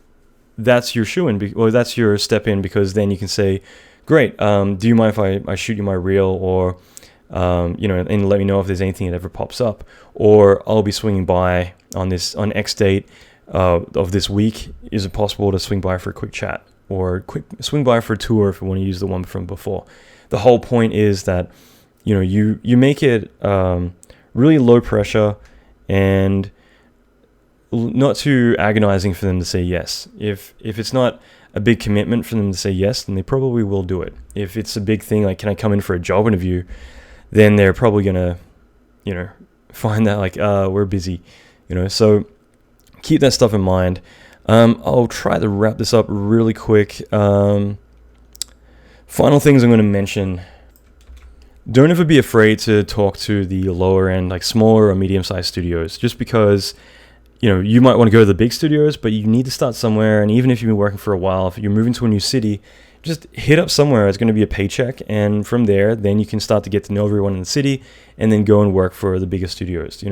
[SPEAKER 1] that's your shoe-in, or that's your step in, because then you can say, great, do you mind if I shoot you my reel, or, and let me know if there's anything that ever pops up, or I'll be swinging by on X date of this week. Is it possible to swing by for a quick chat, or swing by for a tour if you want to use the one from before? The whole point is that, you make it really low pressure and not too agonizing for them to say yes. If it's not a big commitment for them to say yes, then they probably will do it. If it's a big thing, like, can I come in for a job interview, then they're probably gonna, find that, like, we're busy, So keep that stuff in mind. I'll try to wrap this up really quick. Final things I'm going to mention. Don't ever be afraid to talk to the lower end, like smaller or medium-sized studios, just because, you might want to go to the big studios, but you need to start somewhere. And even if you've been working for a while, if you're moving to a new city, just hit up somewhere. It's going to be a paycheck. And from there, then you can start to get to know everyone in the city and then go and work for the bigger studios.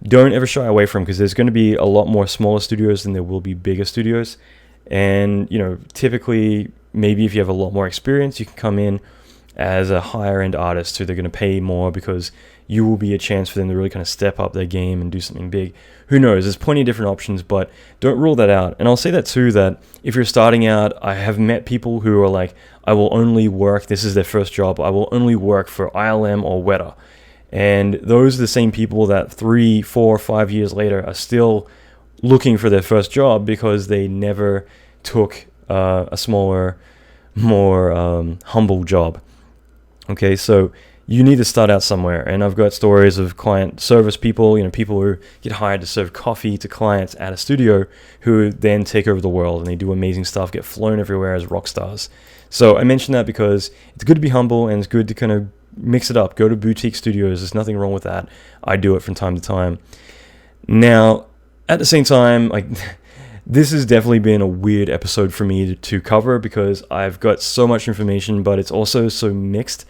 [SPEAKER 1] Don't ever shy away from, because there's going to be a lot more smaller studios than there will be bigger studios. And, typically, maybe if you have a lot more experience, you can come in as a higher end artist who they're going to pay more, because you will be a chance for them to really kind of step up their game and do something big. Who knows? There's plenty of different options, but don't rule that out. And I'll say that too, that if you're starting out, I have met people who are like, I will only work, this is their first job, I will only work for ILM or Weta. And those are the same people that 3, 4, 5 years later are still looking for their first job, because they never took a smaller, more humble job. Okay, so you need to start out somewhere. And I've got stories of client service people, people who get hired to serve coffee to clients at a studio, who then take over the world and they do amazing stuff, get flown everywhere as rock stars. So I mention that because it's good to be humble, and it's good to kind of mix it up. Go to boutique studios. There's nothing wrong with that. I do it from time to time. Now, at the same time, like, this has definitely been a weird episode for me to cover, because I've got so much information, but it's also so mixed.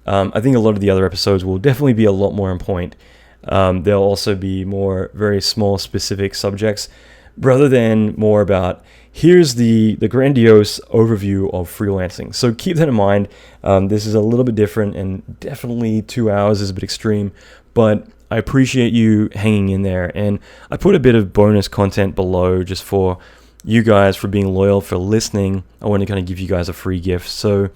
[SPEAKER 1] I think a lot of the other episodes will definitely be a lot more on point. There'll also be more very small specific subjects, rather than more about, here's the grandiose overview of freelancing. So keep that in mind. This is a little bit different, and definitely 2 hours is a bit extreme, but I appreciate you hanging in there. And I put a bit of bonus content below just for you guys, for being loyal, for listening. I want to kind of give you guys a free gift. So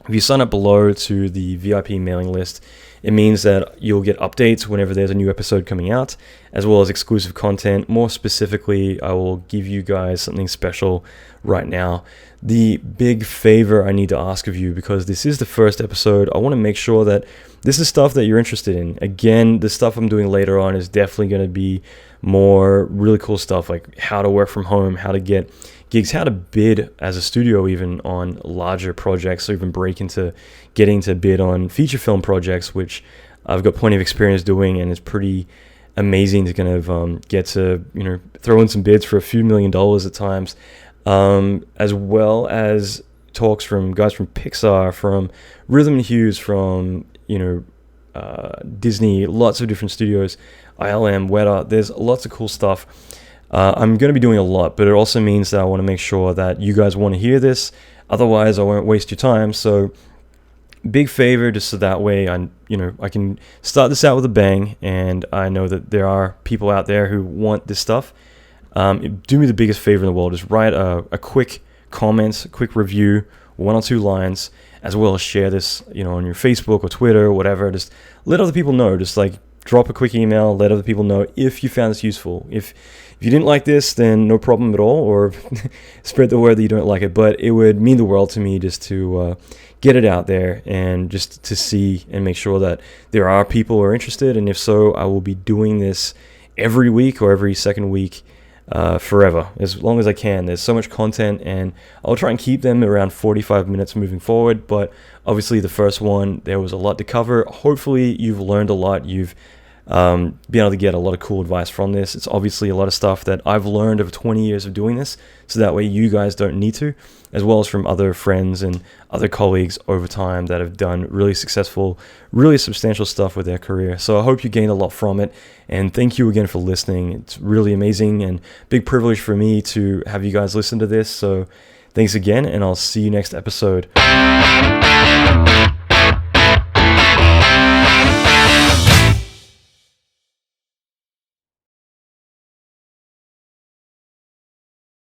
[SPEAKER 1] if you sign up below to the VIP mailing list, it means that you'll get updates whenever there's a new episode coming out, as well as exclusive content. More specifically, I will give you guys something special right now. The big favor I need to ask of you, because this is the first episode, I want to make sure that this is stuff that you're interested in. Again, the stuff I'm doing later on is definitely going to be more really cool stuff, like how to work from home, how to get gigs, how to bid as a studio even on larger projects, or even break into getting to bid on feature film projects, which I've got plenty of experience doing, and it's pretty amazing to kind of get to throw in some bids for a few $1 million at times, as well as talks from guys from Pixar, from Rhythm and Hughes, from Disney, lots of different studios, ILM, Weta. There's lots of cool stuff. I'm going to be doing a lot, but it also means that I want to make sure that you guys want to hear this. Otherwise, I won't waste your time. So, big favor, just so that way I can start this out with a bang, and I know that there are people out there who want this stuff. Do me the biggest favor in the world: just write a quick comment, a quick review, 1 or 2 lines, as well as share this, on your Facebook or Twitter or whatever. Just let other people know. Just like drop a quick email, let other people know if you found this useful. If you didn't like this, then no problem at all, or spread the word that you don't like it. But it would mean the world to me just to get it out there and just to see and make sure that there are people who are interested. And if so, I will be doing this every week or every second week forever, as long as I can. There's so much content, and I'll try and keep them around 45 minutes moving forward. But obviously the first one, there was a lot to cover. Hopefully you've learned a lot. You've been able to get a lot of cool advice from this. It's obviously a lot of stuff that I've learned over 20 years of doing this, so that way you guys don't need to, as well as from other friends and other colleagues over time that have done really successful, really substantial stuff with their career. So I hope you gained a lot from it, and thank you again for listening. It's really amazing and big privilege for me to have you guys listen to this. So thanks again, and I'll see you next episode.